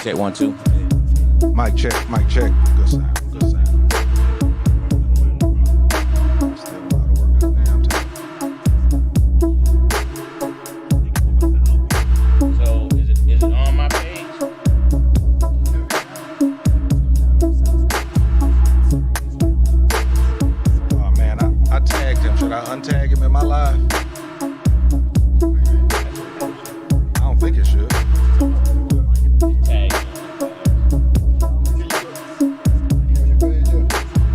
Check 1 2. Mic check, mic check. Good sound, good sound. Still a lot of work. Damn time. So is it on my page? Oh man, I tagged him. Should I untag him in my live? I don't think it should. Tag.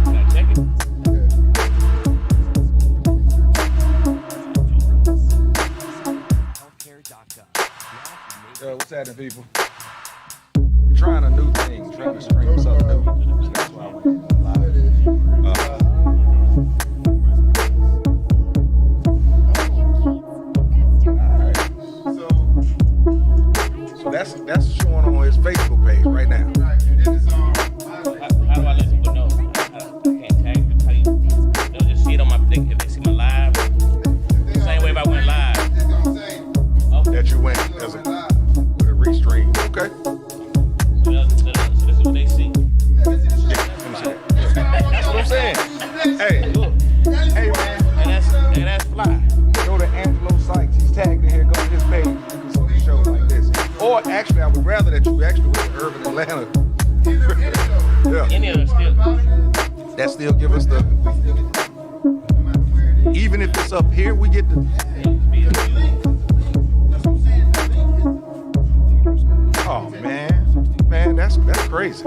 Can I check it? Yo, what's happening, people? We're trying a new thing, trying to stream something new. So that's why we're live. Alright. So that's showing on his Facebook page right now. How do I let people know? I can't tag it. How you? They'll just see it on my thing if they see my live. Same way if I went live. That you went as a restream. Okay. So this is what they see. That's what I'm saying. Hey, Look, hey man. and that's fly. Go to Angelo Sykes. He's tagged in here. Go to his page. You can see shows like this. Or actually, I would rather that you actually went to Urban Atlanta. Yeah. Any of them still. That still give us the. Even if it's up here, we get the. Oh man, that's crazy.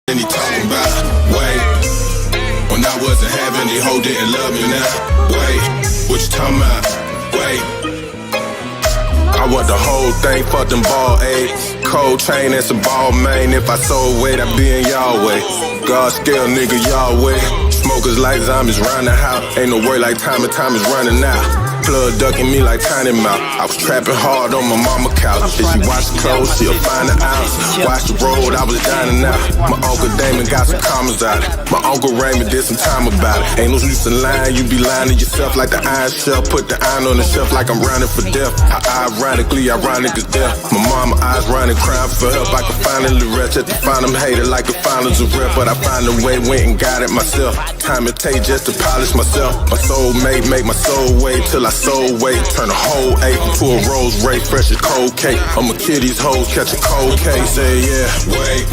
And he talking about, wait, when I wasn't having it, hoe didn't love me now. Wait, what you talking about? Wait, I want the whole thing, fuck them ball eggs. Cold chain and some ball main. If I sold weight, I'd be in y'all way. God scale nigga, y'all way. Smokers like zombies round the house. Ain't no word like time and time is running out. Plug ducking me like Tiny Mouth. I was trapping hard on my mama couch. If she watch the clothes, she'll find the ounce. Watch the road, I was dining out. My Uncle Damon got some commas out it. My Uncle Raymond did some time about it. Ain't no use in lying, you be lying to yourself like the iron shelf. Put the iron on the shelf like I'm running for death. How ironically ironic is death. My mama eyes running, crying for help. I could finally rest at the final hater like the finals of rep. But I find a way, went and got it myself. Time it take just to polish myself. My soulmate make my soul wait till I soul weight. Turn a whole eight into a rose ray, fresh as cold cake. I'ma kill these hoes, catch a cold case. Say yeah, wait.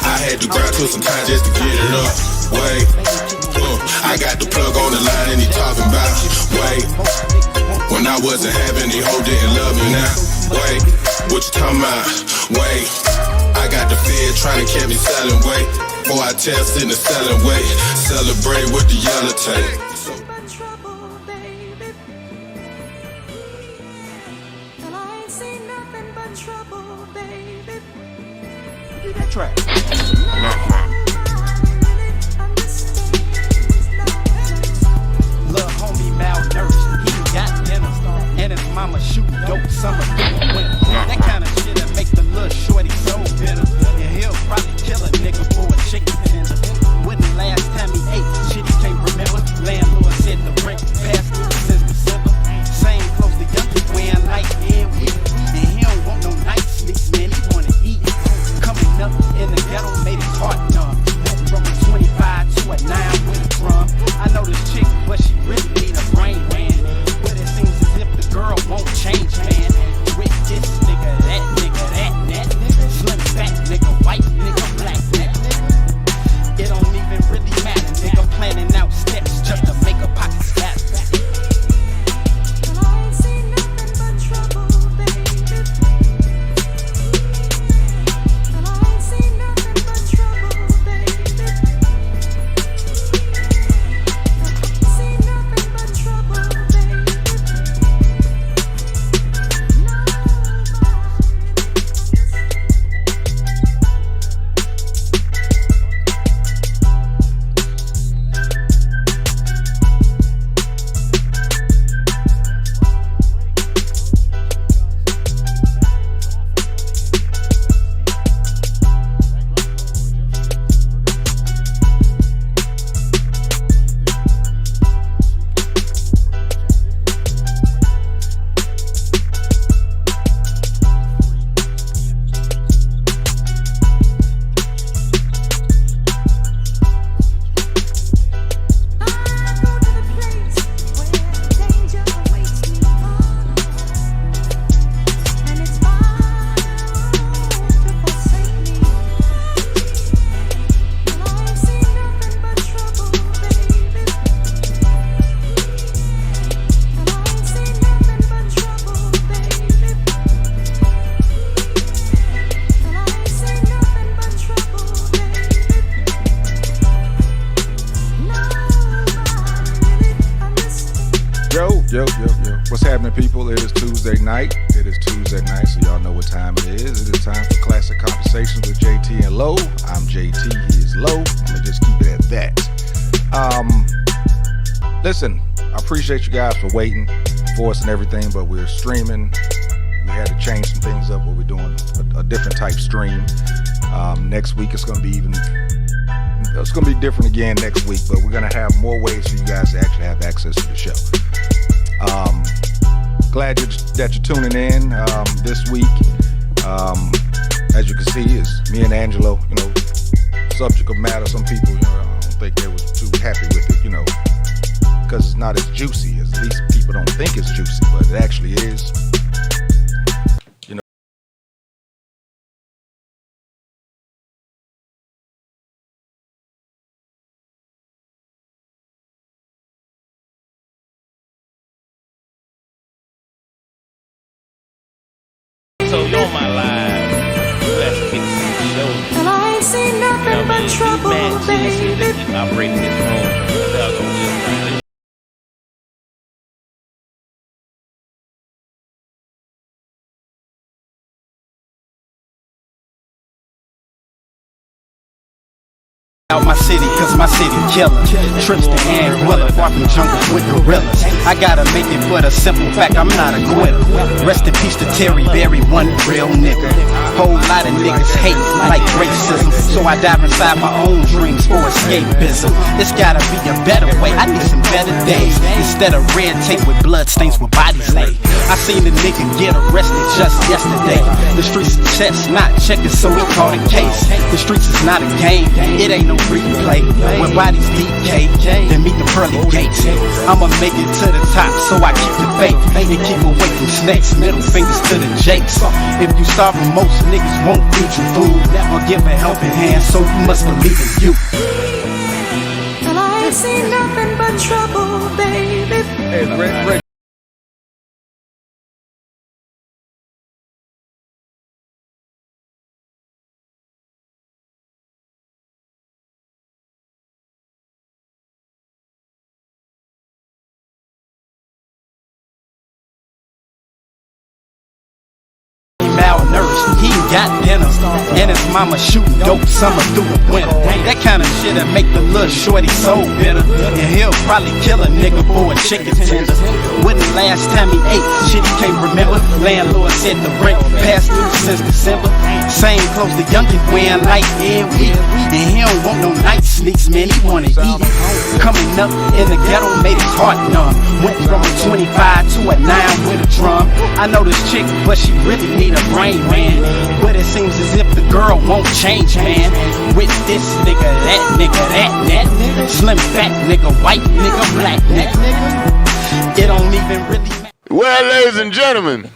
I had to grind till some time just to get it up. Wait, I got the plug on the line and he talking about. Wait, when I wasn't having it, hoe didn't love me now. Wait, what you talking about? Wait, I got the fed trying to catch me selling weight. Before I test in the selling weight, celebrate with the yellow tape. Track. Lil' homie malnourished, he got dinner, and his mama shoot dope summer winter. That kind of shit'll make the little shorty so bitter, and he'll probably kill a nigga for a chicken tender. When the last time he ate, shit he can't remember. Laying Yo. What's happening, people? It is Tuesday night. So y'all know what time it is. It is time for Classic Conversations with JT and Low. I'm JT, he is Low. I'm gonna just keep it at that. Listen, I appreciate you guys for waiting for us and everything, but we're streaming. We had to change some things up where we're doing a different type stream. Next week it's gonna be different again next week, but we're gonna have more ways for you guys to actually have access to the show. Glad that you're tuning in this week. As you can see, is me and Angelo. Subject of matter. Some people, I don't think they were too happy with it, because it's not as juicy. At least people don't think it's juicy, but it actually is. So you're on my live. You actually get to see the show. And I ain't seen nothing but trouble, baby. Just operating this room. Y'all gonna live right. Out my city, cause my city killer. Trips to Anguilla, far from jungles with gorillas. I gotta make it for the simple fact I'm not a quitter. Rest in peace to Terry Berry, one real nigga. Whole lot of niggas hate like racism, so I dive inside my own dreams for escapism. It's gotta be a better way, I need some better days. Instead of red tape with blood stains with bodies laid. I seen a nigga get arrested just yesterday. The streets is chestnut checkers, so we caught a case. The streets is not a game, it ain't no free play. When bodies decay, then meet the pearly gates. I'ma make it to the top, so I keep the faith and keep away from snakes. Middle fingers to the jakes. If you starving, most niggas won't feed you food or give a helping hand, so you must believe in you. And I ain't seen nothing but trouble, baby. Hey, Ray. Malnourished, he ain't got dinner, and his mama shooting dope summer through the winter. That kind of shit'll make the little shorty so bitter, and he'll probably kill a nigga for a chicken tender. When the last time he ate, shit he can't remember. Landlord said the rent passed due since December. Same clothes the youngin' wearing like every week, and he don't want no night sneaks, man, he wanna eat. Coming up in the ghetto made his heart numb. Went from a 25 to a 9 with a drum. I know this chick, but she really need a brain, man. But it seems as if the girl won't change, man. With this nigga, that nigga, that nigga. Slim fat nigga, white nigga, black nigga. It don't even really matter. Well, ladies and gentlemen,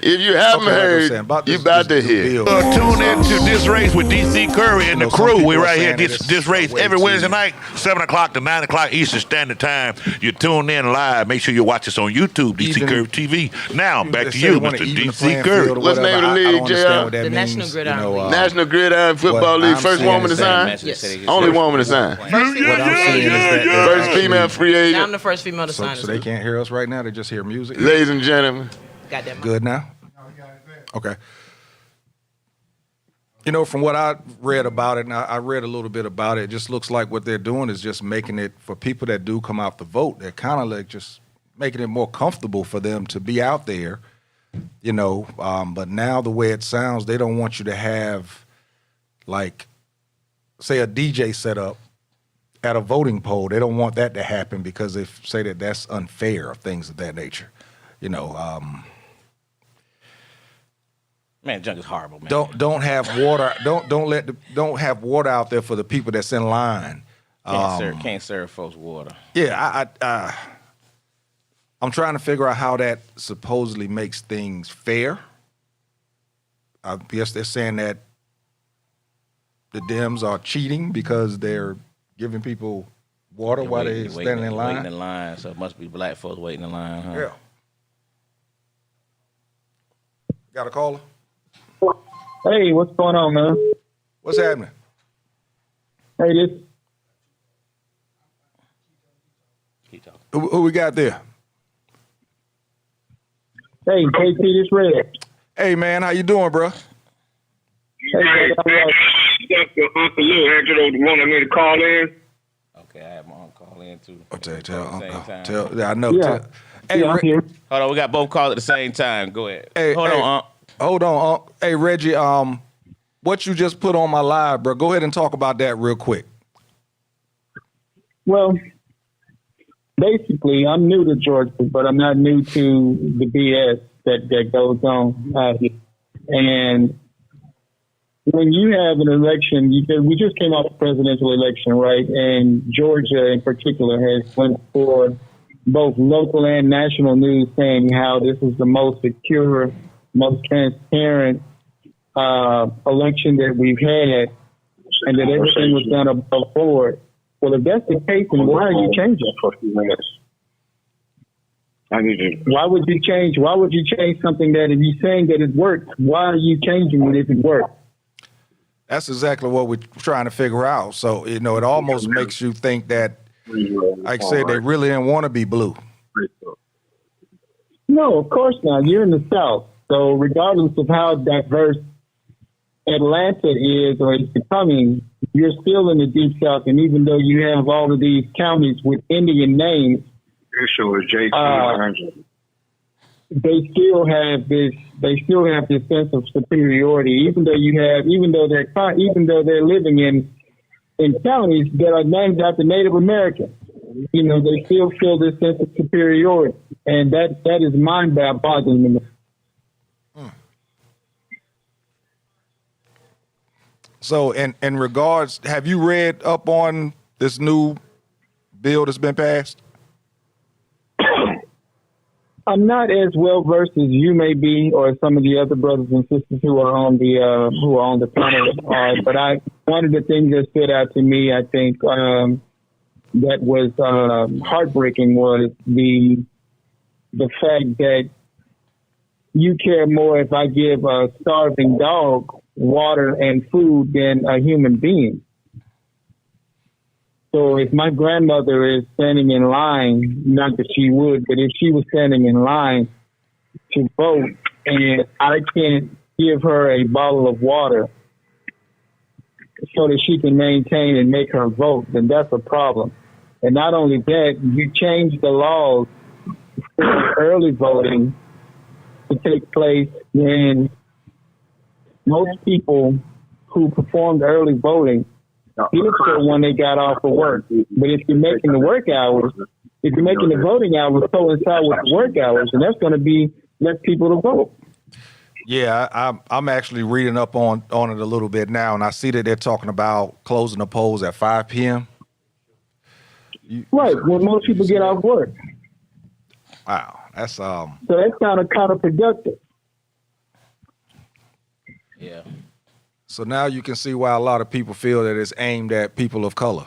if you haven't heard, you about to hear. Tune in to This Race with DC Curry and the crew. We're right here, this race every Wednesday night, 7 o'clock to 9 o'clock Eastern Standard Time. You tune in live. Make sure you watch us on YouTube, DC Curry TV. Now, back to you, Mr. DC Curry. What's the name of the league, JR? The National Gridiron League. National Gridiron Football League. First woman to sign? Yes. Only woman to sign. First female free agent. I'm the first female to sign. So they can't hear us right now. They just hear music. Ladies and gentlemen. Got that. Good now? Okay. From what I read about it, and I read a little bit about it, it just looks like what they're doing is just making it, for people that do come out to vote, they're kind of like just making it more comfortable for them to be out there, but now the way it sounds, they don't want you to have, like, say a DJ set up at a voting poll. They don't want that to happen because they say that that's unfair, or things of that nature, Man, junk is horrible, man. Don't have water. Don't have water out there for the people that's in line. Can't serve folks water. Yeah, I'm trying to figure out how that supposedly makes things fair. I guess they're saying that the Dems are cheating because they're giving people water while they're standing in line. Waiting in line, so it must be black folks waiting in line, huh? Yeah. Got a caller? Hey, what's going on, man? What's happening? Hey, this. Keep talking. Who we got there? Hey, KT, this Red. Hey, man, how you doing, bro? Hey, Uncle Lou Angelo wanted me to call in. Okay, I have my uncle call in too. I know. Yeah. Hey, I'm here. Hold on, we got both calls at the same time. Go ahead. Hold on, Unc. Hold on, Unc. Hey, Reggie, what you just put on my live, bro, go ahead and talk about that real quick. Well, basically, I'm new to Georgia, but I'm not new to the BS that goes on out here. And when you have an election, we just came off a presidential election, right? And Georgia in particular has went for both local and national news saying how this is the most secure, most transparent election that we've had, and that everything was done above board. Well, if that's the case, then why are you changing? Why would you change? Why would you change something that if you're saying that it worked? Why are you changing it if it worked? That's exactly what we're trying to figure out. So, it almost makes you think that, like I said, they really didn't want to be blue. No, of course not. You're in the South. So regardless of how diverse Atlanta is or is becoming, you're still in the Deep South. And even though you have all of these counties with Indian names, they still have this sense of superiority, even though they're living in counties that are named after Native Americans. They still feel this sense of superiority, and that is mind-boggling to me. So, in regards, have you read up on this new bill that's been passed? I'm not as well versed as you may be, or some of the other brothers and sisters who are on the panel. But one of the things that stood out to me, I think, that was heartbreaking was the fact that you care more if I give a starving dog water and food than a human being. So if my grandmother is standing in line, not that she would, but if she was standing in line to vote and I can't give her a bottle of water so that she can maintain and make her vote, then that's a problem. And not only that, you change the laws for early voting to take place when most people who performed early voting did so when they got off of work. But if you're making the work hours, if you're making the voting hours coincide with the work hours, then that's going to be less people to vote. Yeah, I'm actually reading up on it a little bit now, and I see that they're talking about closing the polls at 5 p.m. Right, when most people get off work. Wow, that's So that's kind of counterproductive. Yeah. So now you can see why a lot of people feel that it's aimed at people of color.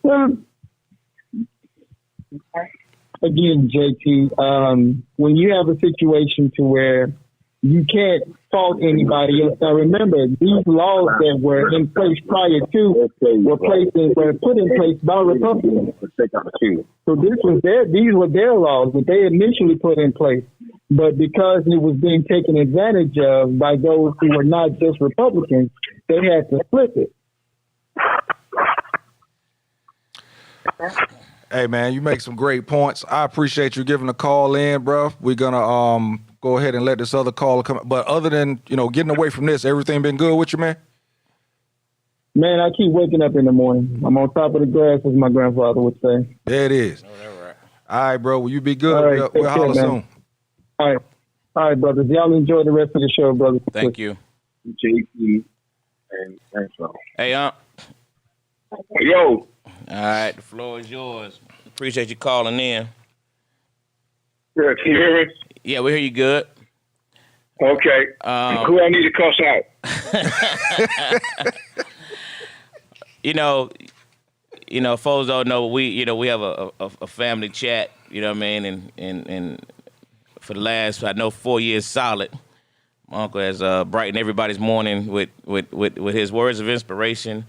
Well, again, JT, when you have a situation to where you can't fault anybody else. Now remember, these laws that were in place prior to were put in place by Republicans. So these were their laws that they initially put in place. But because it was being taken advantage of by those who were not just Republicans, they had to flip it. Hey, man, you make some great points. I appreciate you giving a call in, bro. We're going to go ahead and let this other caller come. But other than, getting away from this, everything been good with you, man? Man, I keep waking up in the morning. I'm on top of the grass, as my grandfather would say. There it is. Oh, that's right. All right, bro. Well, you be good. All right, we'll holler soon. All right, brothers. Y'all enjoy the rest of the show, brothers. Thank you. JP and thanks, bro. Hey, Yo. All right, the floor is yours. Appreciate you calling in. Yeah, can you hear me? Yeah, we hear you good. Okay. Who I need to cuss out? Folks don't know we have a family chat. You know what I mean? And for the last 4 years solid, my uncle has brightened everybody's morning with his words of inspiration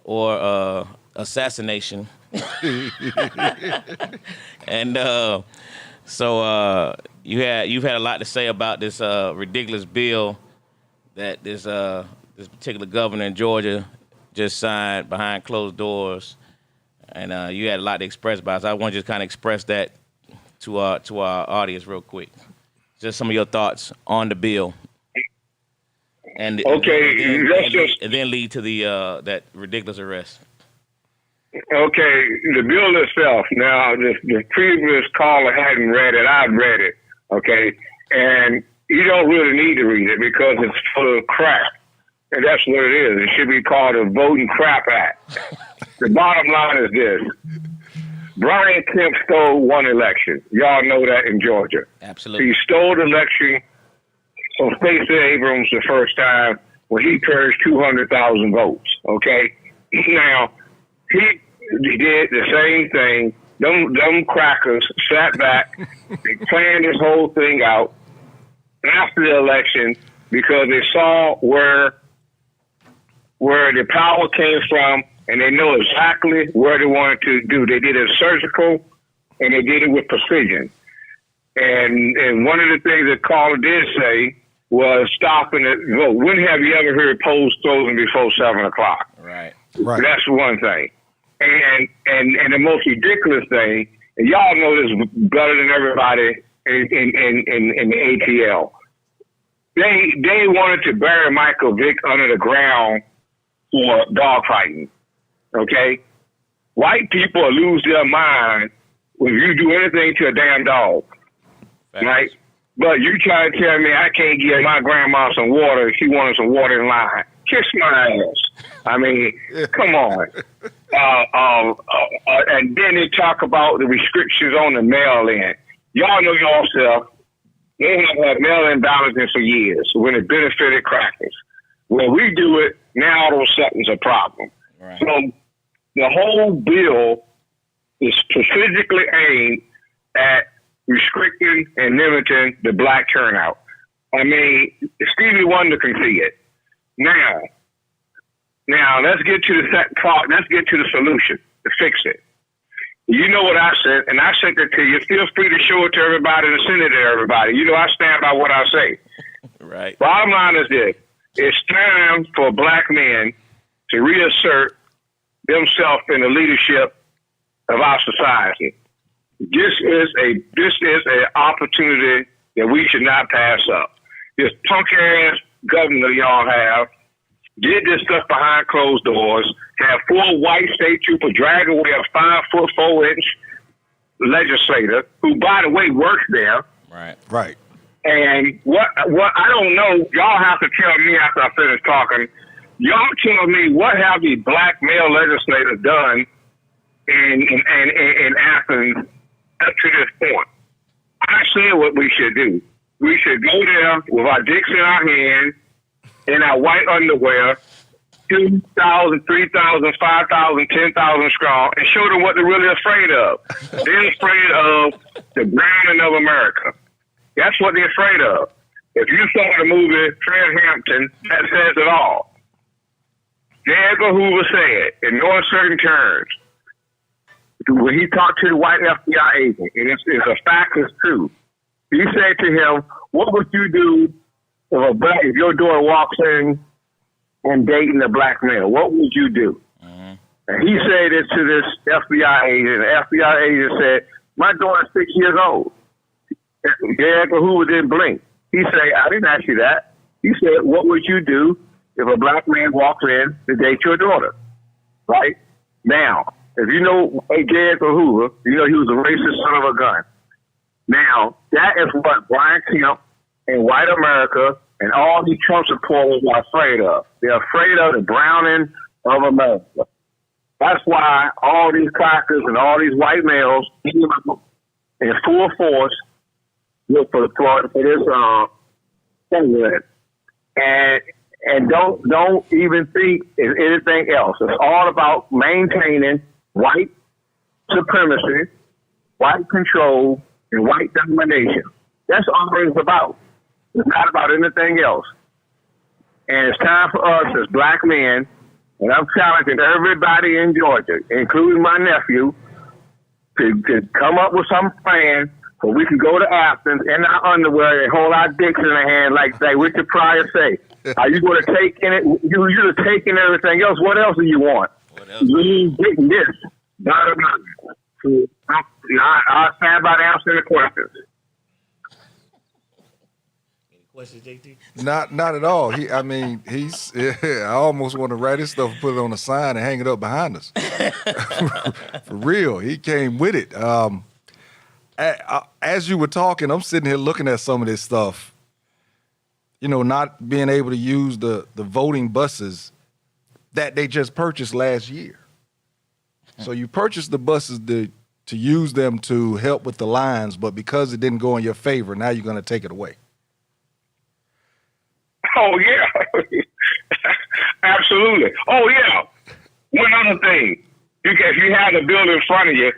or assassination. And so you've had a lot to say about this ridiculous bill that this particular governor in Georgia just signed behind closed doors, and you had a lot to express about it. So I want to just kind of express that to our audience real quick. Just some of your thoughts on the bill. And then lead to the that ridiculous arrest. Okay, the bill itself. Now, the previous caller hadn't read it. I've read it. Okay, and you don't really need to read it because it's full of crap, and that's what it is. It should be called a Voting Crap Act. The bottom line is this: Brian Kemp stole one election. Y'all know that in Georgia. Absolutely, he stole the election from Stacey Abrams the first time when he purged 200,000 votes. Okay, now he did the same thing. Them crackers sat back, they planned this whole thing out after the election because they saw where the power came from, and they know exactly where they wanted to do. They did it surgical, and they did it with precision. And one of the things that caller did say was stopping the vote. When have you ever heard polls closing before 7 o'clock? Right. That's one thing. And the most ridiculous thing, and y'all know this better than everybody in the ATL. They wanted to bury Michael Vick under the ground for dogfighting. Okay? White people lose their mind when you do anything to a damn dog. Thanks. Right? But you try to tell me I can't give my grandma some water if she wanted some water in line. Kiss my ass. I mean, come on. And then they talk about the restrictions on the mail-in. Y'all know yourself, they have had mail-in balloting for years when it benefited crackers. When we do it, now all of a sudden it's a problem. Right. So the whole bill is specifically aimed at restricting and limiting the black turnout. I mean, Stevie Wonder can see it. Now, let's get to the second part. Let's get to the solution to fix it. You know what I said, and I sent it to you. Feel free to show it to everybody and send it to everybody. You know I stand by what I say. Right. Bottom line is this. It's time for black men to reassert themselves in the leadership of our society. This is an opportunity that we should not pass up. This punk ass governor y'all have did this stuff behind closed doors, have 4 white state troopers drag away a 5'4" legislator who, by the way, works there. Right. And what I don't know, y'all have to tell me after I finish talking. Y'all tell me what have the black male legislators done in Athens up to this point. I said what we should do. We should go there with our dicks in our hands, in our white underwear, 2,000, 3,000, 5,000, 10,000 strong, and show them what they're really afraid of. They're afraid of the browning of America. That's what they're afraid of. If you saw the movie Fred Hampton, that says it all. J. Edgar Hoover said, in no uncertain terms, when he talked to the white FBI agent, and it's a fact, it's true, he said to him, what would you do if your daughter walks in and dating a black male? What would you do? Mm-hmm. And he said it to this FBI agent. The FBI agent said, my daughter's 6 years old. J. Edgar Hoover didn't blink. He said, I didn't ask you that. He said, what would you do if a black man walks in to date your daughter? Right? Now, if you know J. Edgar Hoover, you know he was a racist son of a gun. Now, that is what Brian Kemp and white America and all these Trump supporters are afraid of. They're afraid of the browning of America. That's why all these crackers and all these white males in full force for this president. And don't even think it's anything else. It's all about maintaining white supremacy, white control, and white domination. That's all it's about. It's not about anything else. And it's time for us as black men, and I'm challenging everybody in Georgia, including my nephew, to come up with some plan but we can go to Athens in our underwear and hold our dicks in our hand like Richard Pryor say. Are you going to take in it? You're taking everything else. What else do you want? You getting this. I'll stand by to answer the questions. Questions, JT? Not at all. He's. I almost want to write his stuff, and put it on a sign, and hang it up behind us. For real, he came with it. As you were talking, I'm sitting here looking at some of this stuff. You know, not being able to use the voting buses that they just purchased last year. So you purchased the buses to use them to help with the lines, but because it didn't go in your favor, now you're going to take it away. Oh, yeah. Absolutely. Oh, yeah. One other thing. If you have the bill in front of you,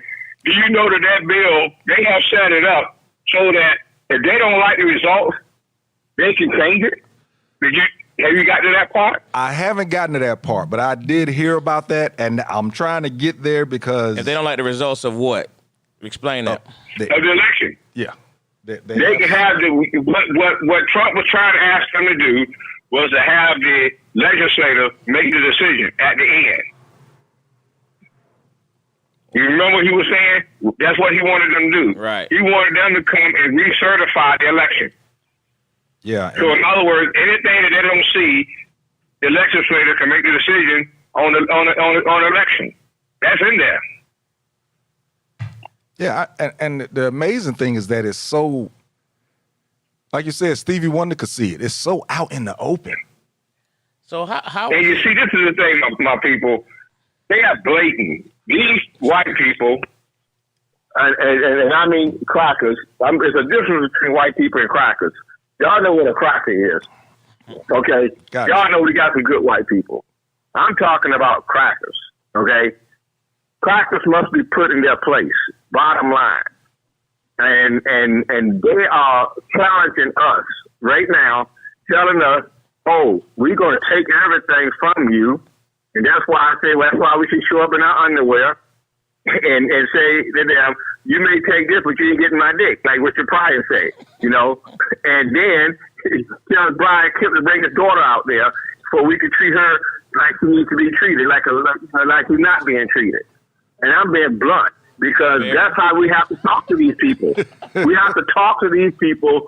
do you know that bill, they have set it up so that if they don't like the results, they can change it? Have you gotten to that part? I haven't gotten to that part, but I did hear about that, and I'm trying to get there because... If they don't like the results of what? Explain that. Of the election. Yeah. They can have what Trump was trying to ask them to do was to have the legislator make the decision at the end. You remember what he was saying? That's what he wanted them to do. Right. He wanted them to come and recertify the election. Yeah. So in other words, anything that they don't see, the legislator can make the decision on the election. That's in there. Yeah, and the amazing thing is that it's so, like you said, Stevie Wonder could see it. It's so out in the open. So how? And you see, this is the thing, my people. They are blatant. These white people, and I mean crackers. There's a difference between white people and crackers. Y'all know what a cracker is, okay? Y'all know we got some good white people. I'm talking about crackers, okay? Crackers must be put in their place, bottom line. And they are challenging us right now, telling us, oh, we're going to take everything from you. And that's why I say, well, that's why we should show up in our underwear and say to them, you may take this, but you ain't getting my dick, like Richard Pryor said, you know. And then tell Brian Kemp to bring his daughter out there so we can treat her like she needs to be treated, like she's not being treated. And I'm being blunt because that's how we have to talk to these people. We have to talk to these people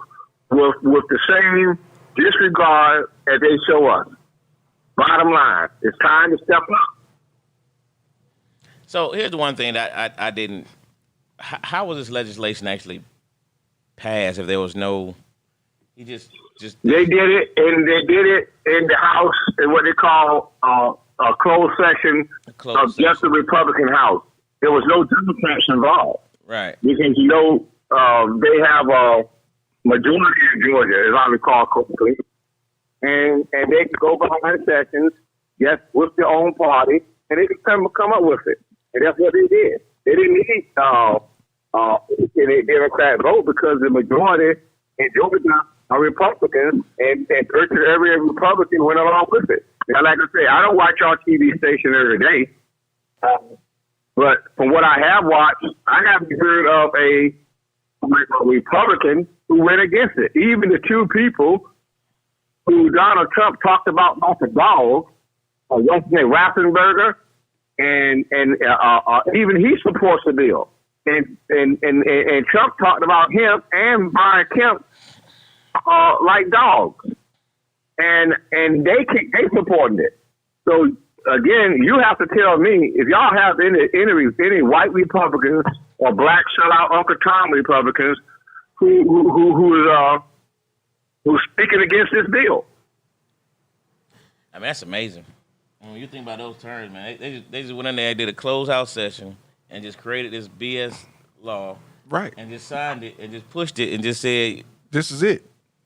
with the same disregard as they show us. Bottom line, it's time to step up. So here's the one thing that I didn't. How was this legislation actually passed if there was no? He just. They did it, and they did it in the House in what they call a closed session of just the Republican House. There was no Democrats involved. Right. Because they have a majority in Georgia, as I recall correctly, and they can go behind sessions, yes, with their own party, and they can come up with it. And that's what they did. They didn't need a Democrat vote because the majority in Georgia are Republicans, and virtually every Republican went along with it. Now, like I say, I don't watch our TV station every day, but from what I have watched, I haven't heard of a Republican who went against it. Even the two people who Donald Trump talked about the dog, what's his name, Raffensperger, and even he supports the bill. And Trump talked about him and Brian Kemp like dogs, and they supported it. So again, you have to tell me if y'all have any white Republicans or black shut-out Uncle Tom Republicans who's speaking against this bill. I mean, that's amazing. When you think about those terms, man, they just went in there and did a closeout session and just created this BS law, right? And just signed it and just pushed it and just said, "This is it."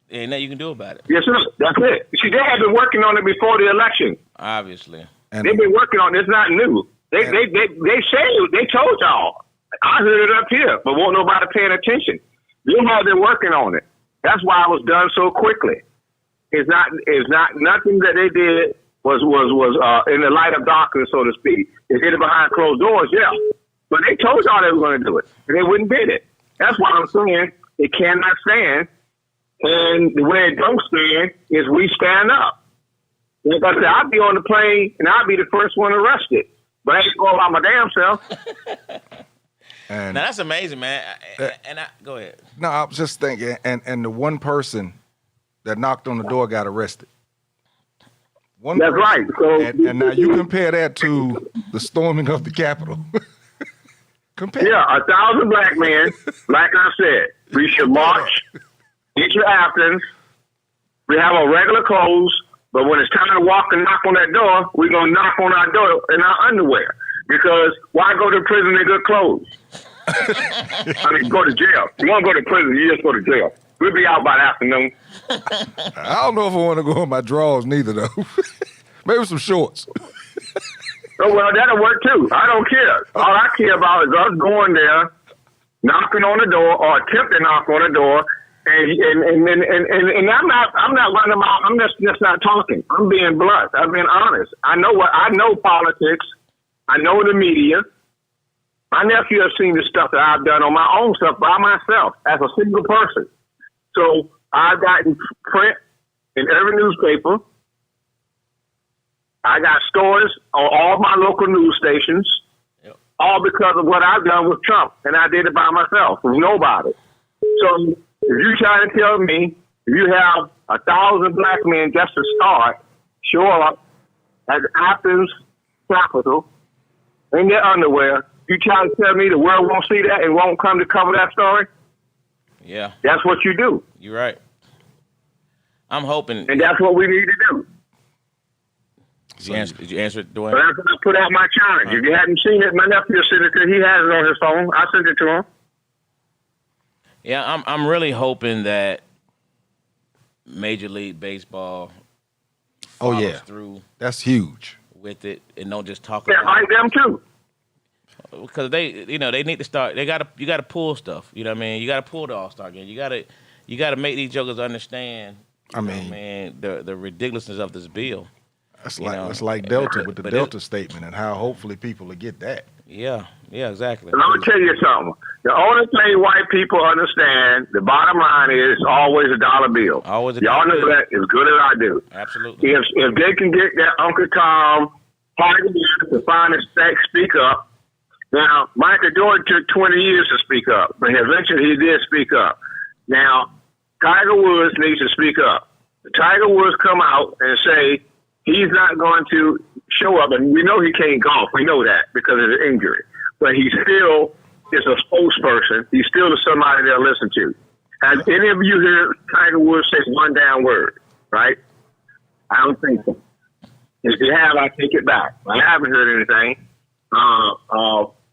Ain't nothing you can do about it. Yes, sir. That's it. See, they had been working on it before the election. Obviously, and they've been working on it. It's not new. They told y'all. I heard it up here, but won't nobody paying attention. They have been working on it. That's why it was done so quickly. It's not nothing that they did was in the light of darkness, so to speak. They did it behind closed doors, yeah. But they told y'all they were going to do it, and they wouldn't bid it. That's why I'm saying it cannot stand. And the way it don't stand is we stand up. Like I said, I'll be on the plane and I'll be the first one arrested. But I ain't going by my damn self. And now that's amazing, man. Go ahead. No, I was just thinking, and the one person that knocked on the door got arrested. That's right. So, and now you compare that to the storming of the Capitol. Compare. Yeah, 1,000 black men, like I said, we should march into Athens. We have our regular clothes, but when it's time to walk and knock on that door, we're going to knock on our door in our underwear. Because why go to prison in good clothes? I mean, go to jail. You want to go to prison, you just go to jail. We'll be out by the afternoon. I don't know if I want to go in my drawers neither, though. Maybe some shorts. Oh, well, that'll work, too. I don't care. All I care about is us going there, knocking on the door, or attempting to knock on the door, and I'm not running my, I'm just not talking. I'm being blunt. I'm being honest. I know politics. I know the media. My nephew has seen the stuff that I've done on my own stuff by myself as a single person. So I've gotten print in every newspaper. I got stories on all my local news stations, all because of what I've done with Trump, and I did it by myself with nobody. So if you try to tell me if you have 1,000 black men just to start, show up at Athens Capitol in their underwear, you try to tell me the world won't see that and won't come to cover that story? Yeah. That's what you do. You're right. I'm hoping. And that's what we need to do. Did you answer it, Dwayne? So that's when I put out my challenge. If you hadn't seen it, my nephew sent it to, he has it on his phone. I sent it to him. Yeah, I'm really hoping that Major League Baseball follows through. That's huge. With it and don't just talk about it. Like them too. Because they need to start. You got to pull stuff. You know what I mean? You got to pull the All-Star game. You got to make these jokers understand. The ridiculousness of this bill. It's like Delta with the Delta statement and how hopefully people will get that. Yeah, exactly. And I'm going to tell you something. The only thing white people understand, the bottom line is always a dollar bill. Always a Y'all dollar know bill. that as good as I do. Absolutely. If they can get that Uncle Tom to finally speak up. Now, Michael Jordan took 20 years to speak up, but eventually he did speak up. Now, Tiger Woods needs to speak up. Tiger Woods come out and say he's not going to show up, and we know he can't golf. We know that because of the injury. But he still is a spokesperson. He still is somebody they'll listen to. Has any of you heard Tiger Woods say one damn word, right? I don't think so. If you have, I take it back. I haven't heard anything.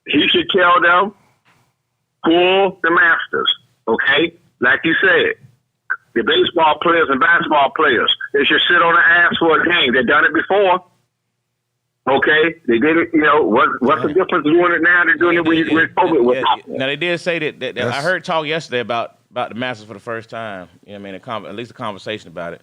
He should tell them, pull the Masters, okay? Like you said, the baseball players and basketball players, they should sit on their ass for a game. They've done it before, okay? They did it, what's the difference doing it now than doing it when COVID was happening? Now, they did say that I heard talk yesterday about the Masters for the first time. You know what I mean? At least a conversation about it.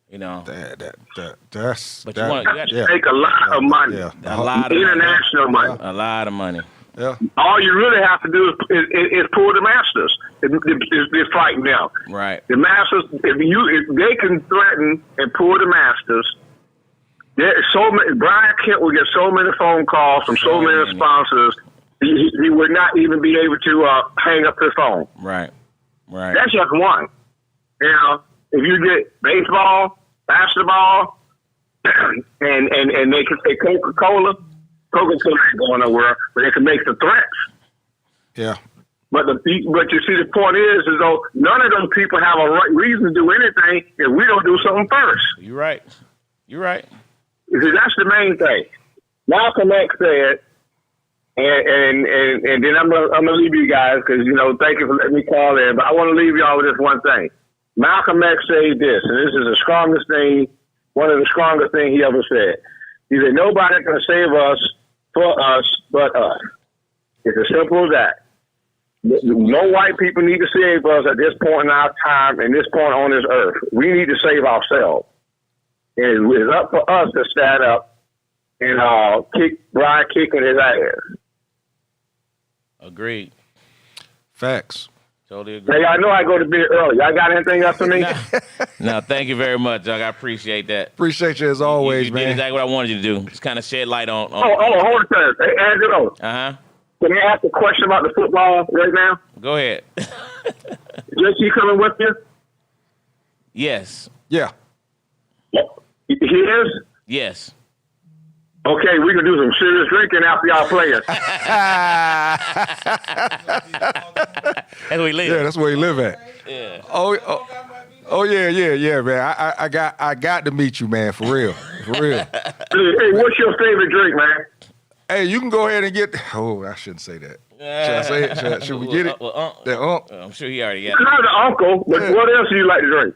You know, that's. But you got to take a lot of money, a lot of international money, a lot of money. Yeah. All you really have to do is pull the Masters. They're fighting now. Right. The Masters, if they can threaten and pull the Masters, there's so many. Brian Kemp will get so many phone calls from so many sponsors. He would not even be able to hang up his phone. Right. That's just one. Now, if you get baseball, basketball, and they can say Coca-Cola ain't going nowhere, but they can make the threats. Yeah. But you see, the point is though none of those people have a right reason to do anything if we don't do something first. You're right. Because that's the main thing. Malcolm X said, and then I'm gonna leave you guys because thank you for letting me call in, but I want to leave y'all with this one thing. Malcolm X said this, and this is the strongest thing, one of the strongest things he ever said. He said, "Nobody can save us for us but us." It's as simple as that. No white people need to save us at this point in our time and this point on this earth. We need to save ourselves. And it's up for us to stand up and kick Brian kicking his ass. Agreed. Facts. Totally agree. Hey, I know I go to bed early. Y'all got anything else for me? No, thank you very much, Doug. I appreciate that. Appreciate you as always, you man. did exactly what I wanted you to do. Just kind of shed light on. Hold on a second. Hey, Angelo. Can I ask a question about the football right now? Go ahead. JC coming with you? Yes. Yeah. He is? Yes. Okay, we can do some serious drinking after y'all playing. That's where he live. Yeah, that's where he live at. Yeah. Oh yeah, man. I got to meet you, man, for real. Hey, what's your favorite drink, man? Hey, you can go ahead and get. Oh, I shouldn't say that. Should I say it? Should we get it? I'm sure he already got it. Not the uncle, but what else do you like to drink?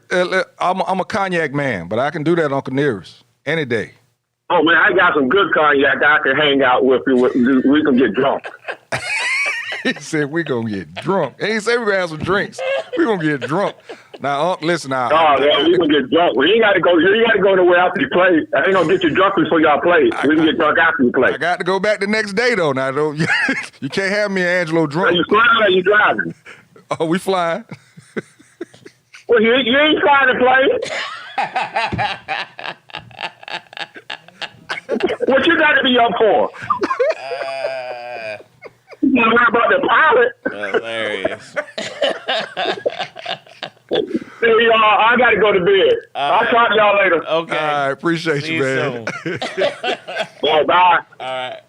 I'm a cognac man, but I can do that, Uncle Nearest, any day. Oh man, I got some good cognac I can hang out with you. We can get drunk. He said we gonna get drunk. He ain't say we gonna have some drinks. We gonna get drunk. Now, listen now. We can get drunk. Well, you gotta go. You gotta go nowhere after you play. I ain't gonna get you drunk before y'all play. We can get drunk after you play. I got to go back the next day though. Now, you can't have me and Angelo drunk. Are you flying or are you driving? Oh, we flying. Well, you ain't trying to play. What you got to be up for? You know about the pilot? Hilarious. Hey, y'all, I got to go to bed. I'll talk to y'all later. Okay. All right, appreciate See you, man. Bye. All right.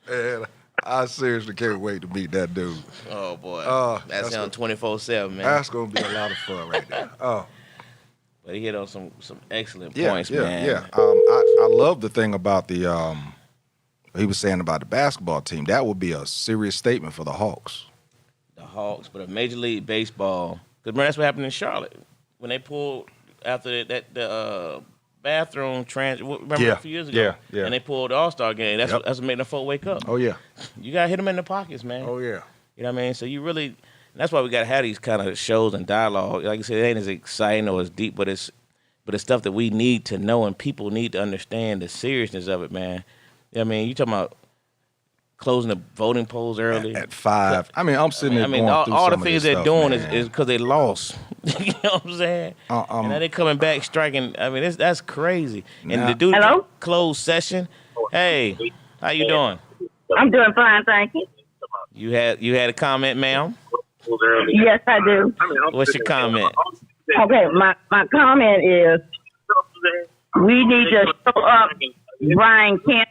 Man, I seriously can't wait to meet that dude. Oh boy, that's him 24/7, man. That's gonna be a lot of fun right there. Oh. But he hit on some excellent points, man. Yeah. I love the thing about the he was saying about the basketball team. That would be a serious statement for the Hawks. The Hawks, but a Major League Baseball, because that's what happened in Charlotte when they pulled after the bathroom remember a few years ago? Yeah. And they pulled the All-Star game. That's what made the folk wake up. Oh yeah. You gotta hit them in the pockets, man. Oh yeah. You know what I mean? So you really. That's why we gotta have these kind of shows and dialogue. Like I said, it ain't as exciting or as deep, but it's stuff that we need to know and people need to understand the seriousness of it, man. You know what I mean? You talking about closing the voting polls early at 5. I mean, I'm sitting there. Going through all the some things of this they're stuff, doing man. is because they lost. You know what I'm saying? And now they coming back striking. I mean, that's crazy. And to do the closed session. Hey, how you doing? I'm doing fine, thank you. You had a comment, ma'am? Yes, I do. What's your comment? Okay, my comment is we need to show up Brian Kemp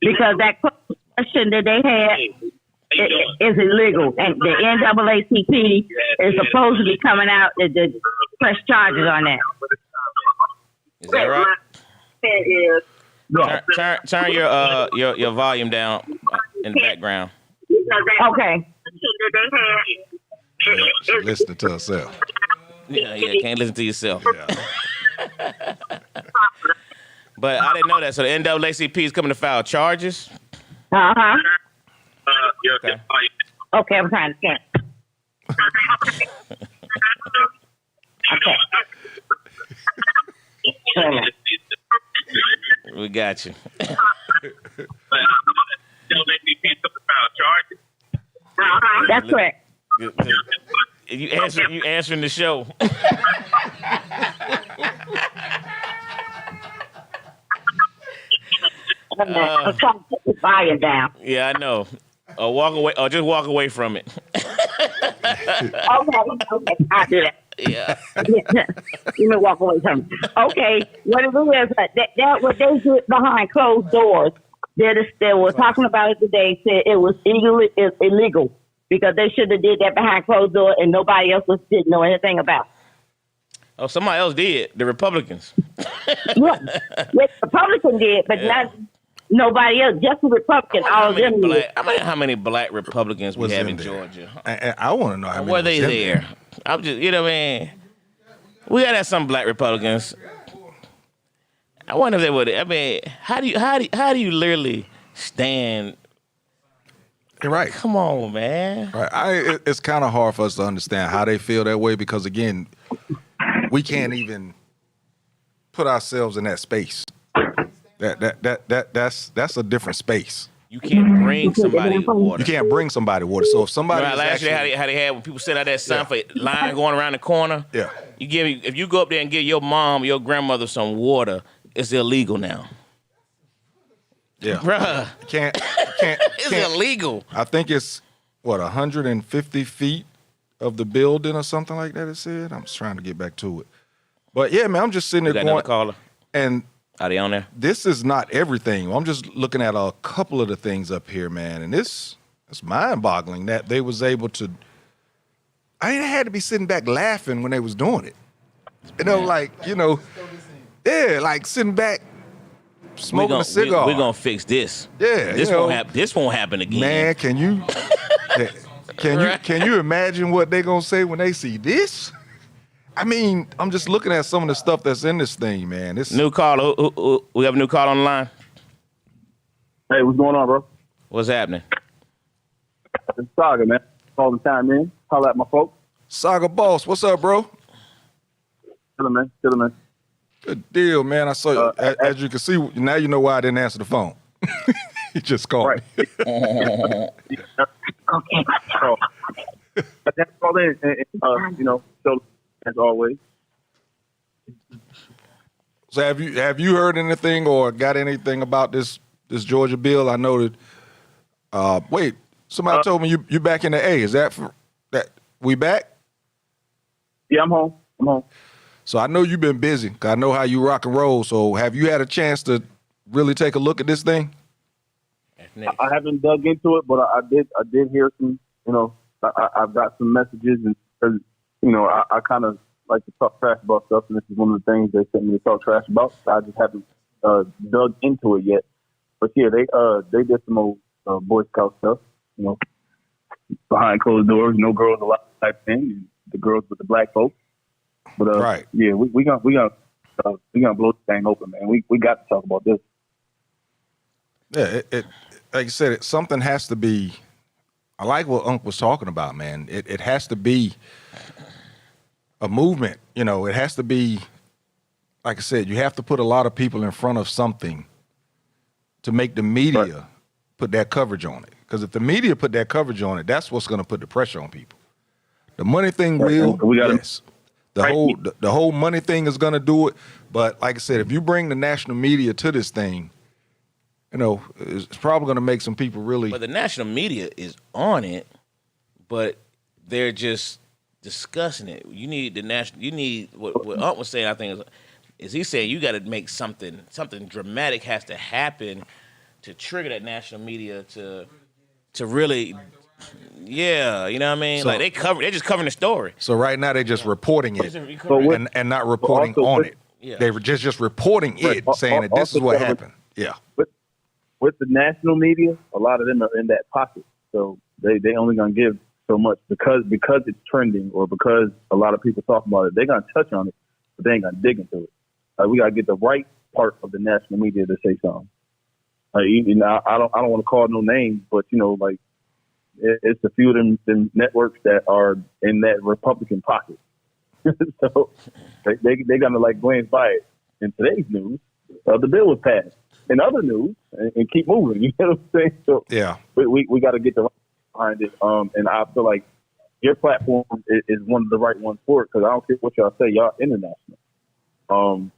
because that question that they had is illegal, and the NAACP is supposed to be coming out to press charges on that. Is that right? Turn your volume down in the background. Okay. She listening to herself. Yeah, can't listen to yourself. Yeah. But I didn't know that. So the NAACP is coming to file charges? Uh-huh. Okay. Okay, I'm trying to get. Okay. We got you. That's correct. You answering the show. I'm trying to put the fire down. Yeah, I know. Or walk away, or just walk away from it. Okay, I do that. Yeah. Let me walk away from it. Okay, what it is that what they did behind closed doors. They were talking about it today. Said it was illegal because they should have did that behind closed doors and nobody else didn't know anything about. Oh, somebody else did. The Republicans. Yeah, the Republican did, but not nobody else. Just the Republicans. All of them. How many black Republicans we have in Georgia? I want to know how many. Were they there? I'm just, you know what I mean? We gotta have some black Republicans. I wonder if they would. I mean, how do you literally stand? You're right. Come on, man. Right. It's kind of hard for us to understand how they feel that way because again, we can't even put ourselves in that space. That's a different space. You can't bring somebody water. You can't bring somebody water. So if somebody last year how they had when people sit out that sign for line going around the corner. Yeah. If you go up there and give your mom, your grandmother some water, it's illegal now. Yeah. Bruh. Can't. It's illegal. I think it's 150 feet of the building or something like that. It said. I'm just trying to get back to it. But yeah, man, I'm just sitting there got going. Another caller. And are they on there? This is not everything. I'm just looking at a couple of the things up here, man, and it's mind-boggling that they was able to. I had to be sitting back laughing when they was doing it. Like sitting back, smoking a cigar. We're gonna fix this. Yeah, this won't happen again. Man, can you imagine what they gonna say when they see this? I mean, I'm just looking at some of the stuff that's in this thing, man. This new caller. We have a new caller on the line. Hey, what's going on, bro? What's happening? It's Saga, man. All the time, man. Holla at my folks. Saga Boss, what's up, bro? Chillin', man. Good deal, man. I saw you. As you can see, now you know why I didn't answer the phone. You just called me. Okay. But that's all in, so as always. So have you heard anything or got anything about this Georgia bill? I know that. Somebody told me you back in the A. Is that that we back? Yeah, I'm home. So I know you've been busy. 'Cause I know how you rock and roll. So have you had a chance to really take a look at this thing? I haven't dug into it, but I did hear some. I've got some messages, and I kind of like to talk trash about stuff, and this is one of the things they sent me to talk trash about. So I just haven't dug into it yet. But yeah, they did some old Boy Scout stuff, behind closed doors, no girls allowed type thing, and the girls with the black folks. But right, yeah, we gonna blow this thing open, man. We got to talk about this. Yeah, it like you said, something has to be. I like what Unc was talking about, man. It has to be a movement. It has to be, like I said, you have to put a lot of people in front of something to make the media put that coverage on it. Because if the media put that coverage on it, that's what's going to put the pressure on people. The money thing will, yes. The whole money thing is going to do it. But like I said, if you bring the national media to this thing, it's probably going to make some people really. But the national media is on it, but they're just discussing it. You need the national. You need what Aunt was saying. I think is he saying you got to make something dramatic has to happen to trigger that national media to really. Yeah, you know what I mean. So, like they're just covering the story. So right now they're just reporting it and not reporting on it. Yeah. They were just reporting it, saying that this is what happened. Yeah. With the national media, a lot of them are in that pocket, so they only gonna give so much because it's trending or because a lot of people talk about it. They're gonna touch on it, but they ain't gonna dig into it. We gotta get the right part of the national media to say something. I don't want to call no names, but it's a few of them networks that are in that Republican pocket, so they're gonna glance by it. In today's news, the bill was passed. In other news, and keep moving. You know what I'm saying? So yeah, we got to get the right behind it. And I feel like your platform is one of the right ones for it because I don't care what y'all say, y'all international.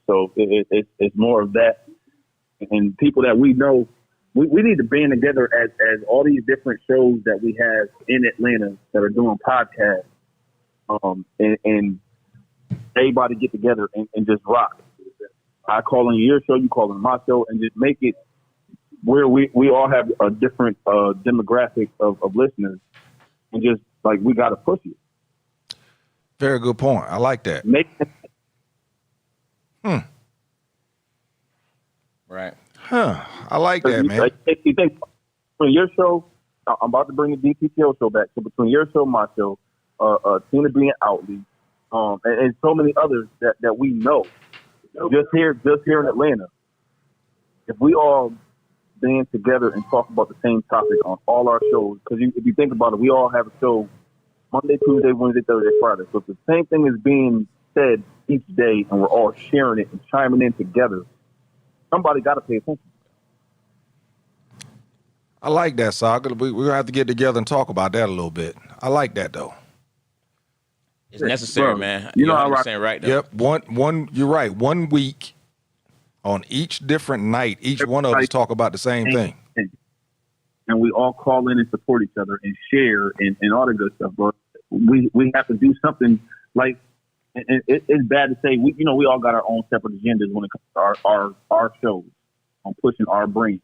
So it's more of that, and people that we know, we need to band together as all these different shows that we have in Atlanta that are doing podcasts, and everybody get together and just rock. I call in your show, you call in my show, and just make it where we all have a different demographic of listeners, and just we got to push it. Very good point. I like that. Right. Huh. I like that, man. You think between your show, I'm about to bring the DPTO show back. So between your show, my show, Tina B and Outley, and so many others that we know. Just here in Atlanta, if we all band together and talk about the same topic on all our shows, because if you think about it, we all have a show Monday, Tuesday, Wednesday, Thursday, Friday. So if the same thing is being said each day and we're all sharing it and chiming in together, somebody got to pay attention. I like that, Saga. We're going to have to get together and talk about that a little bit. I like that, though. It's necessary, Bro, man. you know You're how 100% right, though. Yep. You're right. 1 week on each different night, each one of us talk about the same thing. And we all call in and support each other and share and all that good stuff, bro. We have to do something like, and it's bad to say, we all got our own separate agendas when it comes to our shows on pushing our brand.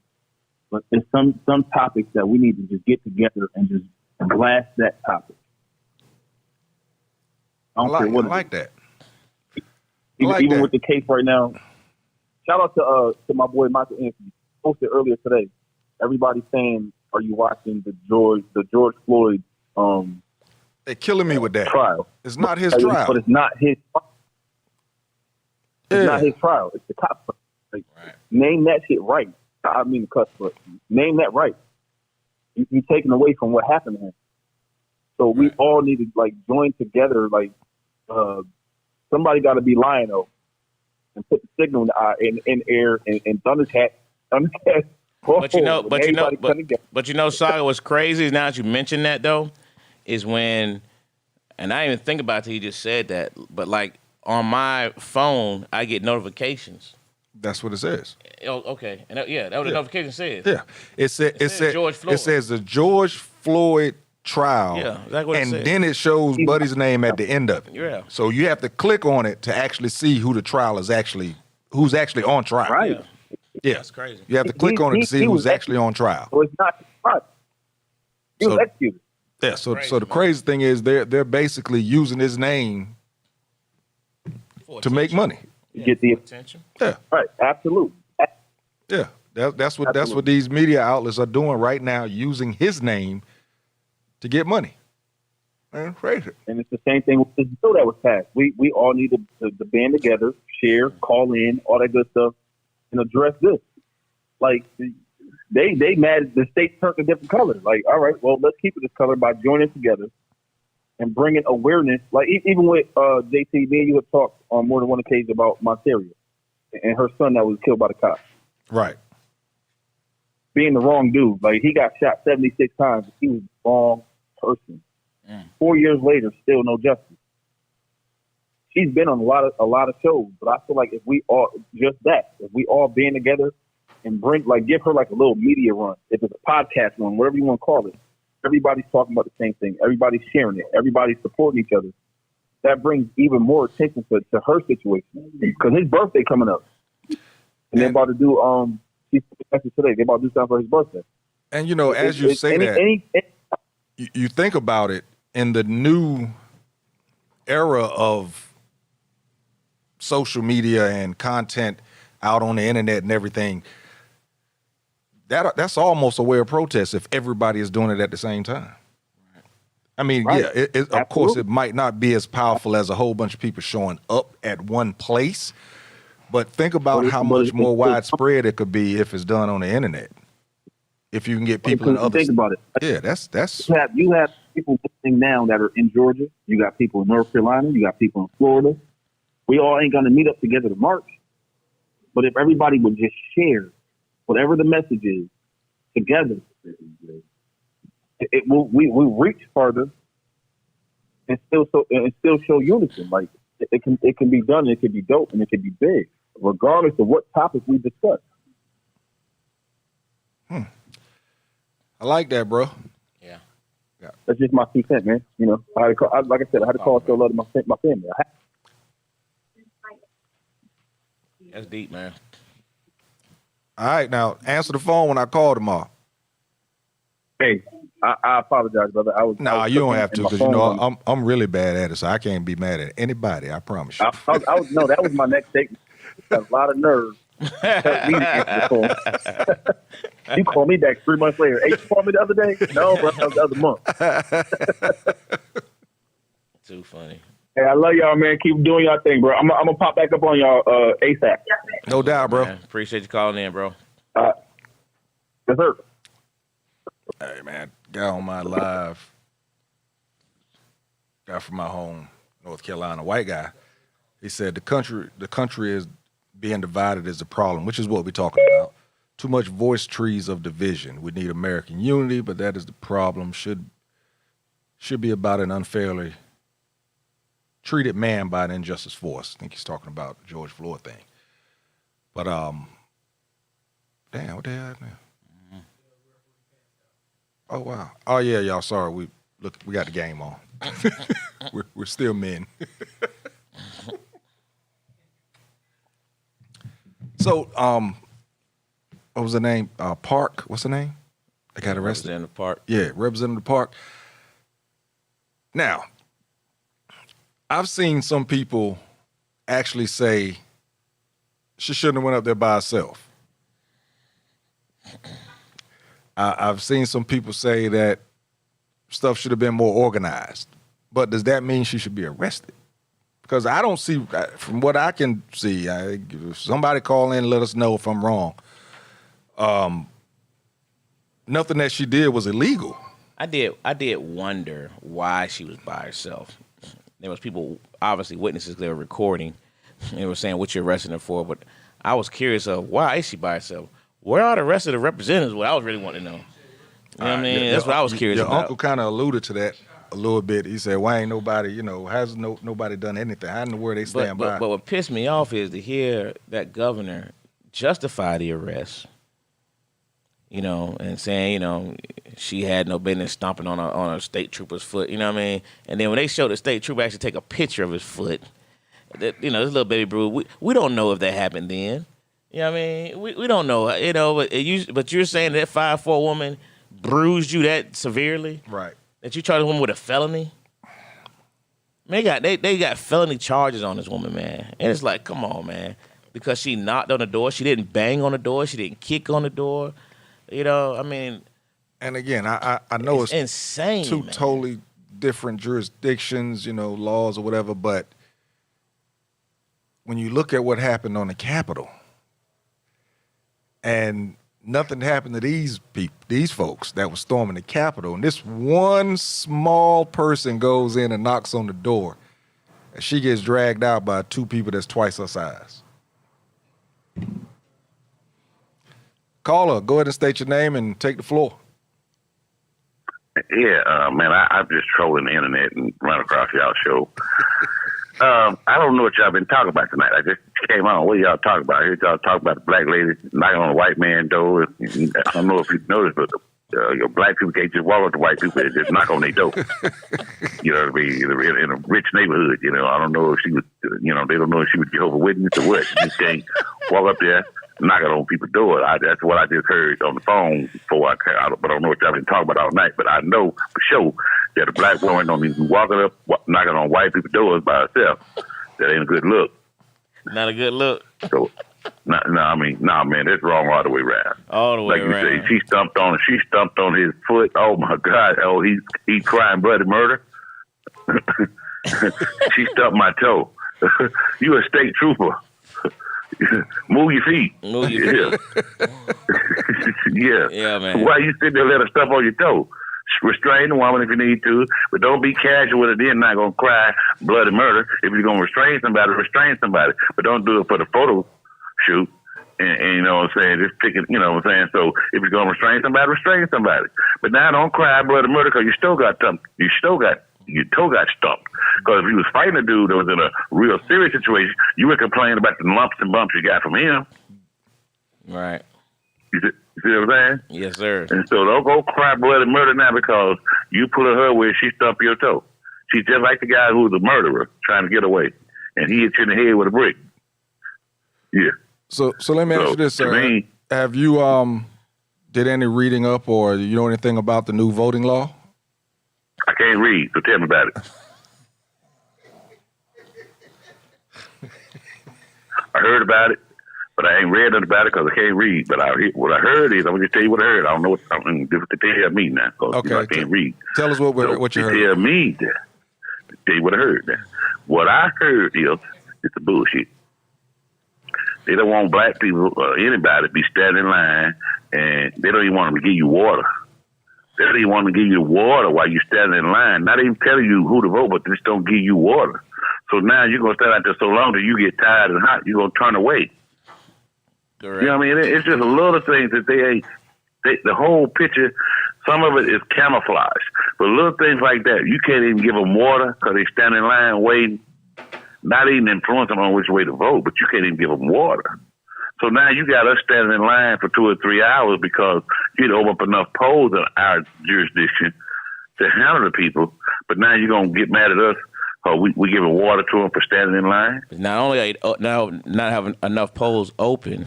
But there's some topics that we need to just get together and just blast that topic. I like that. Even with the case right now, shout out to my boy Michael Anthony. Posted earlier today. Everybody's saying, "Are you watching the George Floyd?" They're killing me with that trial. It's not his trial, but it's not his. It's not his trial. It's the cop. Like, name that shit right. I mean, cuss, but name that right. You're taking away from what happened to him. So we all need to like join together. Like somebody got to be Lion-O and put the signal in air and Thundercat. But you know, Saga, what's crazy is now that you mentioned that though, is when, and I didn't even think about it till you just said that, but like on my phone, I get notifications. That's what it says. Oh, okay. And that's what the notification says. Yeah. It says George Floyd. It says the George Floyd trial. Yeah, exactly what it and says. then it shows Buddy's name at the end of it. Yeah. So you have to click on it to actually see who the trial is who's actually on trial. Right. Yeah. That's crazy. You have to click on it to see who's actually on trial. So it's not his trial. He was executed. Yeah. So the crazy thing is they're basically using his name to make money. You get the attention. Yeah. Right. Absolutely. Yeah. That's what these media outlets are doing right now, using his name to get money. Man, crazy. And it's the same thing with this bill that was passed. We all need to band together, share, call in, all that good stuff, and address this. Like they mad the state turned a different color. Like, all right, well, let's keep it this color by joining together and bringing awareness. Like even with JT, me and you have talked on more than one occasion about Monteria and her son that was killed by the cops. Right. Being the wrong dude. Like he got shot 76 times. He was the wrong person. 4 years later, still no justice. She's been on a lot of shows, but I feel like if we all band together and give her like a little media run, if it's a podcast run, whatever you want to call it, everybody's talking about the same thing. Everybody's sharing it. Everybody's supporting each other. That brings even more attention to her situation because his birthday coming up, and they're about to do she's today. They're about to do something for his birthday. And you know, as you say that, you think about it in the new era of social media and content out on the internet and everything. That's almost a way of protest if everybody is doing it at the same time. I mean, yeah, of course, it might not be as powerful as a whole bunch of people showing up at one place, but think about how much more widespread it could be if it's done on the internet. If you can get people in other think about it. Yeah, that's you have people listening now that are in Georgia. You got people in North Carolina. You got people in Florida. We all ain't gonna meet up together to march. But if everybody would just share whatever the message is together, we'll reach further and still show unison. Like it can be done, and it can be dope, and it can be big, regardless of what topic we discuss. I like that, bro. Yeah. That's just my 2 cents, man. You know, like I said, I had to call show love to my family. That's deep, man. All right, now answer the phone when I call tomorrow. Hey, I apologize, brother. You don't have to, because you know I'm really bad at it, so I can't be mad at anybody. I promise you. No, that was my next statement. Got a lot of nerve. You called me back 3 months later. Hey, you called me the other day? No, bro, that was the other month. Too funny. Hey, I love y'all, man. Keep doing y'all thing, bro. I'm gonna pop back up on y'all ASAP. No doubt, bro. Man, appreciate you calling in, bro. Yes, sir. Hey, man, guy on my live, guy from my home, North Carolina, white guy. He said the country is being divided is the problem, which is what we're talking about. too much voice trees of division. We need American unity, but that is the problem. Should be about an unfairly treated man by an injustice force. I think he's talking about the George Floyd thing. But damn, what the hell happened? Oh wow. Oh yeah, y'all. Sorry, we got the game on. we're still men. So, what was the name? Park. What's the name? I got arrested. Representative Park. Yeah, Representative Park. Now, I've seen some people actually say she shouldn't have went up there by herself. I've seen some people say that stuff should have been more organized. But does that mean she should be arrested? Because I don't see, from what I can see, if somebody call in and let us know if I'm wrong. Nothing that she did was illegal. I did wonder why she was by herself. There was people, obviously witnesses, they were recording. They were saying what you're arresting her for. But I was curious of why is she by herself? Where are the rest of the representatives? What I was really wanting to know. You know what I mean? That's what I was curious about. Your uncle kind of alluded to that a little bit. He said, why ain't nobody, has nobody done anything? How in the world they stand by? But what pissed me off is to hear that governor justify the arrest, and saying, she had no business stomping on a state trooper's foot, you know what I mean? And then when they showed the state trooper actually take a picture of his foot, this little baby bro, we don't know if that happened then. You know what I mean? We don't know, but you're saying that 5'4" woman bruised you that severely? Right. That you charged a woman with a felony? They got felony charges on this woman, man. And it's like, come on, man. Because she knocked on the door. She didn't bang on the door. She didn't kick on the door. And again, I know it's insane. Two man. totally different jurisdictions, laws or whatever, but when you look at what happened on the Capitol, and nothing happened to these folks that were storming the Capitol, and this one small person goes in and knocks on the door, and she gets dragged out by two people that's twice her size. Caller, go ahead and state your name and take the floor. Yeah, man, I'm just trolling the internet and run across y'all show. I don't know what y'all been talking about tonight. I just came on. What y'all talking about? I heard y'all talk about the black lady knocking on a white man's door. I don't know if you noticed, but your black people can't just walk up to white people and just knock on their door. You know what I mean? In a rich neighborhood, I don't know if she was, they don't know if she was Jehovah's Witness or what. You just can't walk up there knocking on people's door. That's what I just heard on the phone before I but I don't know what y'all been talking about all night. But I know for sure that a black woman don't need to be walking up, knocking on white people's doors by herself. That ain't a good look. Not a good look. So, man, that's wrong all the way around. All the way around. Like you say, she stumped on his foot. Oh my God! Oh, he's crying bloody murder. She stumped my toe. You a state trooper. Move your feet. Move your feet. Yeah. Yeah, man. Why you sit there and let her stump on your toe? Restrain the woman if you need to, but don't be casual with it. Then not gonna cry bloody murder. If you're gonna restrain somebody, but don't do it for the photo shoot. And you know what I'm saying? Just pick it. You know what I'm saying? So if you're gonna restrain somebody. But now don't cry bloody murder because you still got stumped. Your toe got stumped. Because if you was fighting a dude that was in a real serious situation, you would complain about the lumps and bumps you got from him. Right. You see what I'm saying? Yes, sir. And so don't go cry bloody murder now because you put her where she stumped your toe. She's just like the guy who was a murderer trying to get away, and he hit you in the head with a brick. Yeah. So let me ask you this, sir. Have you did any reading up or you know anything about the new voting law? I can't read, so tell me about it. I heard about it, but I ain't read about it because I can't read. But what I heard is, I'm going to tell you what I heard. I don't know what I'm going to tell me now because okay, I can't read. Tell us what you heard. Tell me that. Tell you what I heard now. What I heard is, it's a bullshit. They don't want black people or anybody to be standing in line, and they don't even want them to give you water. They don't even want to give you water while you're standing in line. Not even telling you who to vote, but they just don't give you water. So now you're going to stand out there so long that you get tired and hot, you're going to turn away. Correct. You know what I mean? It's just a little things that the whole picture, some of it is camouflage. But little things like that, you can't even give them water because they stand in line waiting, not even influence them on which way to vote, but you can't even give them water. So now you got us standing in line for 2 or 3 hours because you didn't open up enough polls in our jurisdiction to handle the people. But now you're going to get mad at us because we giving water to them for standing in line? Not only now not having enough polls open,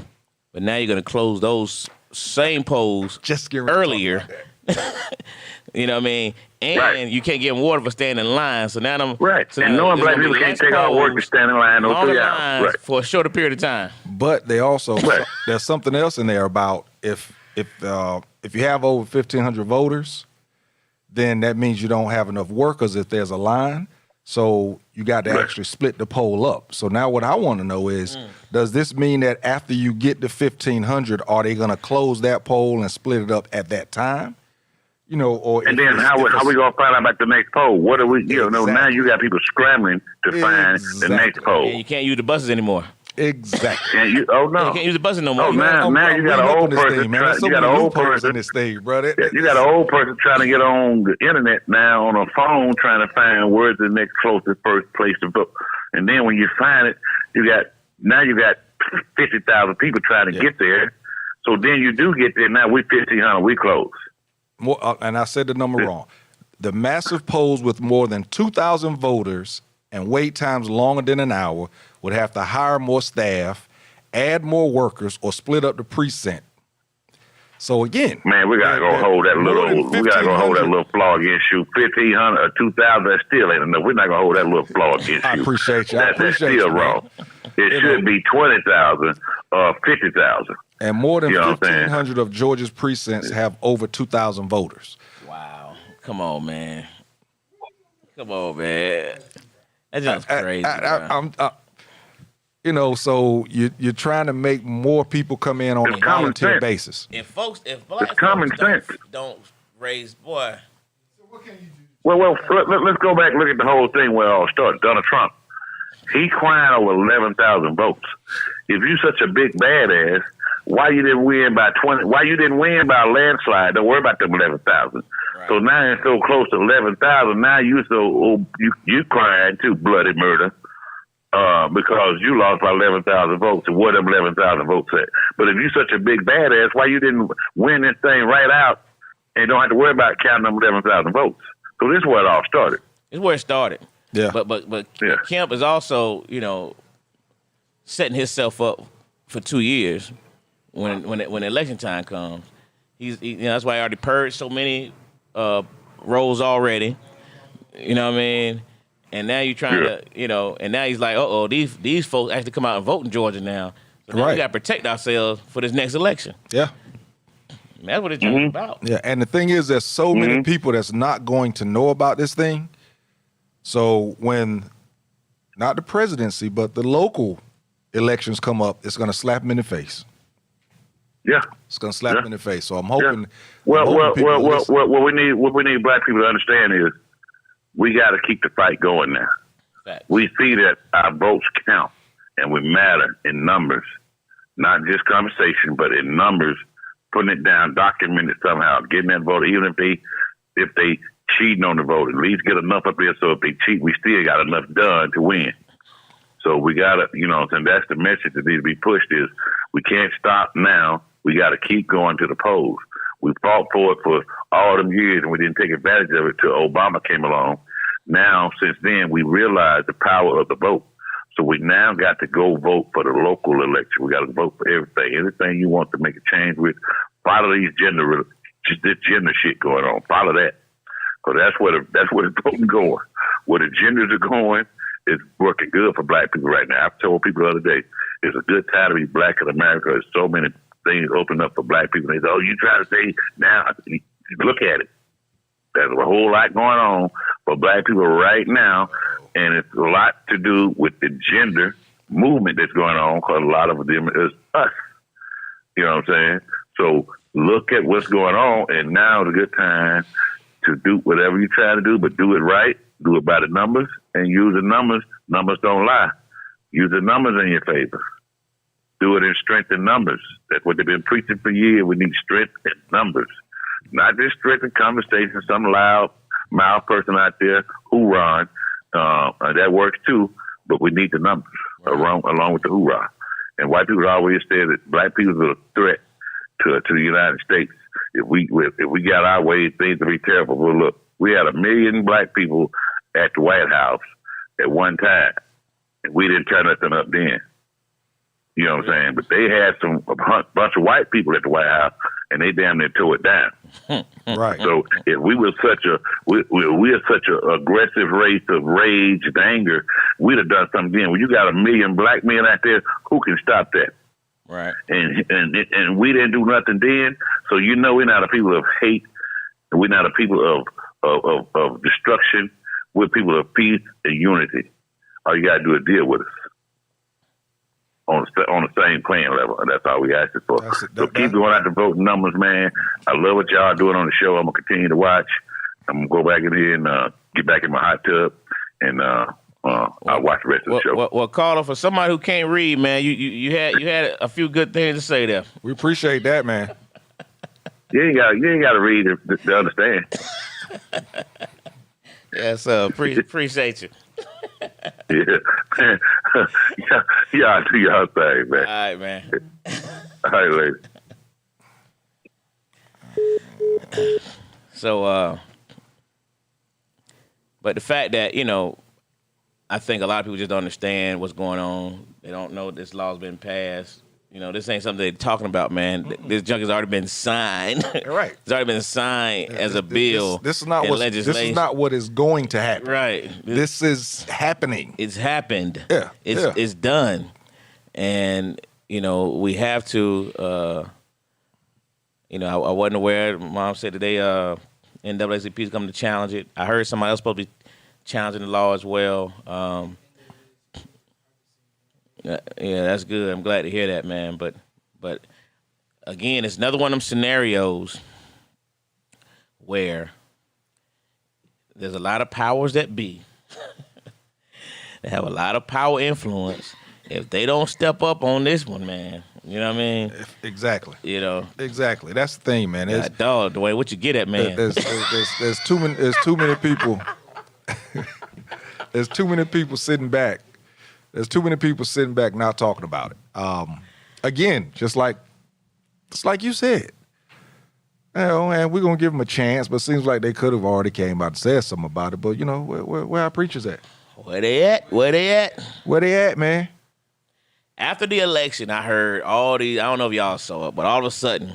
but now you're going to close those same polls earlier. You know what I mean? And you can't give them water for standing in line. So now them So and knowing black people can't take out work to stand in line no 3 hours for a shorter period of time. But they also there's something else in there about if you have over 1,500 voters, then that means you don't have enough workers if there's a line. So you got to actually split the poll up. So now what I want to know is, does this mean that after you get to 1,500, are they going to close that poll and split it up at that time? You know, or and then how we gonna find out about the next poll? What are we? You know, now you got people scrambling to find the next poll. Yeah, you can't use the buses anymore. Exactly. You can't use the buses no more. Oh, now you got an old person. You got an old person in this thing, brother. You got an old person trying to get on the internet now on a phone, trying to find where's the next closest first place to vote. And then when you find it, you got 50,000 people trying to get there. So then you do get there. Now we 1,500. We close. And I said the number wrong. The massive polls with more than 2,000 voters and wait times longer than an hour would have to hire more staff, add more workers, or split up the precinct. So again, man, we gotta go hold that little flaw against you. 1,500 or 2,000, that still ain't enough. We're not gonna hold that little flaw against you. I appreciate you. That's still wrong. It should be 20,000 or 50,000. And more than 1,500 of Georgia's precincts have over 2,000 voters. Wow. Come on, man. That's just crazy. So you're trying to make more people come in on a volunteer basis. If black folks don't raise, boy. Well, let's go back and look at the whole thing where it all started. Donald Trump, he crying over 11,000 votes. If you such a big badass, why you didn't win by 20? Why you didn't win by a landslide? Don't worry about them 11,000. Right. So now it's so close to 11,000. Now you crying too, bloody murder, because you lost by 11,000 votes. And where them 11,000 votes at? But if you such a big badass, why you didn't win this thing right out and don't have to worry about counting them 11,000 votes? So this is where it all started. It's where it started. Yeah. But Kemp is also, setting himself up for 2 years when election time comes. That's why he already purged so many roles already. You know what I mean? And now you're trying to, and now he's like, these folks actually come out and vote in Georgia now. So now we got to protect ourselves for this next election. Yeah. And that's what it's about. Yeah, and the thing is, there's so many people that's not going to know about this thing. So when not the presidency, but the local elections come up, it's going to slap them in the face. Yeah, it's going to slap them in the face. So I'm hoping. Yeah. What we need black people to understand is we got to keep the fight going now. Right. We see that our votes count and we matter in numbers, not just conversation, but in numbers. Putting it down, document it somehow, getting that vote, even if they cheating on the vote, at least get enough up there so if they cheat, we still got enough done to win. So we got to, and that's the message that needs to be pushed is we can't stop now. We got to keep going to the polls. We fought for it for all them years and we didn't take advantage of it till Obama came along. Now, since then, we realized the power of the vote. So we now got to go vote for the local election. We got to vote for everything. Anything you want to make a change with, follow this gender shit going on. Follow that. Because that's where the voting going. Where the genders are going, it's working good for black people right now. I told people the other day, it's a good time to be black in America. There's so many things open up for black people. They say, you trying to say now? Look at it. There's a whole lot going on for black people right now, and it's a lot to do with the gender movement that's going on because a lot of them is us. You know what I'm saying? So look at what's going on, and now is a good time to do whatever you try to do, but do it right, do it by the numbers, and use the numbers. Numbers don't lie. Use the numbers in your favor. do it in strength and numbers. That's what they've been preaching for years. We need strength and numbers. Not just strength and conversation, some loud mouth person out there, hoorah. That works too, but we need the numbers along with the hoorah. And white people always say that black people are a threat to the United States. If we got our way, things would be terrible. Well, look, we had 1 million black people at the White House at one time, and we didn't turn nothing up then. You know what I'm saying? But they had a bunch of white people at the White House, and they damn near tore it down. Right. So if we were such a aggressive race of rage and anger, we'd have done something then. When you got 1 million black men out there, who can stop that? Right. And we didn't do nothing then. So we're not a people of hate. We're not a people of destruction. We're people of peace and unity. All you gotta do is deal with us on the same playing level, and that's all we ask for. So keep going out the voting numbers, man. I love what y'all doing on the show. I'm gonna continue to watch. I'm gonna go back in here and get back in my hot tub, and I'll watch the rest of the show. Well, Carter, for somebody who can't read, man, you had a few good things to say there. We appreciate that, man. You ain't got to read to understand. Yes, appreciate you. Yeah. Y'all do y'all thing, man. All right, man. All right, ladies. So, but the fact that, I think a lot of people just don't understand what's going on. They don't know this law's been passed. This ain't something they're talking about, man. Mm-mm. This junk has already been signed. Right. It's already been signed as a bill. This is not what is going to happen. Right. This is happening. It's happened. Yeah. It's done. And, we have to, I wasn't aware. Mom said today NAACP is coming to challenge it. I heard somebody else supposed to be challenging the law as well. Yeah, that's good. I'm glad to hear that, man. But again, it's another one of them scenarios where there's a lot of powers that be. They have a lot of power influence. If they don't step up on this one, man, you know what I mean? Exactly. Exactly. That's the thing, man. Dog, Dwayne, what you get at, man? There's too many people. There's too many people sitting back. There's too many people sitting back not talking about it. Again, just like you said, and we're gonna give them a chance, but it seems like they could have already came out and said something about it. But where our preachers at? Where they at? Where they at, man? After the election, I heard all these. I don't know if y'all saw it, but all of a sudden,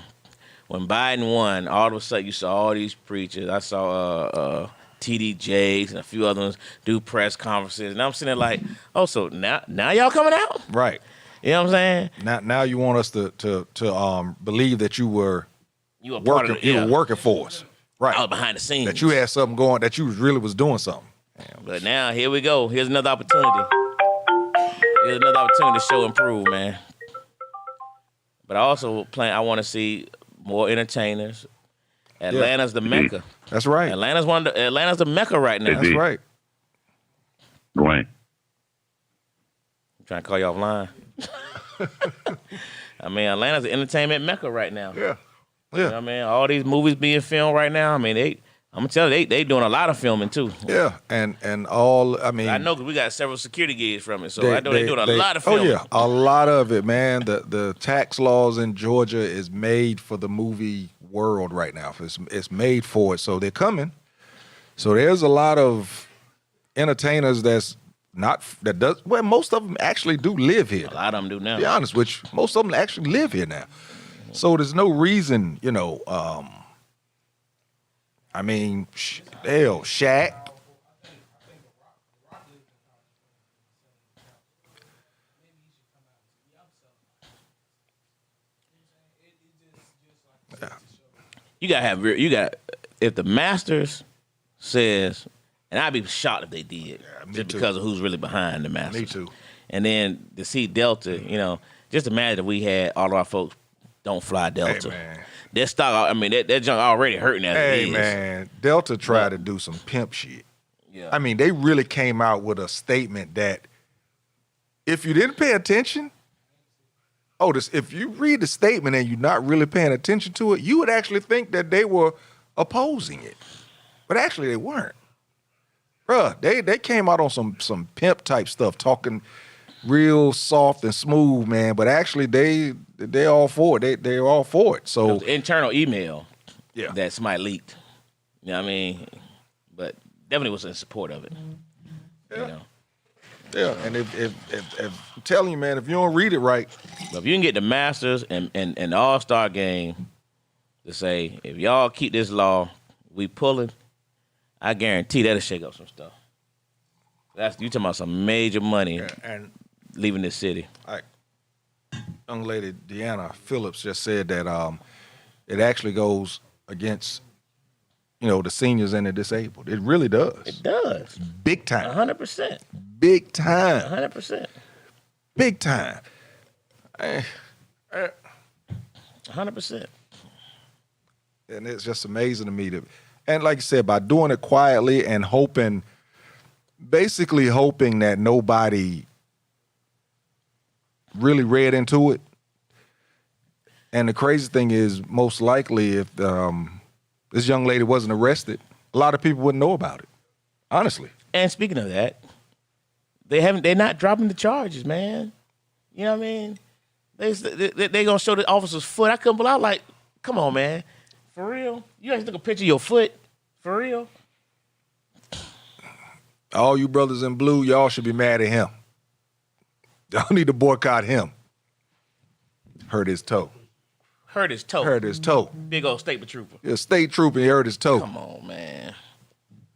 when Biden won, all of a sudden you saw all these preachers. I saw TD Jakes and a few other ones do press conferences, and I'm sitting there like, oh, so now y'all coming out, right? You know what I'm saying? Now you want us to believe that you were working for us, right? I was behind the scenes. That you had something going, that you really was doing something. But now here we go. Here's another opportunity. To show and prove, man. But I also I want to see more entertainers. Atlanta's the Mecca. That's right. Atlanta's the Mecca right now. That's right. Dwayne. I'm trying to call you offline. I mean, Atlanta's the entertainment Mecca right now. Yeah. You know what I mean? All these movies being filmed right now. I mean, I'm gonna tell you, they doing a lot of filming too. Yeah, and all. I mean, I know because we got several security gigs from it, so I know they're doing a lot of filming. Oh yeah, a lot of it, man. The tax laws in Georgia is made for the movie world right now. It's made for it, so they're coming. So there's a lot of entertainers most of them actually do live here. A lot of them do now. To be honest with you, most of them actually live here now. So there's no reason, I mean, hell, Shaq. If the Masters says, and I'd be shocked if they did, just because of who's really behind the Masters. Me too. And then to see Delta, just imagine if we had all of our folks don't fly Delta. Hey, man. Their stock, I mean, that junk already hurting as it is. Hey, man, Delta tried to do some pimp shit. Yeah. I mean, they really came out with a statement that if you didn't pay attention, Otis, if you read the statement and you're not really paying attention to it, you would actually think that they were opposing it. But actually they weren't. Bruh, they came out on some pimp type stuff, talking real soft and smooth, man. But actually they all for it. They're all for it. So the internal email yeah. that somebody leaked. You know what I mean? But definitely was in support of it. Yeah. You know? Yeah, and if I'm telling you, man, if you don't read it right. But if you can get the Masters and the All-Star game to say, if y'all keep this law, we pulling, I guarantee that'll shake up some stuff. You talking about some major money and leaving this city. Young lady Deanna Phillips just said that it actually goes against, the seniors and the disabled. It really does. It does. Big time. 100%. Big time. 100%. Big time. 100%. And it's just amazing to me and like you said, by doing it quietly and basically hoping that nobody really read into it. And the crazy thing is, most likely, if this young lady wasn't arrested, a lot of people wouldn't know about it. Honestly. And speaking of that, they're not dropping the charges, man. You know what I mean? They gonna show the officer's foot. I couldn't believe. I was like, come on, man, for real? You guys took a picture of your foot, for real? All you brothers in blue, y'all should be mad at him. Y'all need to boycott him. Hurt his toe. Hurt his toe. Hurt his toe. Big old state trooper. Yeah, state trooper, he hurt his toe. Come on, man.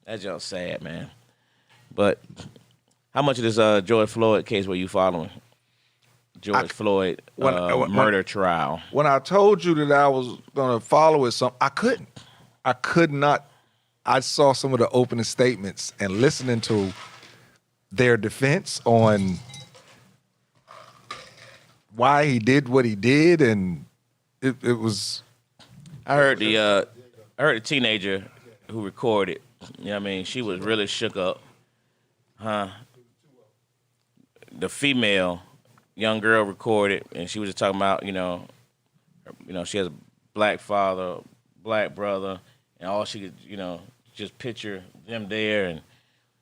That's just sad, man. But how much of this George Floyd case were you following? George Floyd murder trial. When I told you that I was going to follow it, I couldn't. I could not. I saw some of the opening statements and listening to their defense on why he did what he did, and it was. I heard the teenager who recorded. You know what I mean? She was really shook up. The female young girl recorded, and she was just talking about, she has a black father, black brother, and all she could, just picture them there, and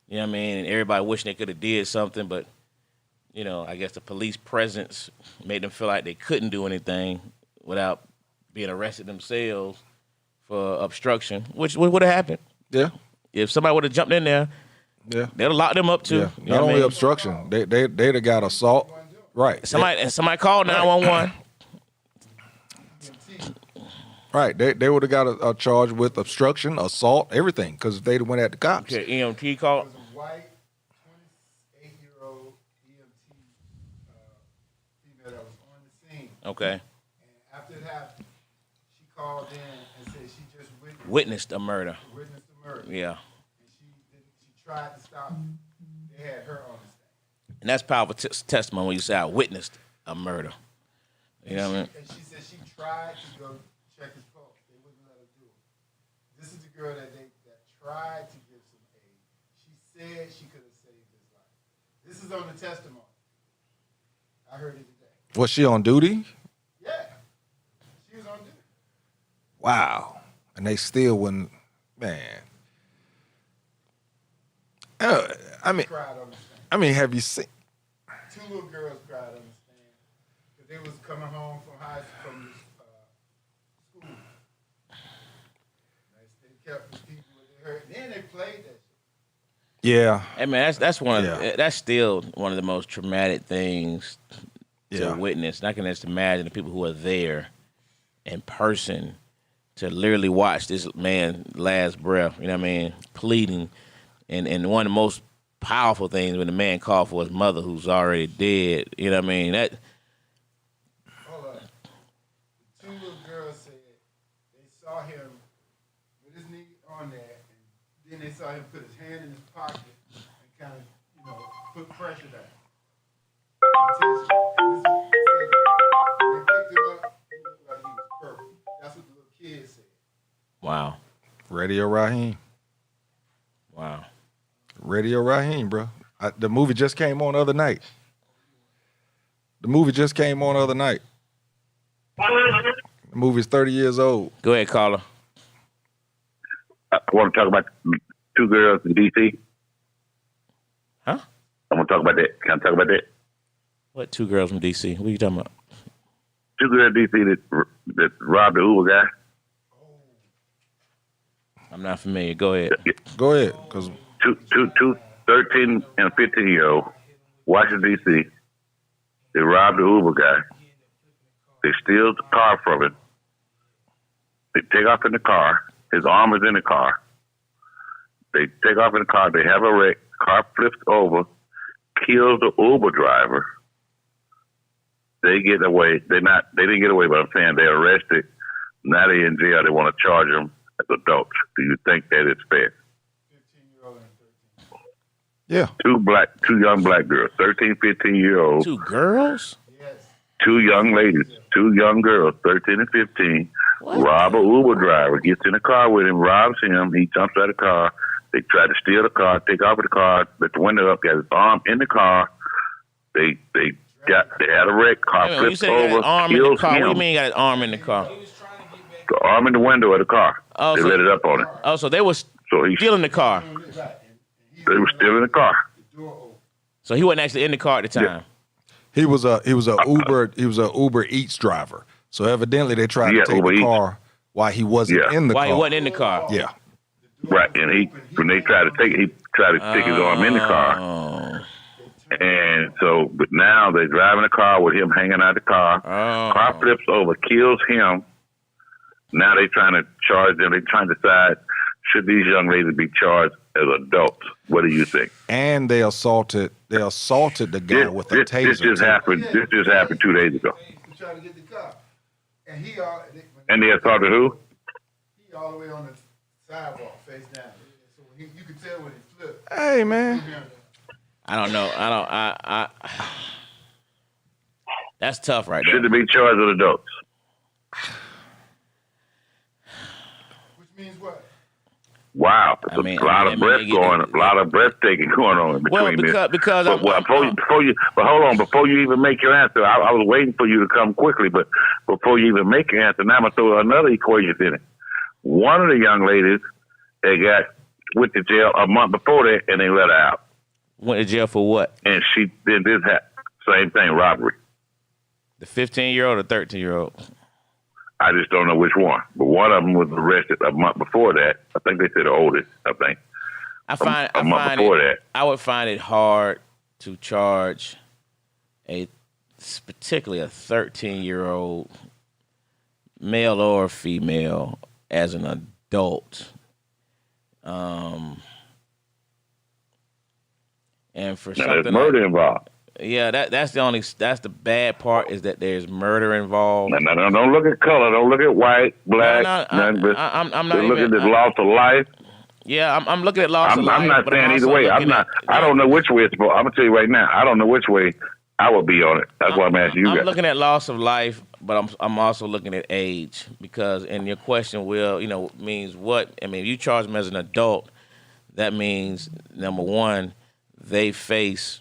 you know what I mean, and everybody wishing they could have did something, but I guess the police presence made them feel like they couldn't do anything without being arrested themselves for obstruction, which would have happened. Yeah. If somebody would have jumped in there, yeah, they'd have locked them up too. Yeah. Not only obstruction, they'd have got assault. Right. Somebody called 911. Right. They would have got a charge with obstruction, assault, everything, because they went at the cops. Okay, EMT called. It was a white 28-year-old EMT female that was on the scene. Okay. And after it happened, she called in and said she just witnessed a murder. Witnessed a murder. Yeah. And she tried to stop it. They had her on the stand. And that's powerful testimony when you say I witnessed a murder. You know what I mean? And she said she tried to go check his pulse. They wouldn't let her do it. This is the girl that tried to give some aid. She said she could have saved his life. This is on the testimony. I heard it today. Was she on duty? Yeah. She was on duty. Wow. And they still wouldn't, man. I mean, have you seen? Two little girls cried on the stand because they was coming home from school. They kept the people with their hurt. Then they played that shit. Yeah. Hey man, that's still one of the most traumatic things to witness. And I can just imagine the people who are there in person to literally watch this man last breath, you know what I mean, pleading. And one of the most powerful things when the man called for his mother who's already dead, you know what I mean? That. Hold on. The two little girls said they saw him with his knee on there, and then they saw him put his hand in his pocket and kind of, put pressure down. They picked him up, he looked like he was purple. That's what the little kid said. Wow. Radio Raheem. Wow. Radio Raheem, bro. The movie just came on the other night. The movie's 30 years old. Go ahead, caller. I want to talk about two girls in D.C. Huh? I want to talk about that. Can I talk about that? What two girls from D.C.? What are you talking about? Two girls in D.C. that robbed the Uber guy. I'm not familiar. Go ahead. Go ahead. Cause Two 13 and 15-year-old, Washington, D.C. They robbed the Uber guy. They steal the car from him. They take off in the car. His arm is in the car. They take off in the car. They have a wreck. Car flips over, kills the Uber driver. They get away. They didn't get away, but I'm saying they're arrested. Now they're in jail. They want to charge them as adults. Do you think that is fair? Yeah. Two young black girls, 13, 15-year-olds. Two girls? Two young ladies, two young girls, 13 and 15, rob a Uber driver, gets in the car with him, robs him, he jumps out of the car. They try to steal the car, take off with the car, let the window up, got his arm in the car. They had a wreck, car flips over, kills him. What do you mean he got his arm in the car? The arm in the window of the car. Oh, they let it up on it. Oh, so they was stealing the car. They were stealing the car. So he wasn't actually in the car at the time. Yeah. He was a Uber Eats driver. So evidently they tried to take Uber the car while he wasn't in the car. While he wasn't in the car. Yeah. Right, and when they tried to take his arm in the car. And so, but now they're driving the car with him hanging out the car. Car flips over, kills him. Now they're trying to charge them. They're trying to decide, should these young ladies be charged as adults? What do you think? And they assaulted the guy with a taser. This just happened 2 days ago. Trying to get the car. And they assaulted who? He all the way on the sidewalk, face down. So you can tell when he flipped. Hey, man. I don't know. That's tough right there. Should they be charged as adults? Which means what? Wow, there's a lot of breathtaking going on in between this. But hold on, before you even make your answer, I was waiting for you to come quickly, but before you even make your answer, now I'm gonna throw another equation in it. One of the young ladies went to jail a month before that, and they let her out. Went to jail for what? And she did this same thing, robbery. The 15-year-old or 13-year-old? I just don't know which one. But one of them was arrested a month before that. I think they said the oldest, I think. I would find it hard to charge particularly a 13-year-old, male or female, as an adult. And for now, something there's murder involved. Yeah, that's the bad part is that there's murder involved. No, don't look at color. Don't look at white, black. I'm not looking at this loss of life. Yeah, I'm looking at loss of life. I'm not saying either way. I don't know which way it's supposed. I'm gonna tell you right now. I don't know which way I would be on it. That's why I'm asking you guys. I'm looking at loss of life, but I'm also looking at age because, and your question means what? I mean, if you charge them as an adult, that means number one, they face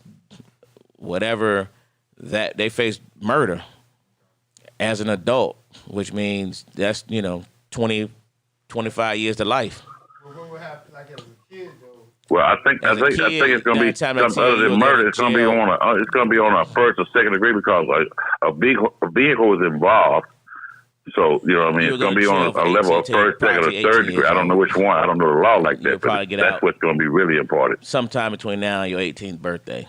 they face murder as an adult, which means that's 20, 25 years to life. Well, what would happen like as a kid though? Well, I think it's going to be something other than murder. It's going to be on a first or second degree because a vehicle was involved. So you know what I mean. It's going to be on a level of first, second, or third degree. I don't know which one. I don't know the law like that. But that's what's going to be really important. Sometime between now and your 18th birthday.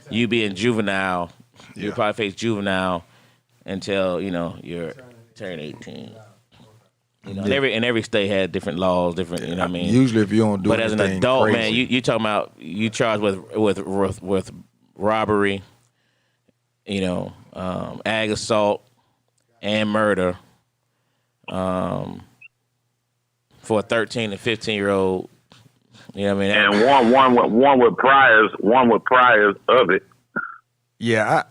You being juvenile, you probably face juvenile until you're turn 18. And every state had different laws, different. You know what I mean. Usually, if you don't do but as an adult, crazy. man, you talking about you charged with robbery, ag assault, and murder, for a 13 to 15-year-old. You know what I mean? And one with priors of it. Yeah.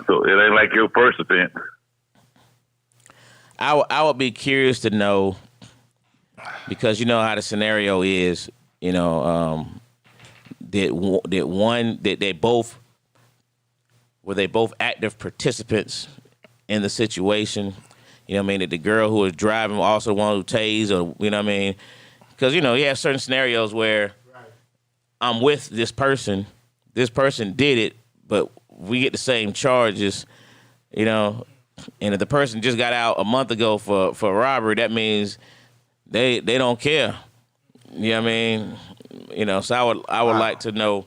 So it ain't like your first offense. I would be curious to know, because you know how the scenario is. Were they both active participants in the situation. You know what I mean? That the girl who was driving also the one who tased, or you know what I mean? Because you have certain scenarios where I'm with this person did it, but we get the same charges, and if the person just got out a month ago for robbery, that means they don't care. You know what I mean? So I would like to know.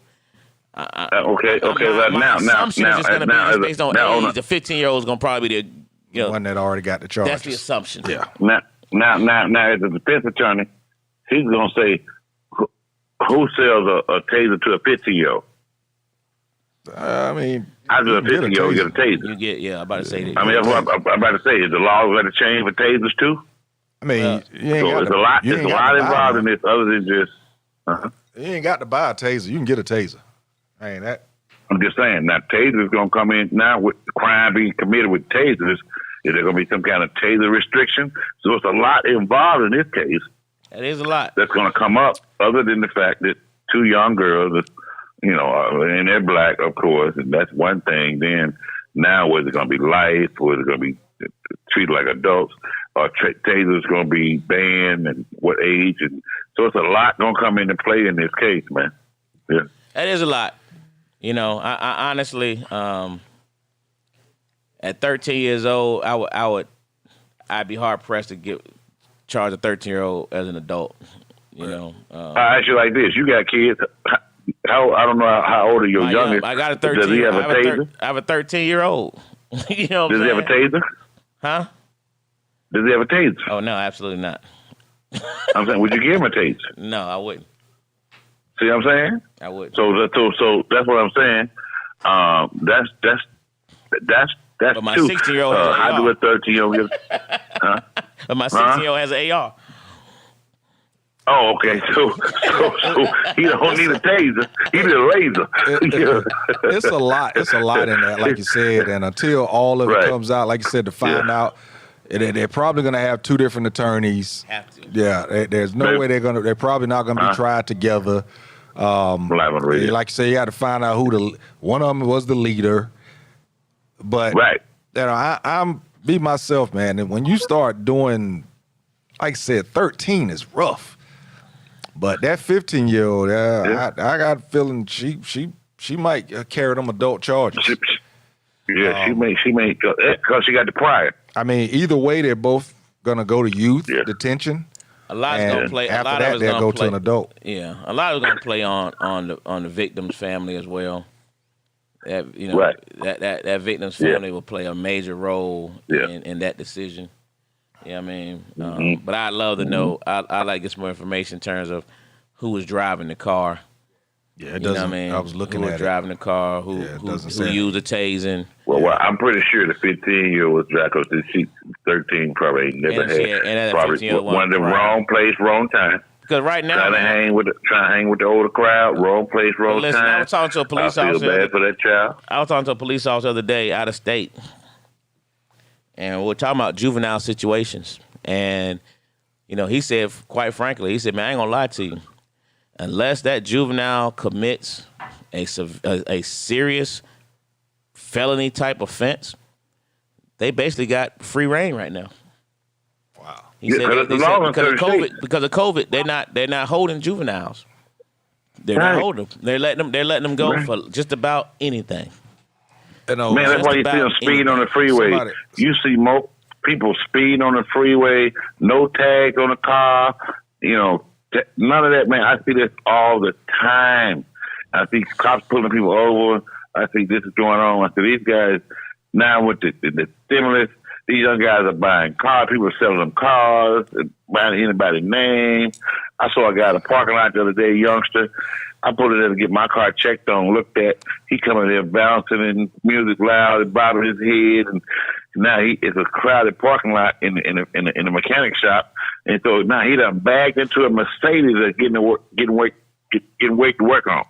Okay. My assumption is going to be just based on age. The 15-year-old is going to probably be the one that already got the charges. That's the assumption. Yeah. Now, as a defense attorney, he's going to say, who sells a taser to a 15-year-old? I mean, I do a 15-year-old get a taser. You get, I'm about to say that. I mean, that's what I'm about to say. Is the law going to change for tasers too? I mean, it's a lot involved in this other than just. You ain't got to buy a taser. You can get a taser. Ain't that? I'm just saying. Now, tasers going to come in now with crime being committed with tasers. Is there going to be some kind of taser restriction? So it's a lot involved in this case. It is a lot. That's going to come up, other than the fact that two young girls, and they're black, of course, and that's one thing. Then now, was it going to be life? Was it going to be treated like adults? Or tasers going to be banned, and what age? And so it's a lot going to come into play in this case, man. Yeah, that is a lot. I honestly, at 13 years old, I'd be hard pressed to charge a 13-year-old as an adult. I ask you like this: you got kids. I don't know how old are your youngest? I got a 13. Does he have a taser? I have a 13-year-old. Does he have a taser? Huh? Does he have a taser? Oh no, absolutely not. I'm saying, would you give him a taser? No, I wouldn't. See what I'm saying? I wouldn't. So that's what I'm saying. That's but my 16-year-old has an AR. How do a 13-year-old huh? But my 16-year-old has an AR. Oh, okay. So he don't need a taser. He need a laser. It's a lot. It's a lot in that, like you said. And until all of it comes out, like you said, to find out, they're probably going to have two different attorneys. Have to. Yeah. There's no way they're probably not going to be tried together. Like you say, you got to find out one of them was the leader. But I'm be myself, man. And when you start doing, like I said, 13 is rough. But that 15-year-old, I got a feeling she might carry them adult charges. She may, because she got the prior. I mean, either way, they're both gonna go to youth detention. A lot's gonna play. After a lot that, of they'll go to an adult. Yeah, a lot is gonna play on the victim's family as well. That that victim's family will play a major role in that decision. Yeah, I mean, but I'd love to know. I'd like to get some more information in terms of who was driving the car. Yeah, it doesn't. I was looking who at was driving the car. Who used the tasing? Well, I'm pretty sure the 15-year-old was driving because she's 13, probably ain't never had probably one of them wrong place, wrong time. Because right now, trying to hang with the older crowd, wrong place, wrong time. I was talking to a police officer. I feel bad for that child. I was talking to a police officer the other day, out of state, and we're talking about juvenile situations. And he said, quite frankly, man, I ain't gonna lie to you. Unless that juvenile commits a serious felony type offense, they basically got free reign right now. Wow. He said because of COVID, they're not holding juveniles. They're not holding them. They're letting them go for just about anything. Man, that's why you see them speeding on the freeway. You see more people speeding on the freeway, no tags on the car, none of that, man. I see this all the time. I see cops pulling people over. I see this is going on. I see these guys now with the stimulus. These young guys are buying cars. People are selling them cars, buying anybody's name. I saw a guy in the parking lot the other day, a youngster. I pulled it in to get my car checked on, looked at. He coming there bouncing and music loud and bobbing his head. And now it's a crowded parking lot in the mechanic shop. And so now he done bagged into a Mercedes that's getting wait to work on.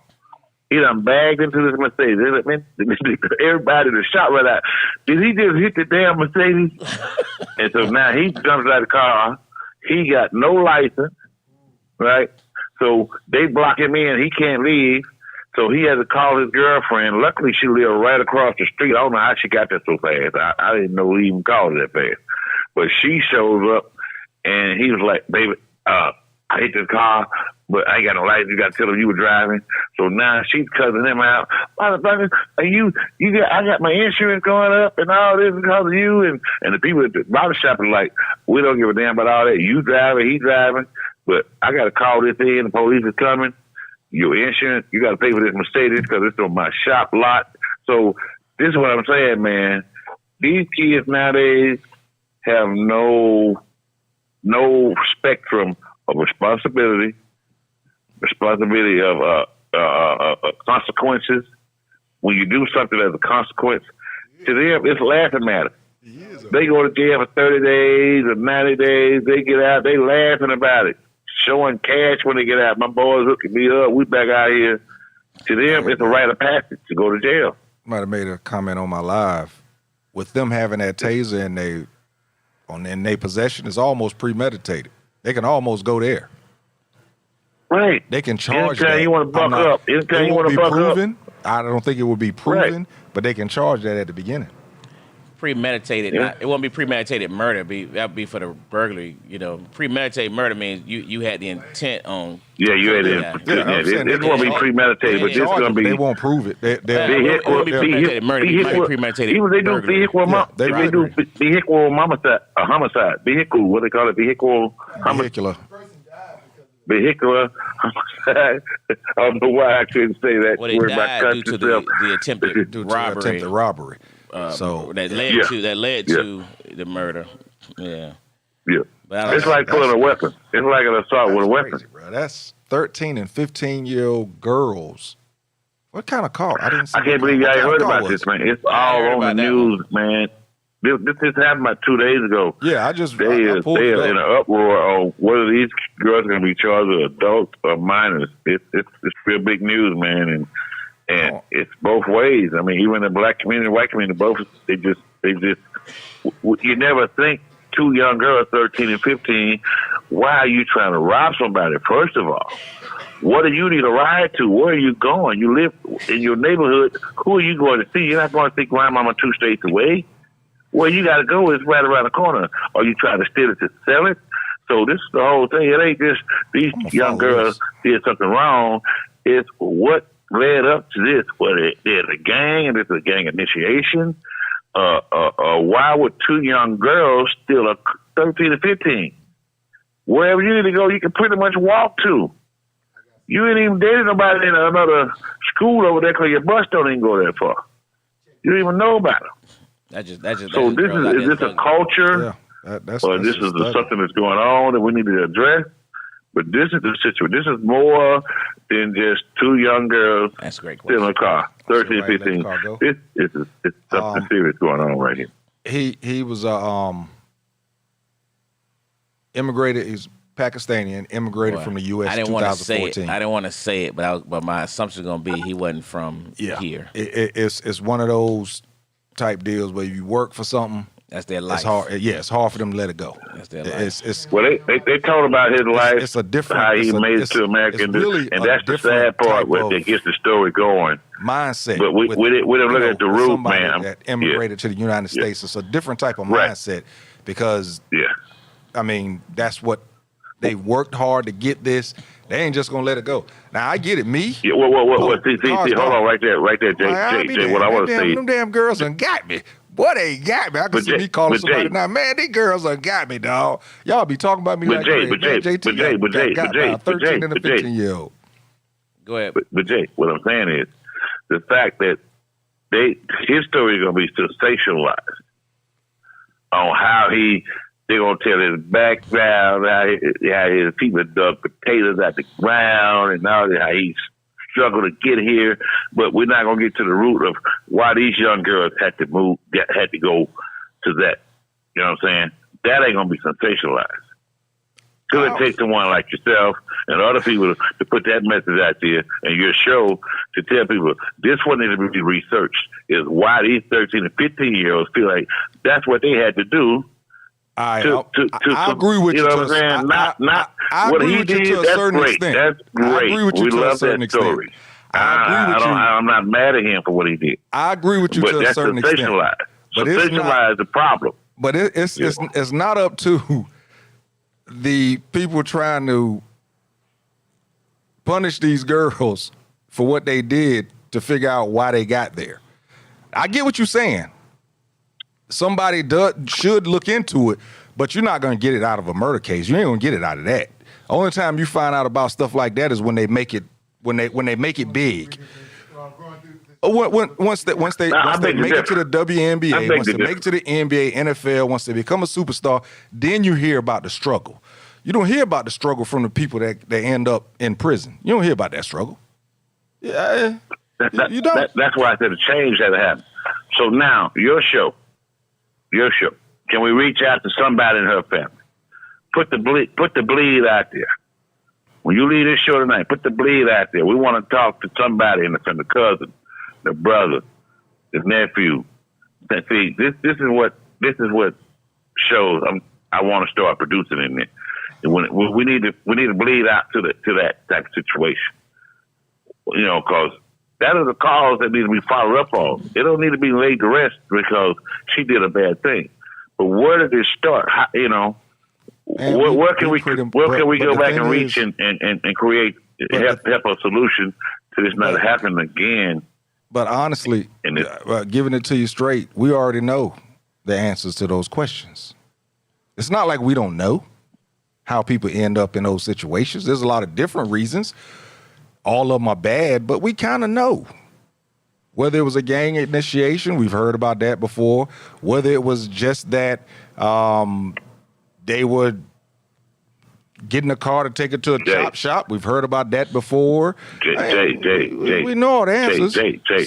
He done bagged into this Mercedes. Everybody in the shop right out. Did he just hit the damn Mercedes? And so now he jumps out of the car. He got no license, right? So they block him in. He can't leave. So he had to call his girlfriend. Luckily, she lived right across the street. I don't know how she got there so fast. I didn't know he even called her that fast. But she shows up, and he was like, baby, I hit this car, but I ain't got no license. You got to tell him you were driving. So now she's cussing him out. Motherfucker, I got my insurance going up and all this because of you. And the people at the barber shop are like, we don't give a damn about all that. You driving, he driving. But I got to call this in. The police is coming. Your insurance, you got to pay for this Mercedes because it's on my shop lot. So this is what I'm saying, man. These kids nowadays have no spectrum of responsibility of consequences. When you do something as a consequence, to them, it's laughing matter. They go to jail for 30 days or 90 days. They get out, they laughing about it. Showing cash when they get out. My boys hooking me up. We back out here. To them, it's a rite of passage to go to jail. Might have made a comment on my live. With them having that taser in their possession, is almost premeditated. They can almost go there. Right. They can charge anytime that. You want to buck up. Anytime you want to buck up. I don't think it would be proven, but they can charge that at the beginning. Premeditated. Yeah. It won't be premeditated murder. That would be for the burglary. Premeditated murder means you had the intent on. Yeah, you had it. This won't be premeditated, but this is going to be. They won't prove it. Premeditated murder. It might be premeditated. Even they do vehicle homicide. Vehicle. What they call it? Vehicular. Vehicular homicide. I don't know why I couldn't say that. Well, they died due to the attempted robbery. So that led to the murder. Yeah. Yeah. It's like pulling a weapon. It's like an assault with a weapon. Crazy, bro. That's 13 and 15-year-old girls. What kind of car? I can't believe y'all heard about this, man. It's all on the news, man. This happened about 2 days ago. Yeah, they are in an uproar on whether these girls are going to be charged with adults or minors. It's real big news, man, and it's both ways. I mean, even the black community, and white community, both they just. You never think two young girls, 13 and 15. Why are you trying to rob somebody? First of all, what do you need a ride to? Where are you going? You live in your neighborhood. Who are you going to see? You're not going to see grandmama 2 states away. Where you got to go is right around the corner. Or you try to steal it to sell it? So this is the whole thing. It ain't just these young girls did something wrong. It's what led up to this. Well, there's a gang, and it's a gang initiation. Why would 2 young girls steal a 13 or 15? Wherever you need to go, you can pretty much walk to. You ain't even dated nobody in another school over there because your bus don't even go that far. You don't even know about them. So is this a culture? Yeah, or this is something that's going on that we need to address? But this is the situation. This is more than just 2 young girls stealing a car, 13, 15. It's something serious going on right here. He was immigrated. He's Pakistani, immigrated from the U.S. in 2014. I didn't want to say it, but my assumption is going to be he wasn't from here. It's one of those type deals where you work for something. That's their life. It's hard. Yeah, it's hard for them to let it go. That's their life. Well, they told about his life. It's a different how he made it to America, and that's the sad part that gets the story going. Mindset. But we didn't look at the root, man. That immigrated to the United States. It's a different type of mindset because I mean that's what they worked hard to get this. They ain't just gonna let it go. Now I get it. Me. Yeah. Hold on, right there, Jay. What I want to say. Them damn girls done got me. Boy, they got me. I can see me calling somebody now. Man, these girls done got me, dog. Y'all be talking about me like Jay, 13 and a 15-year-old. Go ahead. But Jay, what I'm saying is the fact that his story is gonna be sensationalized on how they're gonna tell his background, how his people dug potatoes out the ground, and all that, how he's struggled to get here. But we're not gonna get to the root of why these young girls had to go to that. You know what I'm saying? That ain't gonna be sensationalized. So it takes someone like yourself and other people to put that message out there and your show to tell people this one needs to be researched. Is why these 13 and 15-year-olds feel like that's what they had to do. I agree with you. You know what I'm saying? Not what he did. That's great. That's great. I agree with you we to love a certain that extent. story. I'm not mad at him for what he did. I agree with you to a certain extent. But sensationalized the problem. But it's not up to the people trying to punish these girls for what they did to figure out why they got there. I get what you're saying. Somebody should look into it, but you're not going to get it out of a murder case. You ain't going to get it out of that. Only time you find out about stuff like that is when they make it big. Once they make it to the WNBA, once they make it to the NBA, NFL, once they become a superstar, then you hear about the struggle. You don't hear about the struggle from the people that end up in prison. You don't hear about that struggle. Yeah, you don't. That's why I said a change had to happen. So now, your show. Can we reach out to somebody in her family? Put the bleed out there. When you leave this show tonight, put the bleed out there. We want to talk to somebody in the family, the cousin, the brother, the nephew. See, this is what shows I want to start producing in there. And we need to bleed out to that type of situation. You know, because that is a cause that needs to be followed up on. It don't need to be laid to rest because she did a bad thing. But where did it start? How, you know, where can we go back and reach and create help a solution to this not happening again? But honestly, giving it to you straight, we already know the answers to those questions. It's not like we don't know how people end up in those situations. There's a lot of different reasons. All of them are bad, but we kind of know. Whether it was a gang initiation, we've heard about that before. Whether it was just that they would get in a car to take it to a chop shop, we've heard about that before. We know all the answers.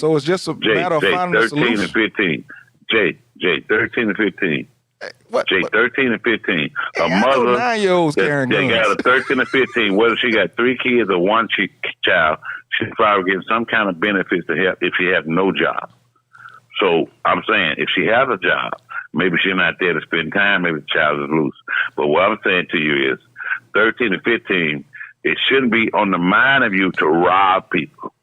So it's just a matter of finding a solution. 13 and 15. What? 13 and 15. A mother 9-year-olds carrying guns. They got a 13 and 15. Whether she got 3 kids or 1 child, she's probably getting some kind of benefits to help if she has no job. So I'm saying if she has a job, maybe she's not there to spend time. Maybe the child is loose. But what I'm saying to you is 13 and 15, it shouldn't be on the mind of you to rob people.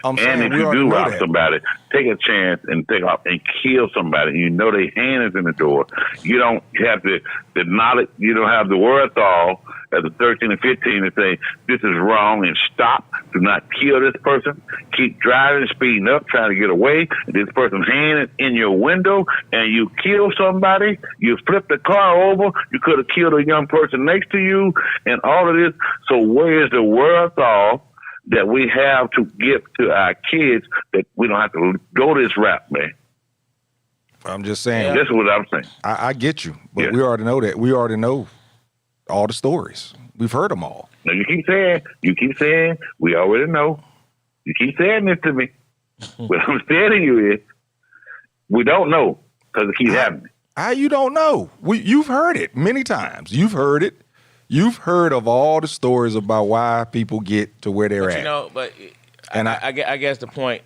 And if you do rob somebody, take a chance and take off and kill somebody. You know their hand is in the door. You don't have the knowledge. You don't have the wherewithal as a 13 and 15 to say this is wrong and stop. Do not kill this person. Keep driving, speeding up, trying to get away. This person's hand is in your window, and you kill somebody. You flip the car over. You could have killed a young person next to you, and all of this. So where is the wherewithal that we have to give to our kids that we don't have to go this route, man? I'm just saying. That's what I'm saying. I get you, but we already know that. We already know all the stories. We've heard them all. Now you keep saying, we already know. You keep saying this to me. What I'm saying to you is, we don't know because it keeps happening. How you don't know? You've heard it many times. You've heard it. You've heard of all the stories about why people get to where they're at. You know, but I guess the point,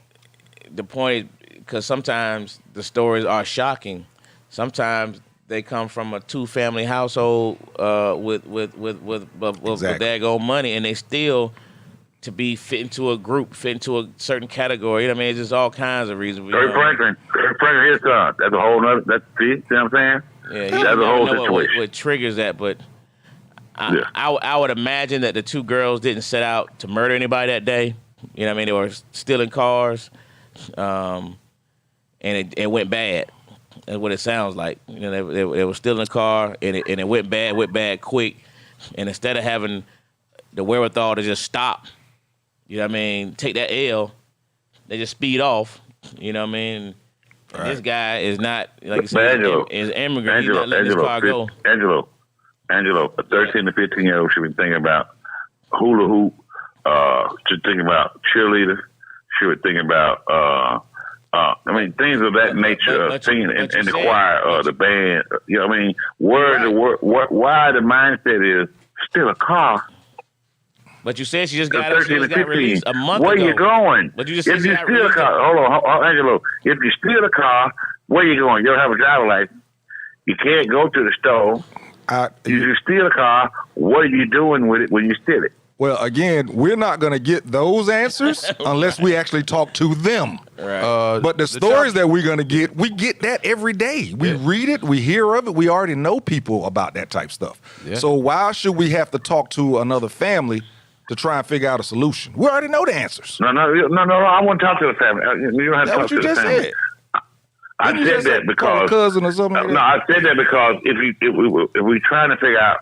because sometimes the stories are shocking. Sometimes they come from a 2-family household with daggone money, and they still to be fit into a group, fit into a certain category. You know what I mean? It's just all kinds of reasons. Kurt Franklin, his son. That's a whole nother. See what I'm saying? Yeah, that's a whole situation. What triggers that, but. I would imagine that the 2 girls didn't set out to murder anybody that day. You know what I mean? They were stealing cars, and it went bad. That's what it sounds like. You know, they were stealing a car, and it went bad quick. And instead of having the wherewithal to just stop, you know what I mean, take that L, they just speed off. You know what I mean? Right. This guy is not, like you said, is an immigrant. He's not letting his car go. Angelo, a 13 to 15-year-old should be thinking about hula hoop, should think about cheerleader, should think about, things of that nature, singing in the choir, the band. You know what I mean? Why the mindset is still a car. But you said she just got released a month ago. Where you going? But you just if you steal a car, hold on, Angelo. If you steal a car, where you going? You don't have a driver's license. You can't go to the store. You steal a car. What are you doing with it when you steal it? Well, again, we're not going to get those answers unless we actually talk to them. Right. But the stories that we're going to get, we get that every day. We read it, we hear of it, we already know people about that type stuff. Yeah. So why should we have to talk to another family to try and figure out a solution? We already know the answers. No. I want to talk to the family. You don't have to talk to the family. Said. I said that because cousin or something. Like no, I said that because if we're trying to figure out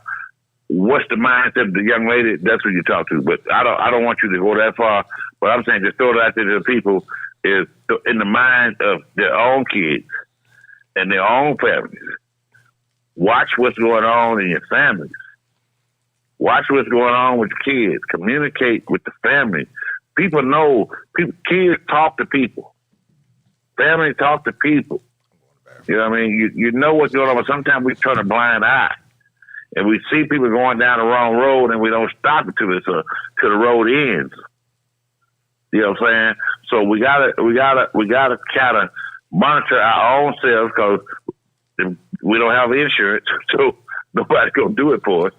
what's the mindset of the young lady, that's what you talk to. But I don't want you to go that far. But I'm saying just throw it out there to the people is in the mind of their own kids and their own families. Watch what's going on in your families. Watch what's going on with kids. Communicate with the family. People know. Kids talk to people. Family talk to people. You know what I mean? You know what's going on, but sometimes we turn a blind eye. And we see people going down the wrong road, and we don't stop until the road ends. You know what I'm saying? So we gotta kind of monitor our own selves because we don't have insurance, so nobody's gonna do it for us.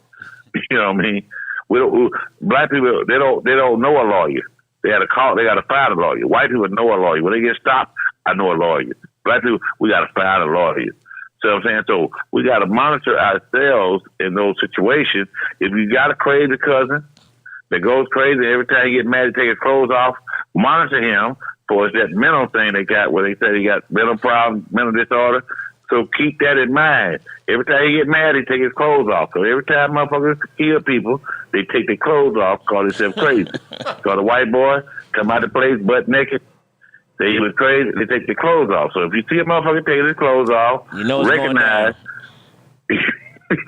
You know what I mean? Black people they don't know a lawyer. They got to find a lawyer. White people know a lawyer. When they get stopped, I know a lawyer. Black people, we got to find a lawyer. So I'm saying, so we got to monitor ourselves in those situations. If you got a crazy cousin that goes crazy every time he gets mad, he take his clothes off, monitor him for that mental thing they got where they said he got mental problems, mental disorder. So keep that in mind. Every time he get mad, he take his clothes off. So every time motherfuckers kill people, they take their clothes off, call themselves crazy. So the white boy come out the place butt naked. Say he was crazy, they take their clothes off. So if you see a motherfucker taking his clothes off, you know recognize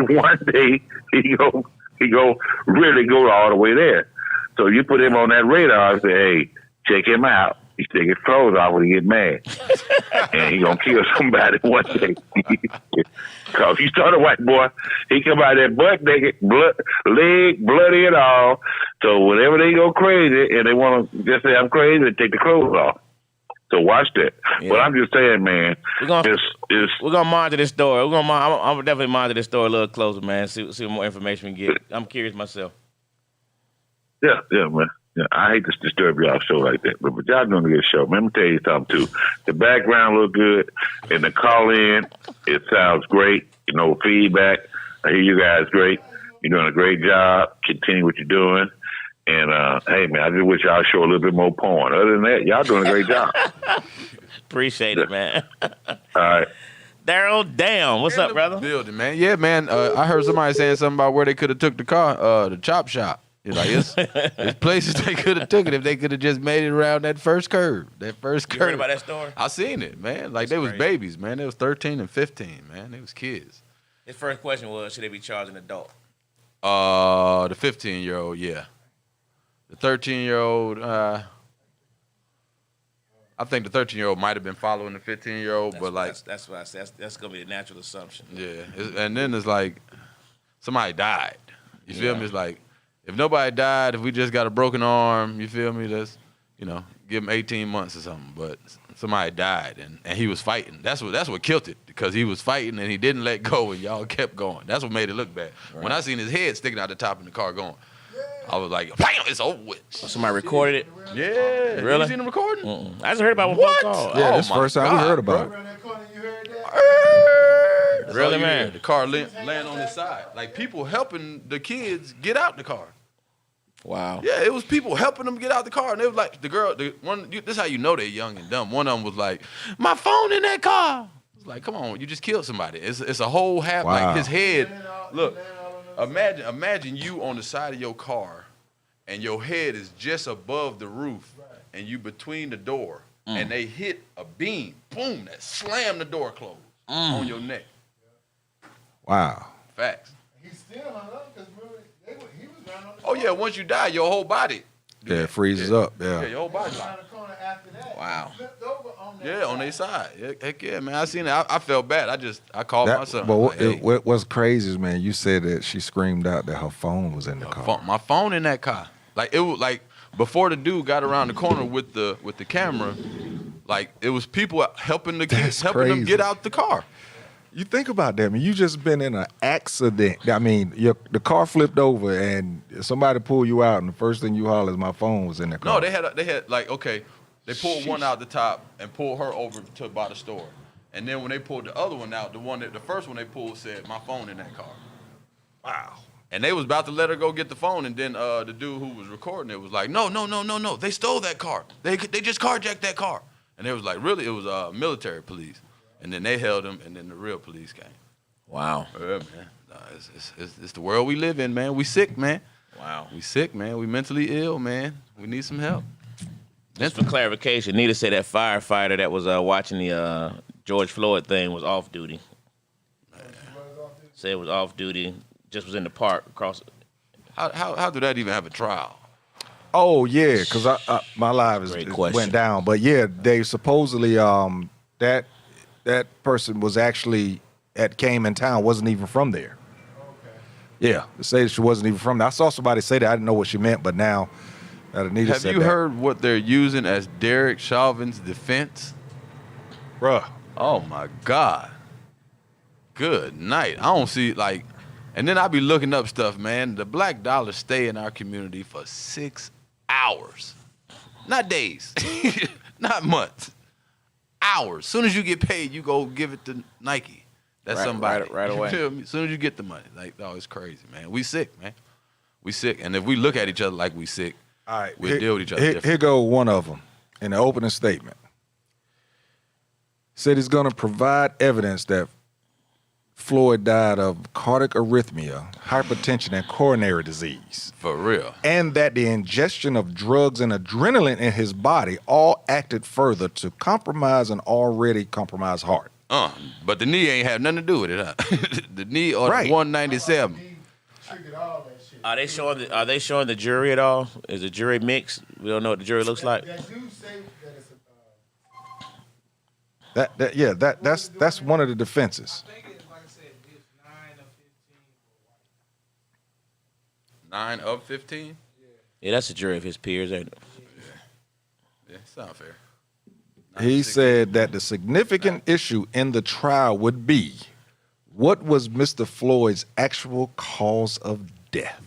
one day he go really go all the way there. So you put him on that radar and say, hey, check him out. He take his clothes off when he get mad. And he gonna kill somebody one day. Cause you start a white boy, he come out there butt naked, leg bloody and all. So whenever they go crazy and they wanna just say I'm crazy, they take the clothes off. So watch that. Yeah. But I'm just saying, man, we're gonna monitor this story. I'm definitely monitor this story a little closer, man. See what more information we get. I'm curious myself. Yeah, man. Yeah, I hate to disturb y'all show like that, but y'all doing a good show. Let me tell you something too. The background look good, and the call in, it sounds great. You know, feedback. I hear you guys great. You're doing a great job. Continue what you're doing. And, hey, man, I just wish y'all show a little bit more porn. Other than that, y'all doing a great job. Appreciate it, man. All right. Daryl, damn. What's up, brother? Building, man. Yeah, man. I heard somebody saying something about where they could have took the car, the chop shop. You know, there's places they could have took it if they could have just made it around that first curve. You heard about that story? I seen it, man. Like, they was babies, man. They was 13 and 15, man. They was kids. His first question was, should they be charged an adult? The 15-year-old, yeah. The 13-year-old, I think the 13-year-old might have been following the 15-year-old, but like that's what I said. That's gonna be the natural assumption. Yeah, and then it's like somebody died. You feel me? It's like if nobody died, if we just got a broken arm, you feel me? That's give him 18 months or something. But somebody died and he was fighting. That's what killed it because he was fighting and he didn't let go and y'all kept going. That's what made it look bad. Right. When I seen his head sticking out the top of the car going. I was like, bam, it's over with. Somebody recorded it? Yeah. Really? You seen him recording? I just heard about one call. Yeah, that's the first time we heard about it. Really, man? The car laying on his side. Like, people helping the kids get out the car. Wow. Yeah, it was people helping them get out the car. And they was like, this is how you know they're young and dumb. One of them was like, my phone in that car. It's like, come on, you just killed somebody. It's a whole half, like his head. Look. Imagine you on the side of your car and your head is just above the roof and you between the door and they hit a beam, boom, that slammed the door closed on your neck. Wow. Facts. He's still hung up because he was down on the Oh, yeah, once you die, your whole body. Yeah, it freezes up. Yeah, your whole body. Wow. Yeah, on their side. Yeah, heck yeah, man. I seen it. I felt bad. I called my son. But what's crazy is, man, you said that she screamed out that her phone was in the car. My phone in that car. Like, it was like before the dude got around the corner with the camera, like, it was people helping the kids, helping them get out the car. You think about that, man. You just been in an accident. I mean, the car flipped over and somebody pulled you out, and the first thing you holler is my phone was in the car. No, they had like, okay, they pulled one out the top and pulled her over to by the store. And then when they pulled the other one out, the first one they pulled said, my phone in that car. Wow. And they was about to let her go get the phone, and then the dude who was recording it was like, no. They stole that car. They just carjacked that car. And they was like, really? It was military police. And then they held him, and then the real police came. Wow. Yeah, man. It's the world we live in, man. We sick, man. Wow. We sick, man. We mentally ill, man. We need some help. Just for clarification, Nita said that firefighter that was watching the George Floyd thing was off duty. Said it was off duty. Just was in the park across. How do that even have a trial? Oh yeah, because my live went down. But yeah, they supposedly that person was actually came in town, wasn't even from there. Okay. Yeah, they say she wasn't even from there. I saw somebody say that. I didn't know what she meant, but now that Anita said that. Have you heard what they're using as Derek Chauvin's defense? Bruh. Oh my God. Good night. I don't see like, and then I be looking up stuff, man. The black dollars stay in our community for 6 hours. Not days, not months. Hours. Soon as you get paid, you go give it to Nike. That's somebody. Right away. You feel me? As soon as you get the money. Like, oh, it's crazy, man. We sick, man. We sick. And if we look at each other like we sick, all right, we'll deal with each other differently. Here go one of them in the opening statement. Said he's going to provide evidence that Floyd died of cardiac arrhythmia, hypertension, and coronary disease. For real. And that the ingestion of drugs and adrenaline in his body all acted further to compromise an already compromised heart. But the knee ain't have nothing to do with it, huh? The knee or the 197. Are they showing the jury at all? Is the jury mixed? We don't know what the jury looks like. They do say that it's That's one of the defenses. 9 of 15? Yeah, that's a jury of his peers, ain't it? Yeah, it's not fair. He said that the significant issue in the trial would be what was Mr. Floyd's actual cause of death.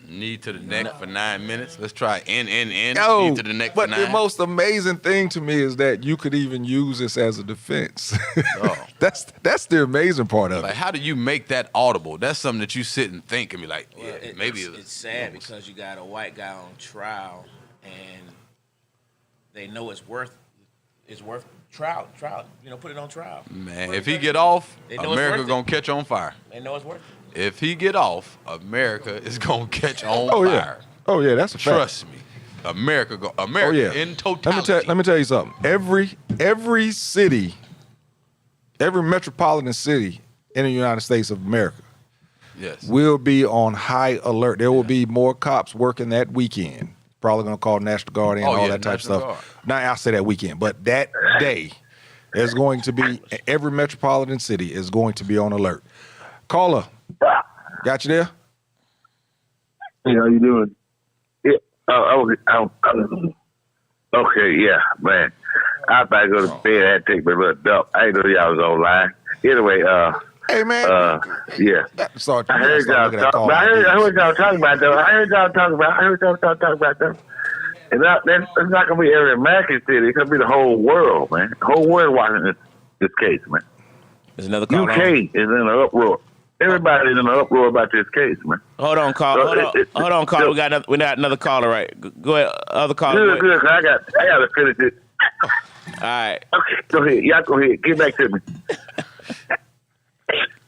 Knee to the neck for 9 minutes. Let's try N. Knee to the neck for 9. But the most amazing thing to me is that you could even use this as a defense. Oh. That's the amazing part of like, it. how do you make that audible? That's something that you sit and think and be like, Well, maybe it's sad because you got a white guy on trial and they know it's worth trial. Put it on trial. Man, if he get off, America gonna catch on fire. They know it's worth it. If he get off, America is gonna catch on fire. Oh yeah, that's a fact. Trust me, America in totality. Let me tell you something. Every city, every metropolitan city in the United States of America, yes, will be on high alert. There will be more cops working that weekend. Probably gonna call National Guard in all that type of stuff. Guard. Now I say that weekend, but that day is going to be every metropolitan city is going to be on alert. Caller, got you there? Hey, how you doing? Yeah. Okay, yeah, man. I about to go to bed. I had to take my little dump. I didn't know y'all was online. Anyway, hey man. Yeah. I heard y'all talking. I heard y'all talking about them. I heard y'all talking about them. And that's not gonna be every American city. It's gonna be the whole world, man. The whole world watching this case, man. There's another call. UK is in an uproar. Everybody's in an uproar about this case, man. Hold on, caller. Hold on, caller. We got another caller, right? Go ahead, other caller. Good. I got to finish it. All right. Okay, go ahead. Y'all go ahead. Get back to me.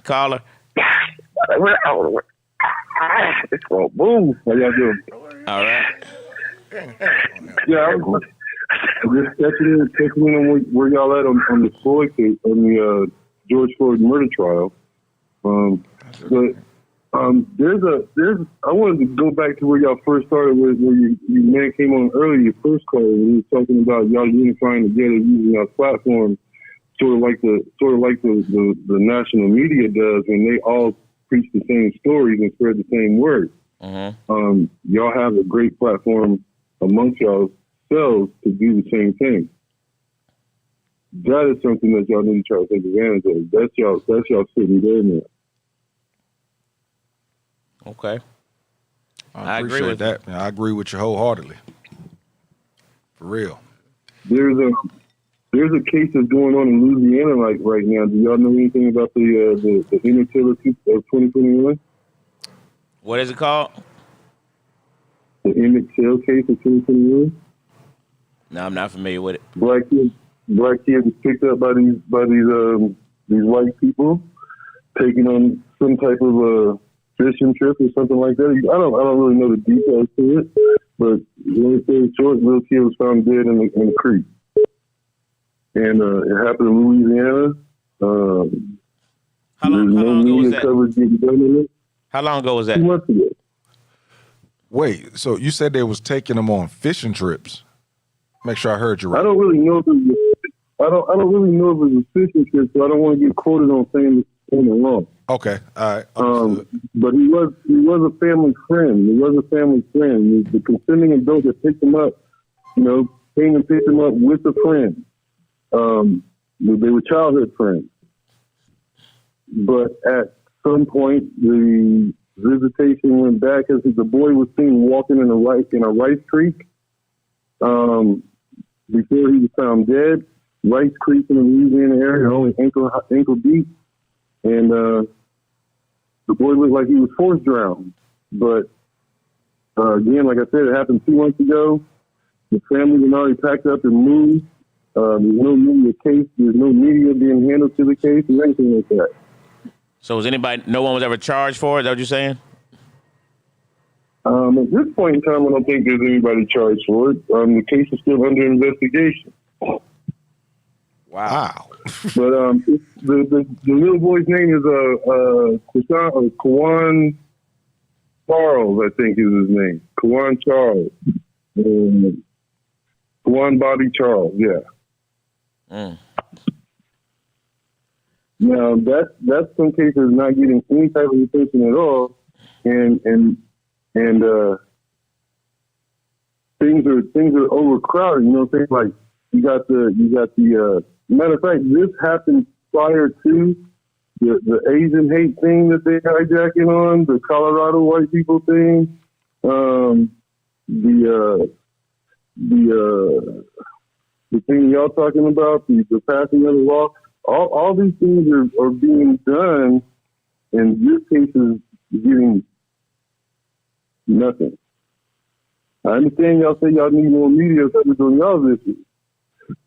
Caller. It's gonna move. How y'all doing? All right. Yeah, I was just checking in on where y'all at on the Floyd case, on the George Floyd murder trial. But I wanted to go back to where y'all first started, where you man came on earlier, your first call, and you were talking about y'all unifying together using our platform, sort of like the national media does, and they all preach the same stories and spread the same word. Mm-hmm. Y'all have a great platform amongst yourselves to do the same thing. that is something that y'all need to try to take advantage of. That's y'all city there now. Okay. I agree appreciate with that. Man. I agree with you wholeheartedly. For real. There's a case that's going on in Louisiana like right now. Do y'all know anything about the inner tiller of 2021? What is it called? The Emmett Till case of 2021. No, I'm not familiar with it. Black kids was picked up by these white people taking on some type of fishing trip or something like that. I don't really know the details to it, but long story short, little kid was found dead in the creek, and it happened in Louisiana. How long ago was that? Coverage getting done in it. How long ago was that? 2 months ago. Wait, so you said they was taking them on fishing trips? Make sure I heard you right. I don't really know if it was a fishing trip, so I don't want to get quoted on saying it wrong. Okay, all right. But he was a family friend. The consenting adult that picked him up, came and picked him up with a friend. They were childhood friends. But at some point, the visitation went back as the boy was seen walking in a rice creek. Before he was found dead, Rice Creek in the Louisiana area, only ankle deep, and the boy looked like he was force drowned. But again, like I said, it happened 2 months ago. The family was already packed up and moved. There's no media case. There's no media being handled to the case or anything like that. So no one was ever charged for it? Is that what you're saying? At this point in time, I don't think there's anybody charged for it. The case is still under investigation. Wow. But the little boy's name is Kawan Charles, I think is his name. Kawan Charles. Kawan Bobby Charles, yeah. Now that's some cases not getting any type of attention at all, and things are overcrowded. Things like you got the matter of fact, this happened prior to the Asian hate thing that they're hijacking on, the Colorado white people thing, the thing y'all talking about, the passing of the law. All these things are being done, and this case is getting nothing. I understand y'all say y'all need more media coverage on y'all's issues.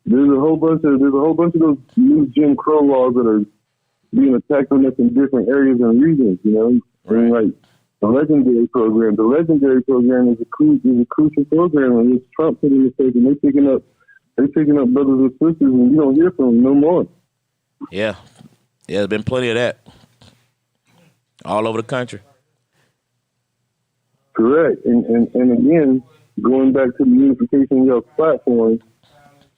There's a whole bunch of those new Jim Crow laws that are being attacked on us in different areas and regions. And like the legendary program. The legendary program is a crucial program, and it's Trump putting the stake, and they're picking up brothers and sisters, and you don't hear from them no more. Yeah, there's been plenty of that all over the country. Correct, and again, going back to the unification of your platform,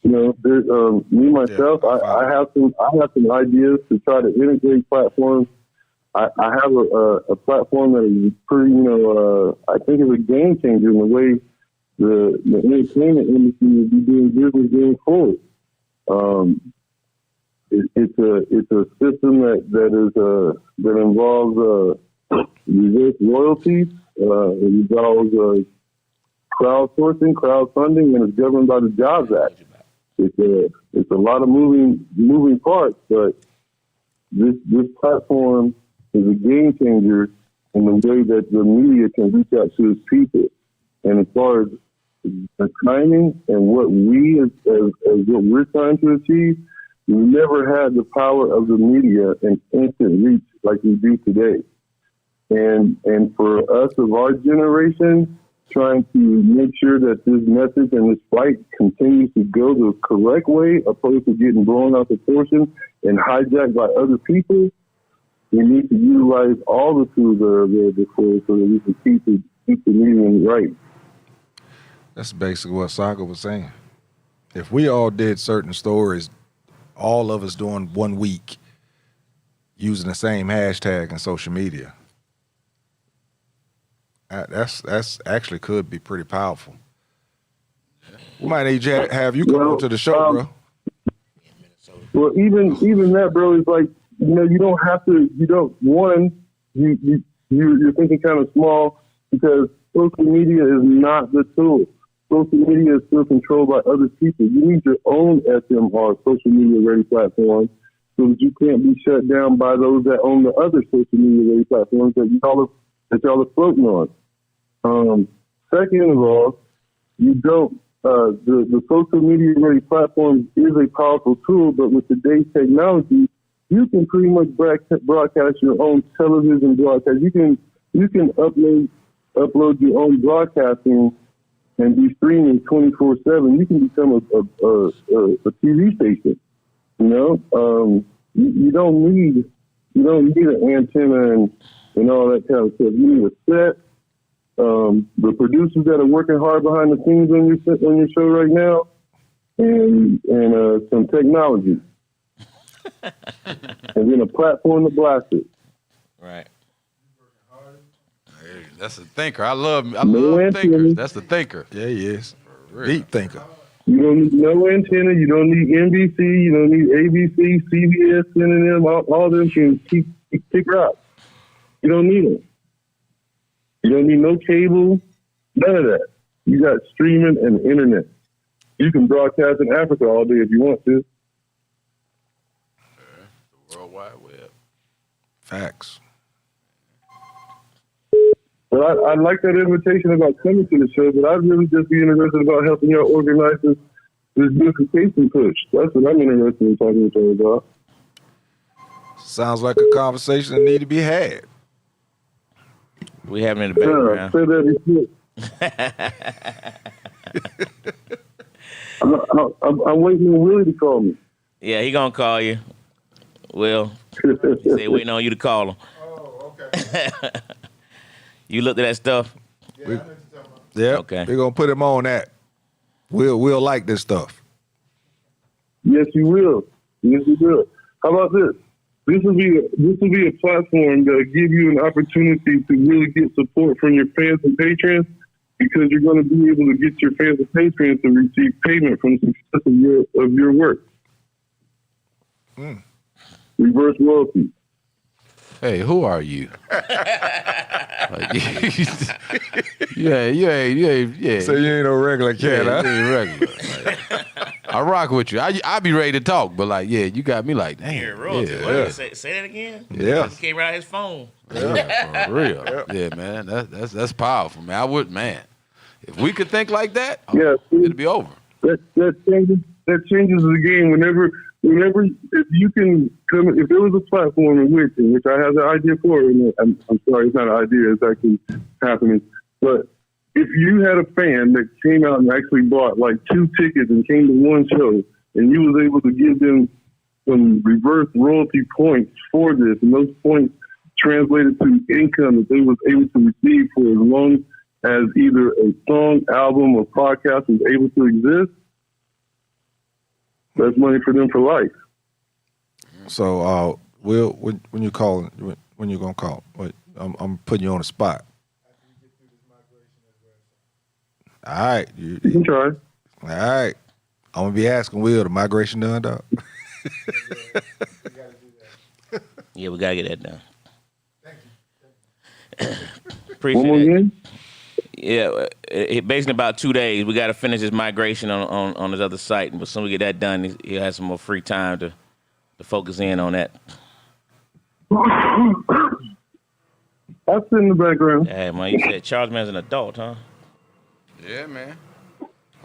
there's me myself. I have some ideas to try to integrate platforms. I have a platform that is pretty, I think is a game changer in the way the entertainment industry will be doing business going forward. It's a system that involves reverse royalties. It involves crowdsourcing, crowdfunding, and it's governed by the Jobs Act. It's a lot of moving parts, but this platform is a game changer in the way that the media can reach out to its people. And as far as the timing and what we as what we're trying to achieve, we never had the power of the media and instant reach like we do today. And for us of our generation, trying to make sure that this message and this fight continues to go the correct way, opposed to getting blown out of proportion and hijacked by other people, we need to utilize all the tools that are available for us so that we can keep the medium right. That's basically what Saga was saying. If we all did certain stories, all of us doing 1 week, using the same hashtag in social media, that's actually could be pretty powerful. We might need to have you come on to the show, bro. Well, even that, bro, is like, you don't have to. You're thinking kind of small because social media is not the tool. Social media is still controlled by other people. You need your own SMR, social media ready platform, so that you can't be shut down by those that own the other social media ready platforms that y'all are floating on. Second of all, you don't. The social media ready platform is a powerful tool, but with today's technology, you can pretty much broadcast your own television broadcast. You can upload your own broadcasting and be streaming 24/7. You can become a TV station. You don't need an antenna and all that kind of stuff. You need a set. The producers that are working hard behind the scenes on your show right now, and some technology, and then a platform to blast it. Right. Hey, that's a thinker. I love thinkers. That's the thinker. Yeah, he is. Deep thinker. You don't need no antenna. You don't need NBC. You don't need ABC, CBS, CNN. All them can kick rock. You don't need them. You don't need no cable, none of that. You got streaming and internet. You can broadcast in Africa all day if you want to. The World Wide Web. Facts. But I like that invitation about coming to the show, but I'd really just be interested about helping y'all organize this beautification push. That's what I'm interested in talking to you about. Sounds like a conversation that need to be had. We have it in the background. I'm waiting on Willie to call me. Yeah, he gonna call you. Will. He say waiting on you to call him. Oh, okay. You looked at that stuff? Yeah. Okay. We're gonna put him on that. We'll like this stuff. Yes, you will. Yes, you will. How about this? This will be a platform that will give you an opportunity to really get support from your fans and patrons, because you're going to be able to get your fans and patrons to receive payment from the success of your work. Reverse royalty. Hey, who are you? Yeah. So you ain't no regular cat, huh? You ain't regular. I rock with you. I be ready to talk, but you got me like, damn. Here, royalty. Yeah. Say that again? Yeah. He came right out his phone. Yeah, for real. Yeah, man. That's powerful, man. If we could think like that, it'd be over. That changes the game. Whenever if you can come, if there was a platform in which I have the idea for, and I'm sorry, it's not an idea, it's actually happening. But if you had a fan that came out and actually bought like 2 tickets and came to one show, and you was able to give them some reverse royalty points for this, and those points translated to income that they was able to receive for as long as either a song, album, or podcast was able to exist, that's money for them for life. So, Will, when you calling, when you gonna call? I'm putting you on the spot. All right, you can try. All right, I'm gonna be asking Will, the migration done, dog. Yeah, we gotta get that done. One Appreciate more it. again? Yeah, basically about 2 days. We got to finish his migration on his other site, but as soon as we get that done, he'll have some more free time to focus in on that. That's in the background. Hey, man, you said Charles Man's an adult, huh? Yeah, man.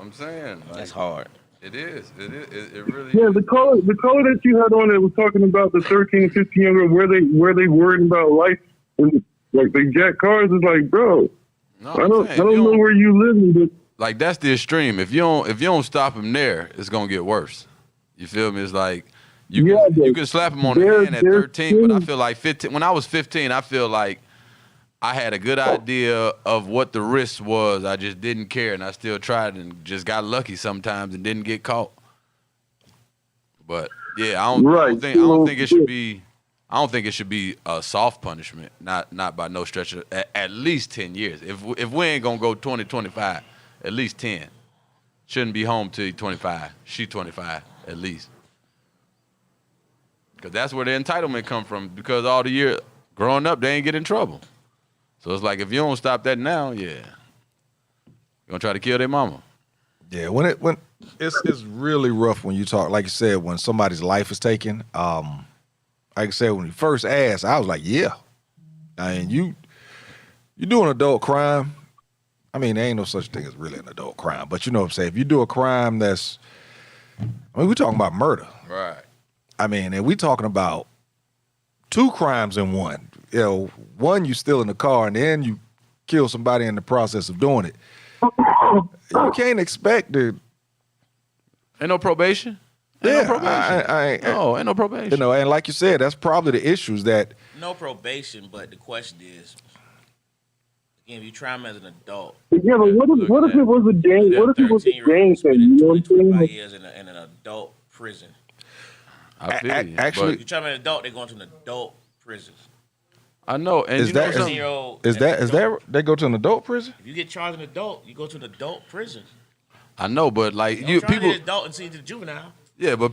I'm saying that's hard. It is. It really. Yeah, is. the caller that you had on that was talking about the 13 and 15-year-old where they worried about life and like they jack cars. Is like, bro. No, I don't know where you live, but like that's the extreme. If you don't stop him there, it's gonna get worse. You feel me? It's like you can slap him on the hand at 13, but I feel like 15. When I was 15, I feel like I had a good idea of what the risk was. I just didn't care, and I still tried and just got lucky sometimes and didn't get caught. But yeah, I don't think it should be. I don't think it should be a soft punishment, not by no stretch of at least 10 years. If we ain't gonna go 20, 25, at least 10. Shouldn't be home till 25. She 25 at least. Because that's where the entitlement come from. Because all the year growing up, they ain't get in trouble. So it's like, if you don't stop that now, you're going to try to kill their mama. Yeah, when it's really rough when you talk, like you said, when somebody's life is taken. Like I said, when you first asked, I was like, yeah. I mean, you do an adult crime. I mean, there ain't no such thing as really an adult crime. But you know what I'm saying? If you do a crime that's, we're talking about murder. Right. I mean, and we talking about 2 crimes in one. You know, one, you steal in the car, and then you kill somebody in the process of doing it. You can't expect to. Ain't no probation? Ain't no probation. Ain't no probation. You know, and like you said, that's probably the issues that. No probation, but the question is, again, if you try them as an adult. Yeah, but what if it was a gang? What if it was a gang thing? You know what I'm saying? 5 years in an adult prison. I feel you. Actually, if you try them as an adult, they're going to an adult prison. I know. And is that they go to an adult prison? If you get charged an adult, you go to an adult prison. I know, but like people an adult and see the juvenile. Yeah, but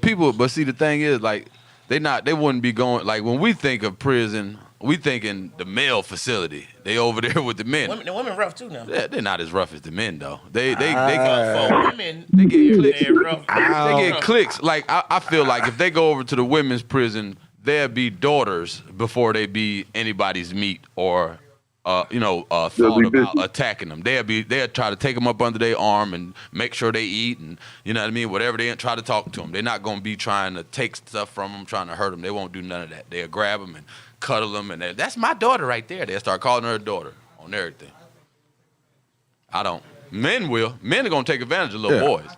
see, the thing is, like, they wouldn't be going, like, when we think of prison, we thinking the male facility. They over there with the men. The women rough too now. Yeah, they're not as rough as the men though. They women. They get clicks. Rough. They get clicks. Like I feel like if they go over to the women's prison, they'll be daughters before they be anybody's meat or thought about attacking them. They'll try to take them up under their arm and make sure they eat, and you know what I mean, whatever. They try to talk to them. They're not gonna be trying to take stuff from them, trying to hurt them. They won't do none of that. They'll grab them and cuddle them, and that's my daughter right there. They'll start calling her a daughter on everything. I don't. Men will. Men are gonna take advantage of little boys.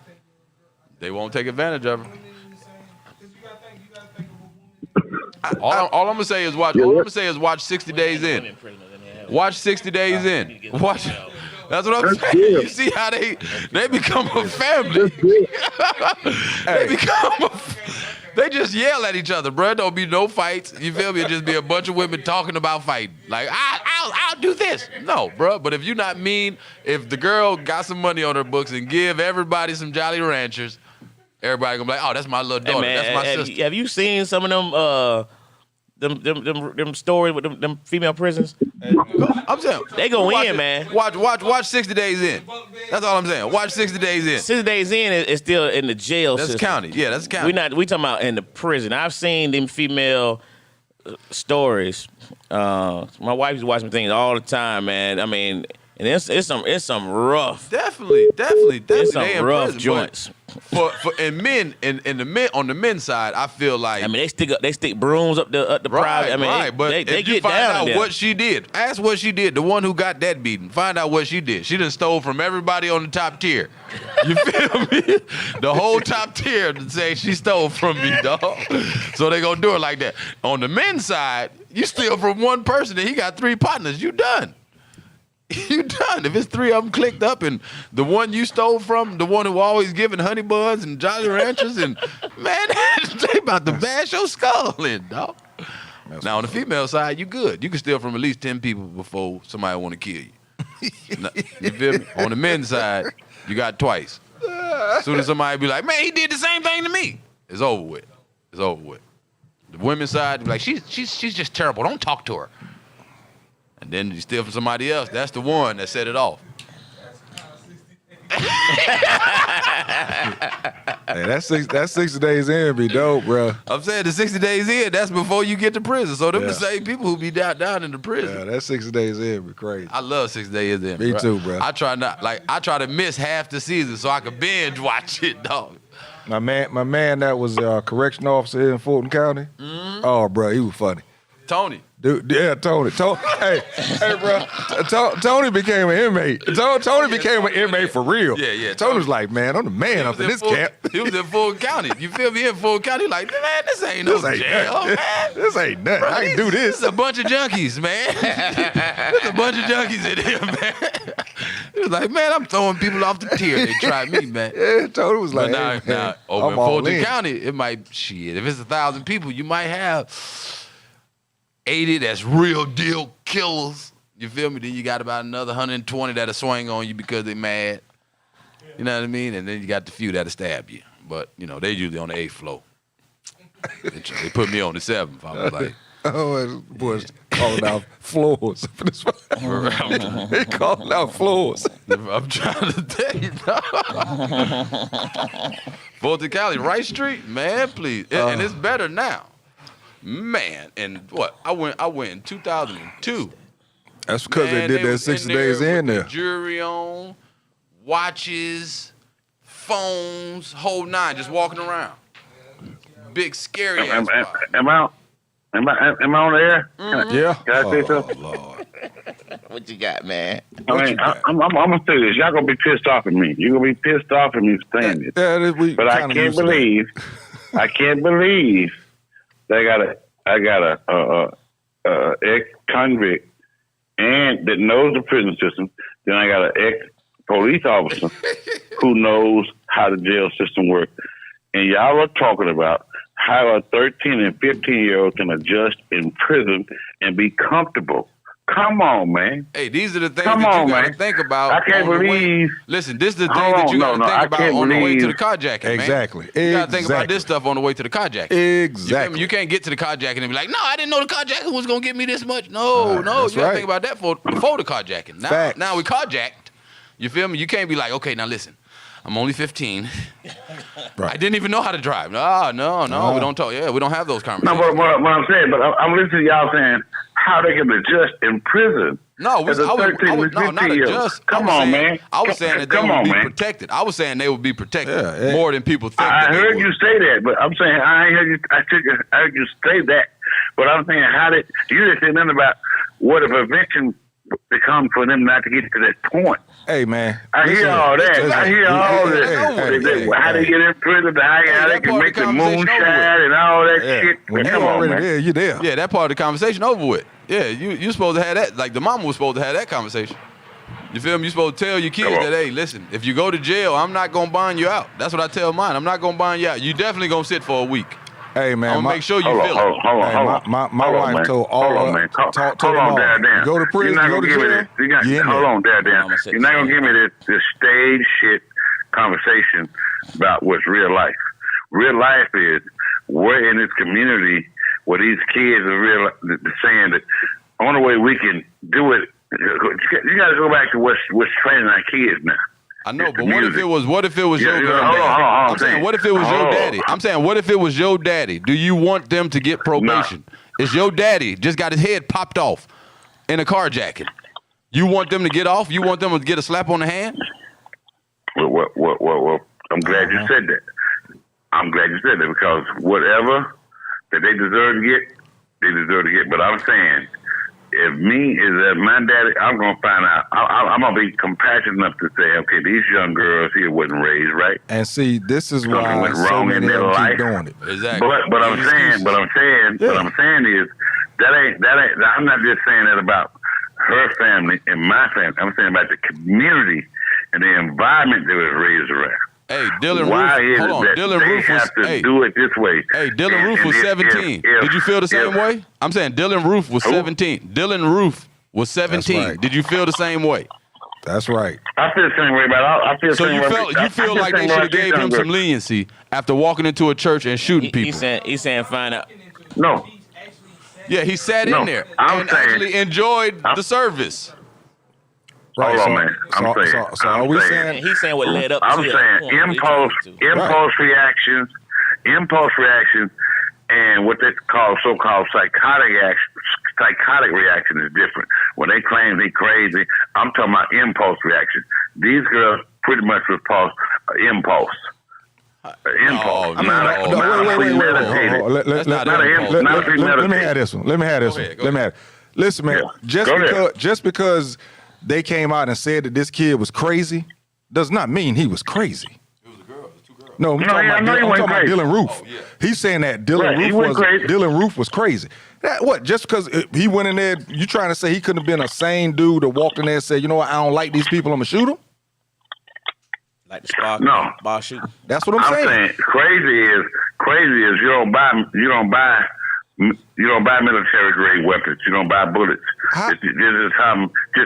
They won't take advantage of them. All I'm gonna say is watch. All I'm gonna say is watch 60 Days In. Watch 60 Days In. Watch. That's what I'm saying. You see how they become a family. They just yell at each other, bro. Don't be no fights. You feel me? It just be a bunch of women talking about fighting. Like, I'll do this. No, bro. But if you're not mean, if the girl got some money on her books and give everybody some Jolly Ranchers, everybody gonna be like, oh, that's my little daughter. Hey, man, that's my sister. Have you seen some of them stories with them female prisons? I'm saying they go in, man. Watch 60 Days In. That's all I'm saying. Watch 60 Days In. 60 Days In is still in the jail that's system. County. Yeah, that's county. We talking about in the prison. I've seen them female stories. My wife used to watch some things all the time, man. I mean, and it's some rough. Definitely. It's some rough joints. And men on the men's side, I feel like, I mean, they stick brooms up the private. I mean, but they if you get find down out what she did, ask what she did. The one who got that beaten, find out what she did. She done stole from everybody on the top tier. You feel me? The whole top tier to say she stole from me, dog. So they gonna do it like that. On the men's side, you steal from one person and he got 3 partners. You done. You done. If it's 3 of them clicked up and the one you stole from, the one who always giving honey buns and Jolly Ranchers, and man, they about to bash your skull in, dog. Now on the female side, you good. You can steal from at least 10 people before somebody want to kill you. You feel me? On the men's side, you got twice. As soon as somebody be like, man, he did the same thing to me, it's over with. It's over with. The women's side, be like, she's just terrible. Don't talk to her. And then you steal from somebody else. That's the one that set it off. Hey, that's 60 Days In be dope, bro. I'm saying the 60 Days In, that's before you get to prison. So them the same people who be down in the prison. Yeah, that 60 Days In be crazy. I love 60 Days In. Me too, bro. I try to miss half the season so I can binge watch it, dog. My man that was a correction officer here in Fulton County. Mm-hmm. Oh, bro, he was funny. Tony. Dude, yeah, Tony. Hey, bro. Tony became an inmate. Tony became an inmate for real. Yeah. Tony was like, man, I'm the man up in this camp. He was in Fulton County. You feel me? In Fulton County, like, man, this ain't no jail, man. This ain't nothing. Bro, I can do this. This is a bunch of junkies, man. There's a bunch of junkies in here, man. He was like, man, I'm throwing people off the tier. They tried me, man. Yeah, Tony was like, but now over in Fulton County, it might, shit, if it's 1,000 people, you might have 80 that's real deal killers. You feel me? Then you got about another 120 that'll swing on you because they mad. You know what I mean? And then you got the few that'll stab you. But, you know, they usually on the 8th floor. They put me on the 7th. I was like, oh, boys calling out floors. They calling out floors. I'm trying to tell you. 4th of Cali, Wright Street, man, please. And it's better now. Man, and what? I went in 2002. That's because they did that 60 days in there. Jewelry on, watches, phones, whole nine, just walking around. Big scary ass. Am I on the air? Yeah. Can I say something? Lord. What you got, man? I'm gonna say this. Y'all gonna be pissed off at me. You're gonna be pissed off at me for saying this. But I can't believe that I got a ex-convict and that knows the prison system. Then I got an ex-police officer who knows how the jail system works. And y'all are talking about how a 13 and 15-year-old can adjust in prison and be comfortable. Come on, man. Hey, these are the things that you got to think about. I can't believe. Listen, this is the thing that you got to think about on the way to the carjacking, man. Exactly. You got to think about this stuff on the way to the carjacking. Exactly. You can't get to the carjacking and be like, no, I didn't know the carjacking was going to get me this much. No, you got to think about that before the carjacking. Now we carjacked. You feel me? You can't be like, okay, now listen. I'm only 15. I didn't even know how to drive. No, we don't talk. Yeah, we don't have those conversations. No, but what I'm saying, but I'm listening to y'all saying how they can adjust in prison. No, not adjust. Come on, man. I was saying that they would be protected. I was saying they would be protected more than people think. I heard you say that, but I'm saying I ain't heard you. I heard you say that, but I'm saying how did you didn't say nothing about what a prevention become for them not to get to that point. Hey, man. I hear all that. I hear all this. How they get in prison, how they can make the moonshine and all that shit. When you already there, you there. Yeah, that part of the conversation over with. Yeah, you supposed to have that. Like the mama was supposed to have that conversation. You feel me? You supposed to tell your kids that, hey, listen, if you go to jail, I'm not going to bond you out. That's what I tell mine. I'm not going to bond you out. You definitely going to sit for a week. Hey, man. I'm going to make sure you feel it. My wife told all of them. Hold on, Dad. You go to prison, you go to jail. Hold on, Dad. You're not going to give me this stage shit conversation about what's real life. Real life is we're in this community where these kids are saying that the only way we can do it, you got to go back to what's training our kids now. I know, but what if it was your granddaddy? I'm saying, what if it was your daddy? I'm saying, what if it was your daddy? Do you want them to get probation? Is your daddy just got his head popped off in a carjacking? You want them to get off? You want them to get a slap on the hand? Well, I'm glad you said that. I'm glad you said that because whatever that they deserve to get, they deserve to get. But I'm saying, if my daddy, I'm going to find out. I'm going to be compassionate enough to say, okay, these young girls here wasn't raised right. And see, this is why went wrong so many in their of them life. keep doing it. Exactly. But I'm saying is that ain't. I'm not just saying that about her family and my family. I'm saying about the community and the environment they was raised around. Hey, Dylan Why Roof. is Hold it on, that Dylan they Roof have to do it this way? Hey, Dylan Roof was 17. Did you feel the same way? I'm saying Dylan Roof was 17. Dylan Roof was 17. Right. Did you feel the same way? That's right. I feel the same way about I feel. So you feel like they should have gave him some leniency after walking into a church and shooting people. He's saying find out. No. Yeah, he sat in there and actually enjoyed the service. Right, hold on, man. So are we saying? He's saying what led up. I'm to saying impulse reactions, and what they call so-called psychotic reaction is different. When they claim they crazy, I'm talking about impulse reaction. These girls pretty much was impulse. Impulse. Let me have this one. Let me have this. Listen, man. Just because they came out and said that this kid was crazy does not mean he was crazy. It was a girl. It was 2 girls. No, I'm talking about Dylan Roof. He's saying that Dylan Roof was crazy. What? Just because he went in there, you trying to say he couldn't have been a sane dude that walked in there and said, you know what, I don't like these people, I'm gonna shoot them? Like the spark, ball shooting. That's what I'm saying. Crazy is you don't buy military grade weapons. You don't buy bullets.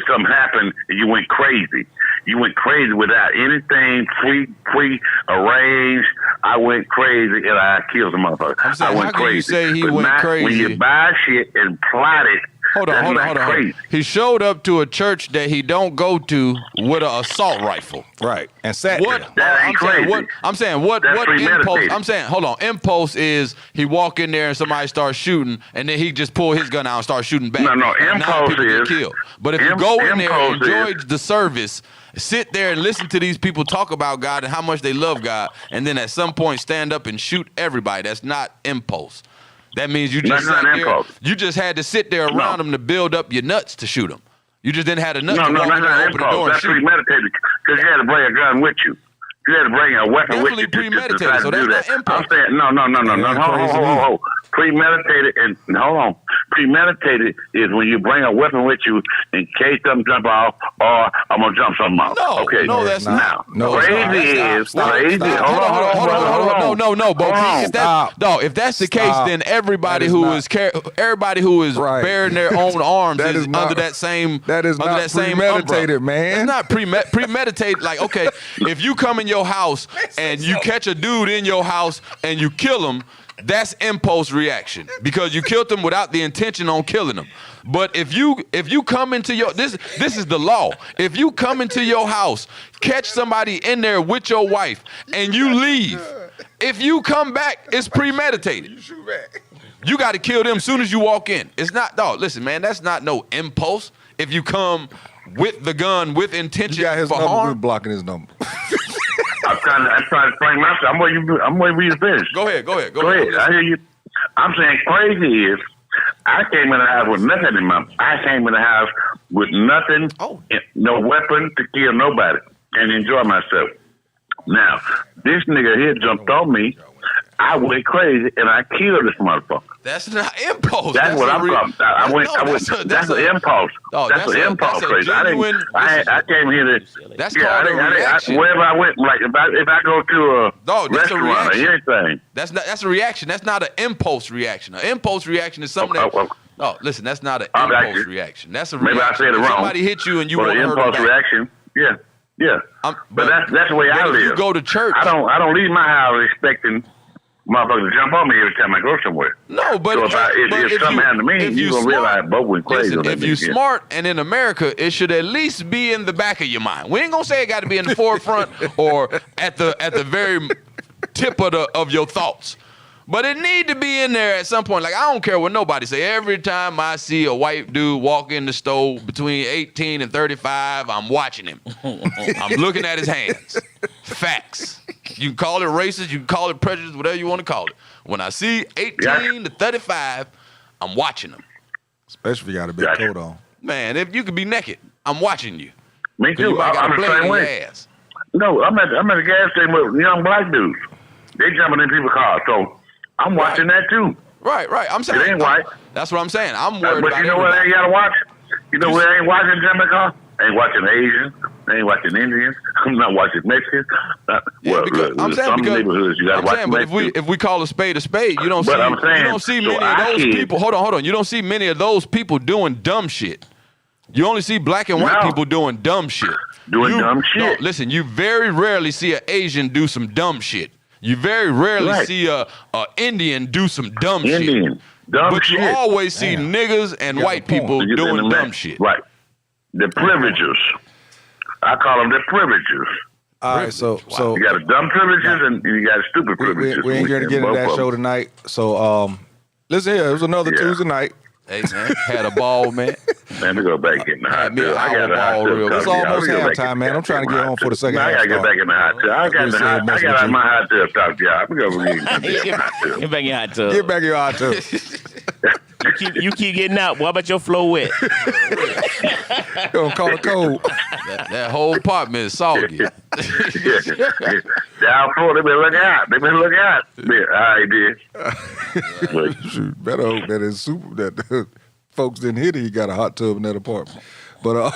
Something happened and you went crazy. You went crazy without anything pre-arranged. I went crazy and I killed the motherfucker. I'm saying, I went how can crazy. you say he But went not crazy? When you buy shit and plot it, Hold on. He showed up to a church that he don't go to with an assault rifle. Right. And sat what? there. That ain't crazy. What That's impulse? premeditated. I'm saying, hold on. Impulse is he walk in there and somebody starts shooting, and then he just pull his gun out and start shooting back. No, And now impulse people get is- killed. But if you go in there, impulse enjoy is- the service, sit there and listen to these people talk about God and how much they love God, and then at some point stand up and shoot everybody. That's not impulse. That means you just That's not sat there. impulse. You just had to sit there around them to build up your nuts to shoot them. You just didn't have the nuts No, to no, walk that's in there, not open the door impulse. and That's shoot. premeditated because you had to bring a gun with you. You had to bring a weapon with you. Premeditated, to so do that's that. not impulse. I'm saying no. Hold. Premeditated and hold on. Premeditated is when you bring a weapon with you in case something jump off or I'm gonna jump something off. No, okay. no, that's not. Now, No, it's not. crazy That's is not. crazy. Hold on. No, Bo. If that's the case, Stop. then everybody That is who not- is everybody who is Right. bearing their own arms That is is not- under that same that is under not that same premeditated, umbrella. man. It's not premeditated. Like, okay, if you come in your house and you catch a dude in your house and you kill him, that's impulse reaction because you killed him without the intention on killing him. But if you come into your this is the law. If you come into your house, catch somebody in there with your wife, and you leave, if you come back, it's premeditated. You got to kill them as soon as you walk in. It's not, dog. Listen, man, that's not no impulse. If you come with the gun with intention You got his for number. We're harm. blocking his number. I'm trying to explain myself. I'm waiting for you to finish. Go ahead. Go ahead. I hear you. I'm saying crazy is I came in the house with nothing in my. I came in the house with nothing, no weapon to kill nobody, and enjoy myself. Now this nigga here jumped on me. I went crazy and I killed this motherfucker. That's not impulse. That's what I'm talking about. I went. That's an impulse. Oh, that's an impulse crazy. I came here to. That's called a reaction. Wherever I went, like if I go to a that's a restaurant or reaction. anything. That's a reaction. That's not an impulse reaction. An impulse reaction is something that. Oh, listen, that's not an impulse reaction. That's a reaction. Maybe I said it wrong. Somebody hit you and you But want to an hurt them impulse back. reaction. Yeah. But that's the way I if live. you go to church, I don't leave my house expecting motherfuckers to jump on me every time I go somewhere. No, but so if something happened to me, you gonna realize both went crazy. Listen, if you smart and in America, it should at least be in the back of your mind. We ain't gonna say it got to be in the forefront or at the very tip of your thoughts. But it need to be in there at some point. Like, I don't care what nobody say. Every time I see a white dude walk in the store between 18 and 35, I'm watching him. I'm looking at his hands. Facts. You can call it racist, you can call it prejudice, whatever you want to call it. When I see 18 to 35, I'm watching them. Especially if you got a big coat on. Man, if you could be naked, I'm watching you. Me too. You might got I'm a the blade same in your way. ass. No, I'm at the gas station with young black dudes. They jumping in people's cars, so I'm watching that too. Right. I'm saying it ain't white. That's what I'm saying. I'm worried but about you know what I ain't gotta watch? You know what I ain't watching jumping car? I ain't watching Asians. I ain't watching Indians. I'm not watching Mexicans. I'm saying some because neighborhoods you gotta watch but Mexicans. if we call a spade, you don't But I'm saying, you don't see so many I of those can't- people. Hold on. You don't see many of those people doing dumb shit. You only see black and white people doing dumb shit. Dumb shit. No, listen, you very rarely see an Asian do some dumb shit. You very rarely see a Indian do some dumb shit. But you always see niggas and white people doing dumb shit. Right. The privileges. I call them the privileges. All right, so you got the dumb privileges and you got stupid privileges. We ain't gonna get into that show tonight. So listen here, it was another Tuesday night. Hey man, had a ball, man. Man, we go back in the hot tub. I got a hot tub. It's almost halftime, man. I'm trying to get on for the second half. I gotta get back in the hot tub. I got out my hot tub talk, y'all. We go Get back in your hot tub. Get back in your hot tub. You keep getting out. What about your floor wet? Don't call it cold. That whole apartment is soggy. Down floor, they been looking out. I did. Shoot, better hope that it's that folks didn't hit it. He got a hot tub in that apartment. But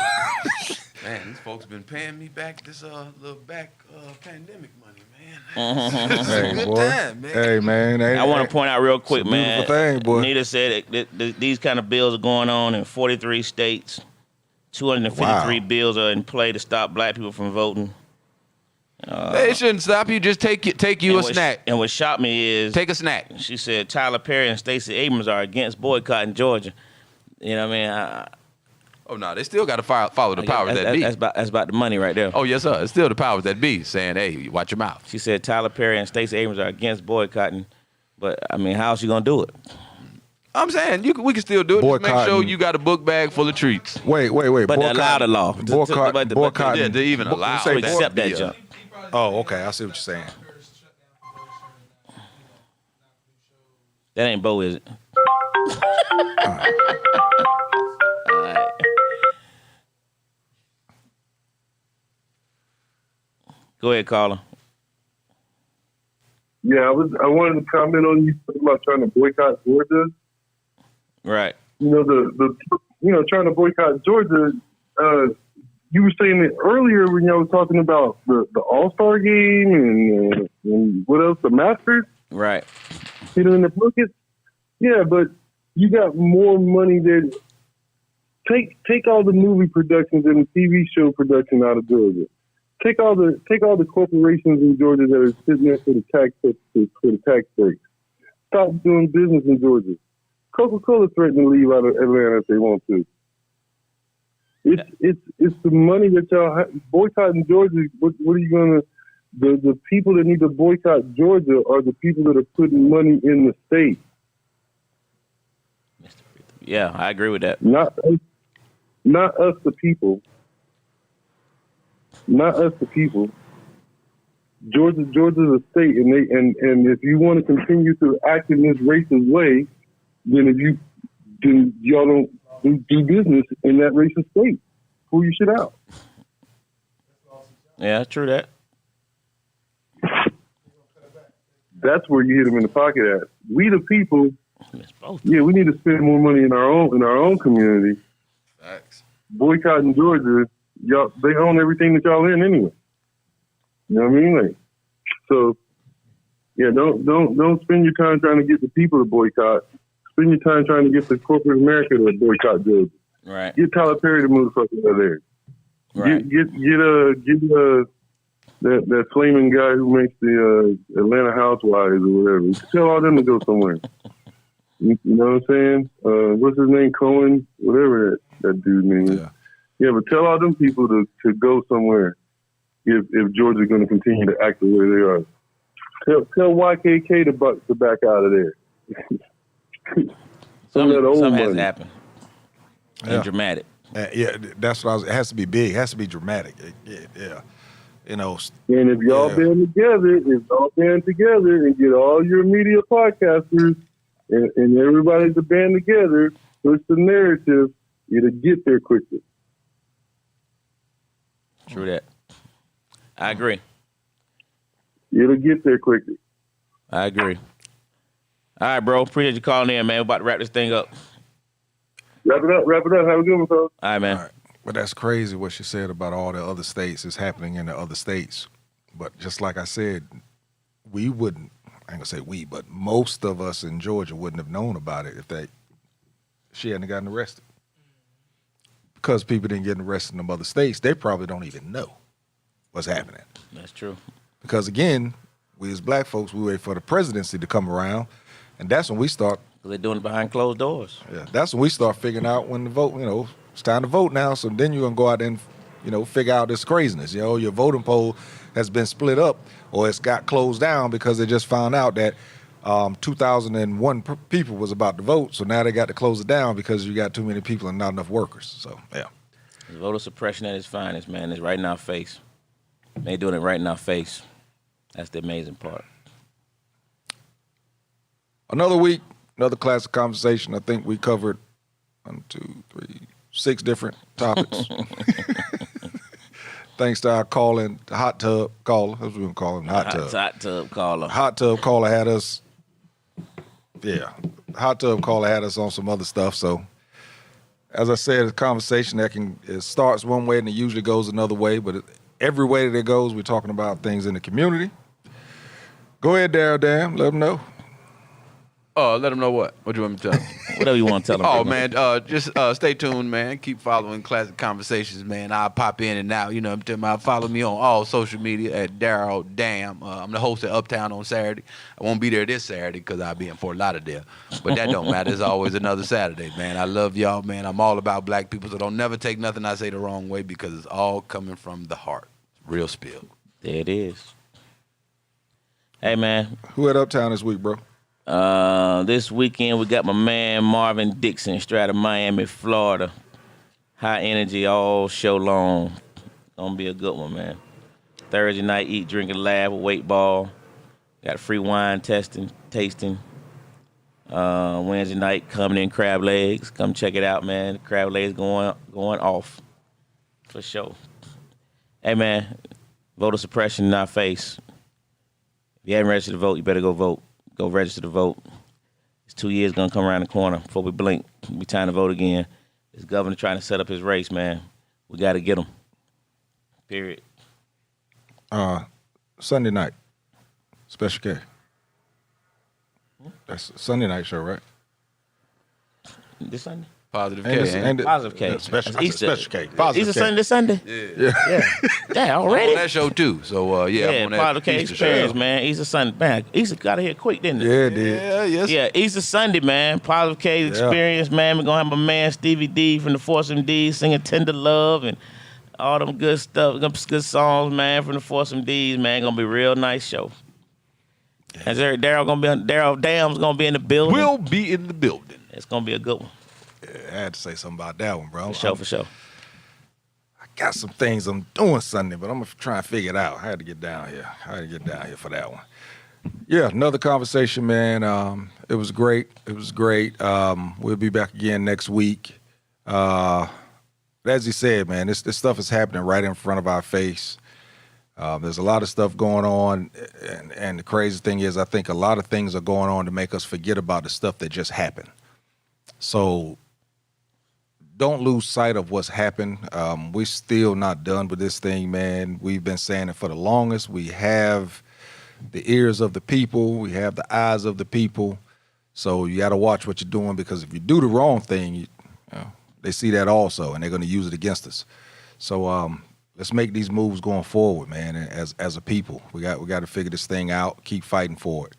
man, these folks been paying me back this little pandemic money, man. It's a good time, man. Hey, man. I want to point out real quick, it's a man. beautiful thing, boy. Nita said that these kind of bills are going on in 43 states. 253 bills are in play to stop black people from voting. It shouldn't stop you. Just take you a snack. And what shocked me is take a snack. She said Tyler Perry and Stacey Abrams are against boycotting Georgia. You know what I mean? Oh no, they still got to follow the powers that be. That's about the money right there. Oh yes, sir. It's still the powers that be saying, "Hey, watch your mouth." She said Tyler Perry and Stacey Abrams are against boycotting, but I mean, how's she gonna do it? I'm saying we can still do it. Just make sure you got a book bag full of treats. Wait. But they allow the law. Boycotting. To even allow to accept that jump. Oh, okay. I see what you're saying. That ain't Bo, is it? All right. Go ahead, caller. Yeah, I wanted to comment on you about trying to boycott Georgia. Right. You know, trying to boycott Georgia. You were saying it earlier when y'all was talking about the All-Star game and what else, the Masters. Right. You know, in the buckets. Yeah, but you got more money than take all the movie productions and the TV show production out of Georgia. Take all the corporations in Georgia that are sitting there for the tax breaks. Stop doing business in Georgia. Coca-Cola threatened to leave out of Atlanta if they want to. It's the money that y'all boycotting Georgia. What are you gonna? The people that need to boycott Georgia are the people that are putting money in the state. Yeah, I agree with that. Not us, the people. Not us, the people. Georgia's a state, and if you want to continue to act in this racist way, then y'all don't do business in that racist state. Pull your shit out. Yeah, true that. That's where you hit them in the pocket at. We the people. Yeah, we need to spend more money in our own community. Thanks. Boycotting Georgia, y'all, they own everything that y'all in anyway. You know what I mean? Like, so yeah, don't spend your time trying to get the people to boycott. Spend your time trying to get the corporate America to boycott Georgia. Right. Get Tyler Perry to move the fuck out of there. Right. Get that flaming guy who makes the Atlanta Housewives or whatever. Tell all them to go somewhere. You know what I'm saying? What's his name? Cohen? Whatever that dude name. Yeah, but tell all them people to go somewhere if Georgia's going to continue to act the way they are. Tell YKK to back out of there. Something has to happen. And dramatic. Yeah, that's what it has to be big. It has to be dramatic. Yeah. You know. And if y'all band together and get all your media podcasters and everybody to band together, push the narrative, it'll get there quickly. True that. I agree. It'll get there quickly. I agree. All right, bro. Appreciate you calling in, man. We're about to wrap this thing up. Wrap it up. Have a good one, folks. All right, man. All right. But that's crazy what she said about all the other states is happening in the other states. But just like I said, we wouldn't, I ain't gonna say we, but most of us in Georgia wouldn't have known about it if she hadn't gotten arrested. Because people didn't get arrested in them other states, they probably don't even know what's happening. That's true. Because again, we as black folks, we wait for the presidency to come around, and that's when we start. They're doing it behind closed doors. Yeah, that's when we start figuring out when to vote. You know, it's time to vote now. So then you're gonna go out and, figure out this craziness. You know, your voting poll has been split up, or it's got closed down because they just found out that 2,001 people was about to vote. So now they got to close it down because you got too many people and not enough workers. So yeah, voter suppression at its finest, man. It's right in our face. They doing it right in our face. That's the amazing part. Another week, another classic conversation. I think we covered 6 different topics. Thanks to our calling, hot tub caller. That's what we're going to call him, hot tub. Hot tub caller. Hot tub caller had us, hot tub caller had us on some other stuff. So, as I said, it's a conversation that it starts one way and it usually goes another way. But every way that it goes, we're talking about things in the community. Go ahead, Daryl. Let them know. Oh, let them know what? What do you want me to tell them? Whatever you want to tell them. Oh, man, just stay tuned, man. Keep following Classic Conversations, man. I'll pop in and out. You know, follow me on all social media at Daryl Dam. I'm the host of Uptown on Saturday. I won't be there this Saturday because I'll be in Fort Lauderdale. But that don't matter. It's always another Saturday, man. I love y'all, man. I'm all about black people, so don't never take nothing I say the wrong way because it's all coming from the heart. Real spill. There it is. Hey, man. Who at Uptown this week, bro? This weekend we got my man Marvin Dixon straight out of Miami, Florida. High energy all show long. Gonna be a good one, man. Thursday night, eat, drink, and laugh with weight ball. Got a free wine tasting. Wednesday night, coming in crab legs. Come check it out, man. The crab legs going off for sure. Hey, man, voter suppression in our face. If you haven't registered to vote, you better go vote. Go register to vote. It's 2 years gonna come around the corner before we blink. It'll be time to vote again. This governor trying to set up his race, man. We got to get him. Period. Sunday night, Special K. That's a Sunday night show, right? This Sunday? Positive K. Positive K. Special Easter. K. Positive Easter K. Sunday this Sunday? Yeah. Yeah, already? I'm on that show, too. So, I'm on that Positive K Easter experience, show. man. Easter Sunday. Man, Easter got here quick, didn't it? Yeah, it did. Yes. Yeah, Easter Sunday, man. Positive K experience, man. We're going to have my man Stevie D from the Force MDs singing Tender Love and all them good stuff, good songs, man, from the Force MDs, man. Going to be a real nice show. Is Daryl Dam's going to be in the building? We'll be in the building. It's going to be a good one. Yeah, I had to say something about that one, bro. For sure. I got some things I'm doing Sunday, but I'm going to try and figure it out. I had to get down here. For that one. Yeah, another conversation, man. It was great. We'll be back again next week. As he said, man, this stuff is happening right in front of our face. There's a lot of stuff going on, and the crazy thing is I think a lot of things are going on to make us forget about the stuff that just happened. So don't lose sight of what's happened. We're still not done with this thing, man. We've been saying it for the longest. We have the ears of the people. We have the eyes of the people. So you got to watch what you're doing, because if you do the wrong thing, they see that also, and they're going to use it against us. So let's make these moves going forward, man. As a people, we got to figure this thing out. Keep fighting for it.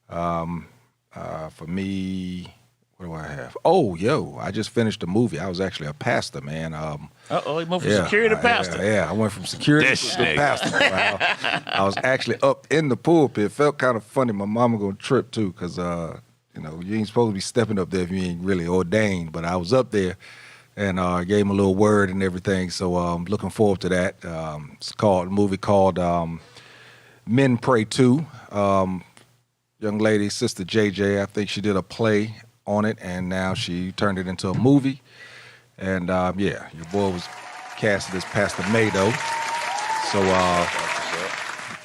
For me, what do I have? Oh, I just finished a movie. I was actually a pastor, man. He moved from security to pastor. Yeah, I went from security to pastor. I was actually up in the pulpit. It felt kind of funny. My mama gonna trip too, because you ain't supposed to be stepping up there if you ain't really ordained. But I was up there, and I gave him a little word and everything. So I'm looking forward to that. It's a movie called Men Pray Too. Young lady, Sister JJ, I think she did a play on it, and now she turned it into a movie. And your boy was casted as Pastor Mado. So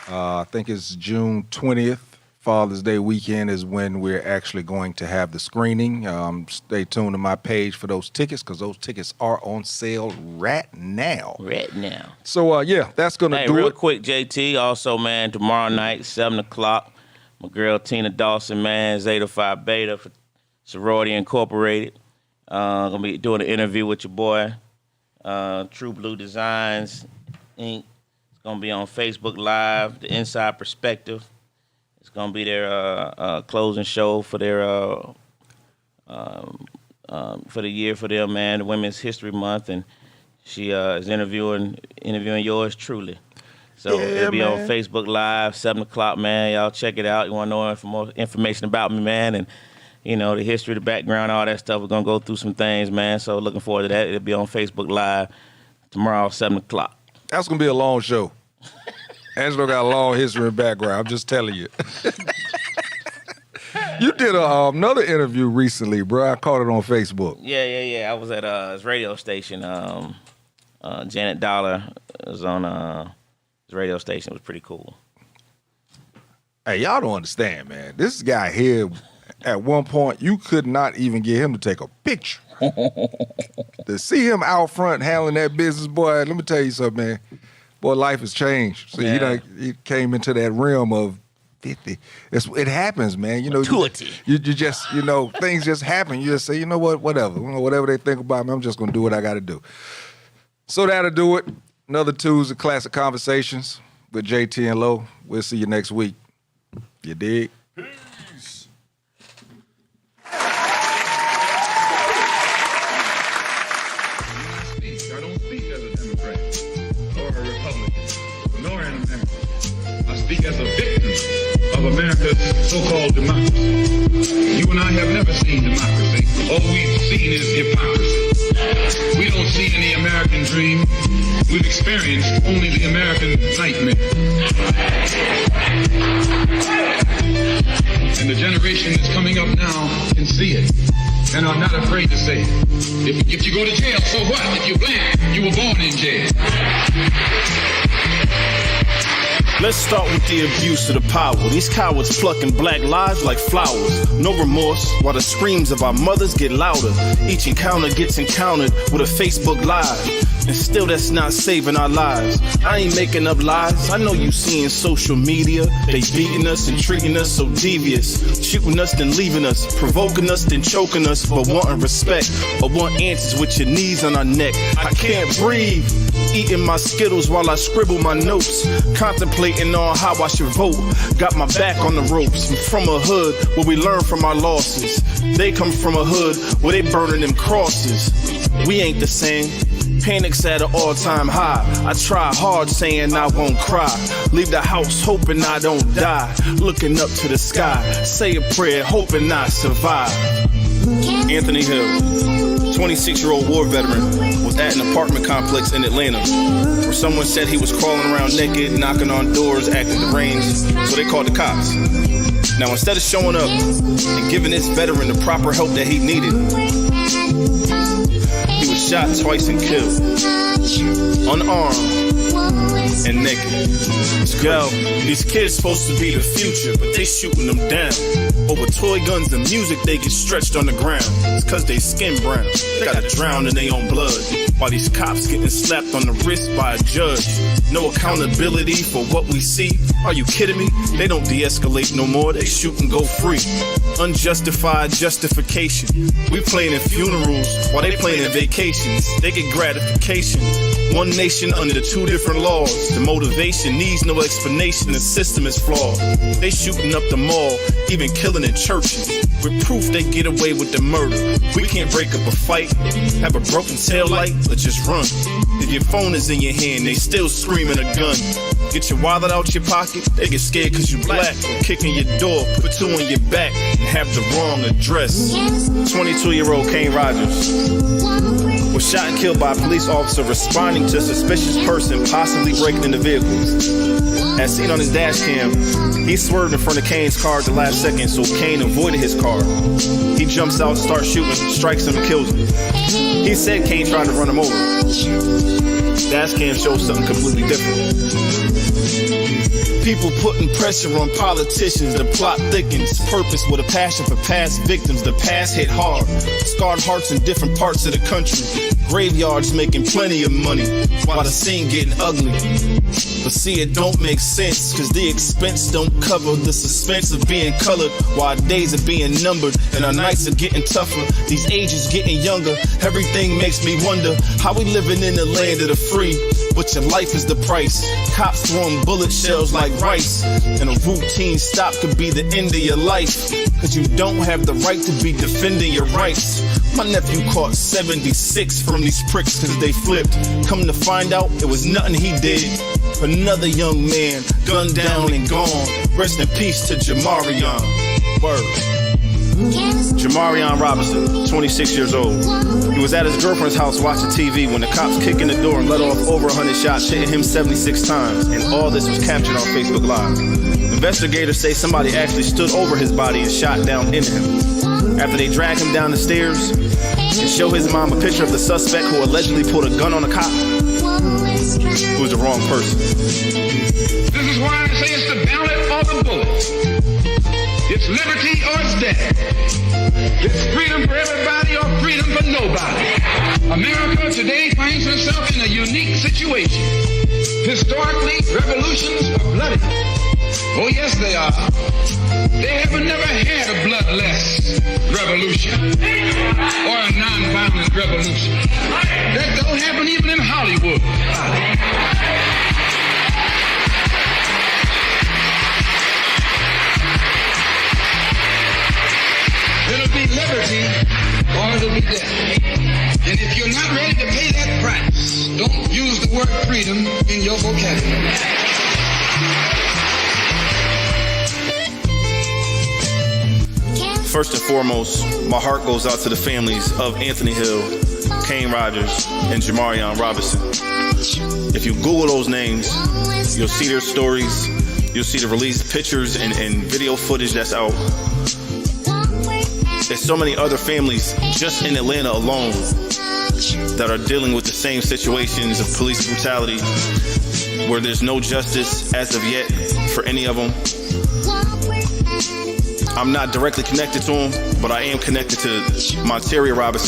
I think it's June 20th, Father's Day weekend, is when we're actually going to have the screening. Stay tuned to my page for those tickets, because those tickets are on sale right now. So that's gonna do real it. Quick, JT. Also, man, tomorrow night, 7:00. My girl Tina Dawson, man, Zeta Phi Beta for Sorority Incorporated. Gonna be doing an interview with your boy, True Blue Designs, Inc. It's gonna be on Facebook Live, The Inside Perspective. It's gonna be their closing show for their for the year for them, man, the Women's History Month, and she is interviewing yours truly. So it'll be on Facebook Live, 7:00, man. Y'all check it out. You want to know more information about me, man, and the history, the background, all that stuff. We're gonna go through some things, man. So looking forward to that. It'll be on Facebook Live tomorrow, 7:00. That's gonna be a long show. Angelo got a long history and background. I'm just telling you. You did another interview recently, bro. I caught it on Facebook. Yeah. I was at his radio station. Janet Dollar was on his radio station. It was pretty cool. Hey, y'all don't understand, man. This guy here, at one point, you could not even get him to take a picture. To see him out front handling that business, boy, let me tell you something, man. Boy, life has changed. So he came into that realm of 50-50. It happens, man. You know, you just, you know, things just happen. You just say, you know what, whatever. You know, whatever they think about me, I'm just going to do what I got to do. So that'll do it. Another Tuesday Classic Conversations with JT and Lo. We'll see you next week. You dig? Peace. I don't speak as a Democrat or a Republican nor an American. I speak as a victim of America's so-called democracy. You and I have never seen democracy. All we've seen is hypocrisy. We don't see any American dream. We've experienced only the American nightmare. And the generation that's coming up now can see it and are not afraid to say it. If you go to jail, so what? If you're black, you were born in jail. Let's start with the abuse of the power. These cowards plucking black lives like flowers. No remorse, while the screams of our mothers get louder. Each encounter gets encountered with a Facebook Live. And still that's not saving our lives. I ain't making up lies. I know you seeing social media. They beating us and treating us so devious. Shooting us then leaving us. Provoking us then choking us. But wanting respect or want answers with your knees on our neck. I can't breathe. Eating my Skittles while I scribble my notes. Contemplating on how I should vote. Got my back on the ropes. I'm from a hood where we learn from our losses. They come from a hood where they burning them crosses. We ain't the same. Panic's at an all-time high. I try hard saying I won't cry. Leave the house hoping I don't die. Looking up to the sky. Say a prayer hoping I survive. Anthony Hill, 26-year-old war veteran, was at an apartment complex in Atlanta where someone said he was crawling around naked, knocking on doors, acting deranged, so they called the cops. Now instead of showing up and giving this veteran the proper help that he needed, he was shot twice and killed, unarmed and naked. Yo, these kids supposed to be the future, but they shooting them down. Over toy guns and music, they get stretched on the ground. It's cause they skin brown. They gotta drown in their own blood. While these cops getting slapped on the wrist by a judge. No accountability for what we see. Are you kidding me? They don't de-escalate no more. They shoot and go free. Unjustified justification. We playing in funerals while they playing in vacations. They get gratification. One nation under two different laws. The motivation needs no explanation. The system is flawed. They shooting up the mall, even killing in churches. With proof they get away with the murder. We can't break up a fight, have a broken tail light, or just run. If your phone is in your hand, they still screaming a gun. Get your wallet out your pocket, they get scared cause you black. Kicking your door, put two on your back, and have the wrong address. 22-year-old Kane Rogers was shot and killed by a police officer responding to a suspicious person possibly breaking into vehicles. As seen on his dash cam, he swerved in front of Kane's car at the last second, so Kane avoided his car. He jumps out, starts shooting, strikes him, and kills him. He said Kane tried to run him over. Dash cam shows something completely different. People putting pressure on politicians, the plot thickens. Purpose with a passion for past victims. The past hit hard. Scarred hearts in different parts of the country. Graveyards making plenty of money while the scene getting ugly. But see, it don't make sense, cause the expense don't cover the suspense of being colored while our days are being numbered and our nights are getting tougher. These ages getting younger. Everything makes me wonder how we living in the land of the free, but your life is the price. Cops throwing bullet shells like rice, and a routine stop could be the end of your life, cause you don't have the right to be defending your rights. My nephew caught 76 from these pricks cause they flipped. Come to find out, it was nothing he did. Another young man, gunned down and gone. Rest in peace to Jamarion. Word. Jamarion Robinson, 26 years old. He was at his girlfriend's house watching TV when the cops kicked in the door and let off over 100 shots, hitting him 76 times. And all this was captured on Facebook Live. Investigators say somebody actually stood over his body and shot down into him. After they dragged him down the stairs and show his mom a picture of the suspect who allegedly pulled a gun on a cop, who was the wrong person. This is why I say it's the ballot or the bullet. It's liberty or it's death. It's freedom for everybody or freedom for nobody. America today finds herself in a unique situation. Historically, revolutions are bloody. Oh, yes, they are. They haven't never had a bloodless revolution or a nonviolent revolution. That don't happen even in Hollywood. It'll be liberty or it'll be death. And if you're not ready to pay that price, don't use the word freedom in your vocabulary. First and foremost, my heart goes out to the families of Anthony Hill, Kane Rogers, and Jamarion Robinson. If you Google those names, you'll see their stories, you'll see the released pictures and video footage that's out. There's so many other families just in Atlanta alone that are dealing with the same situations of police brutality, where there's no justice as of yet for any of them. I'm not directly connected to them, but I am connected to Monteria Robinson.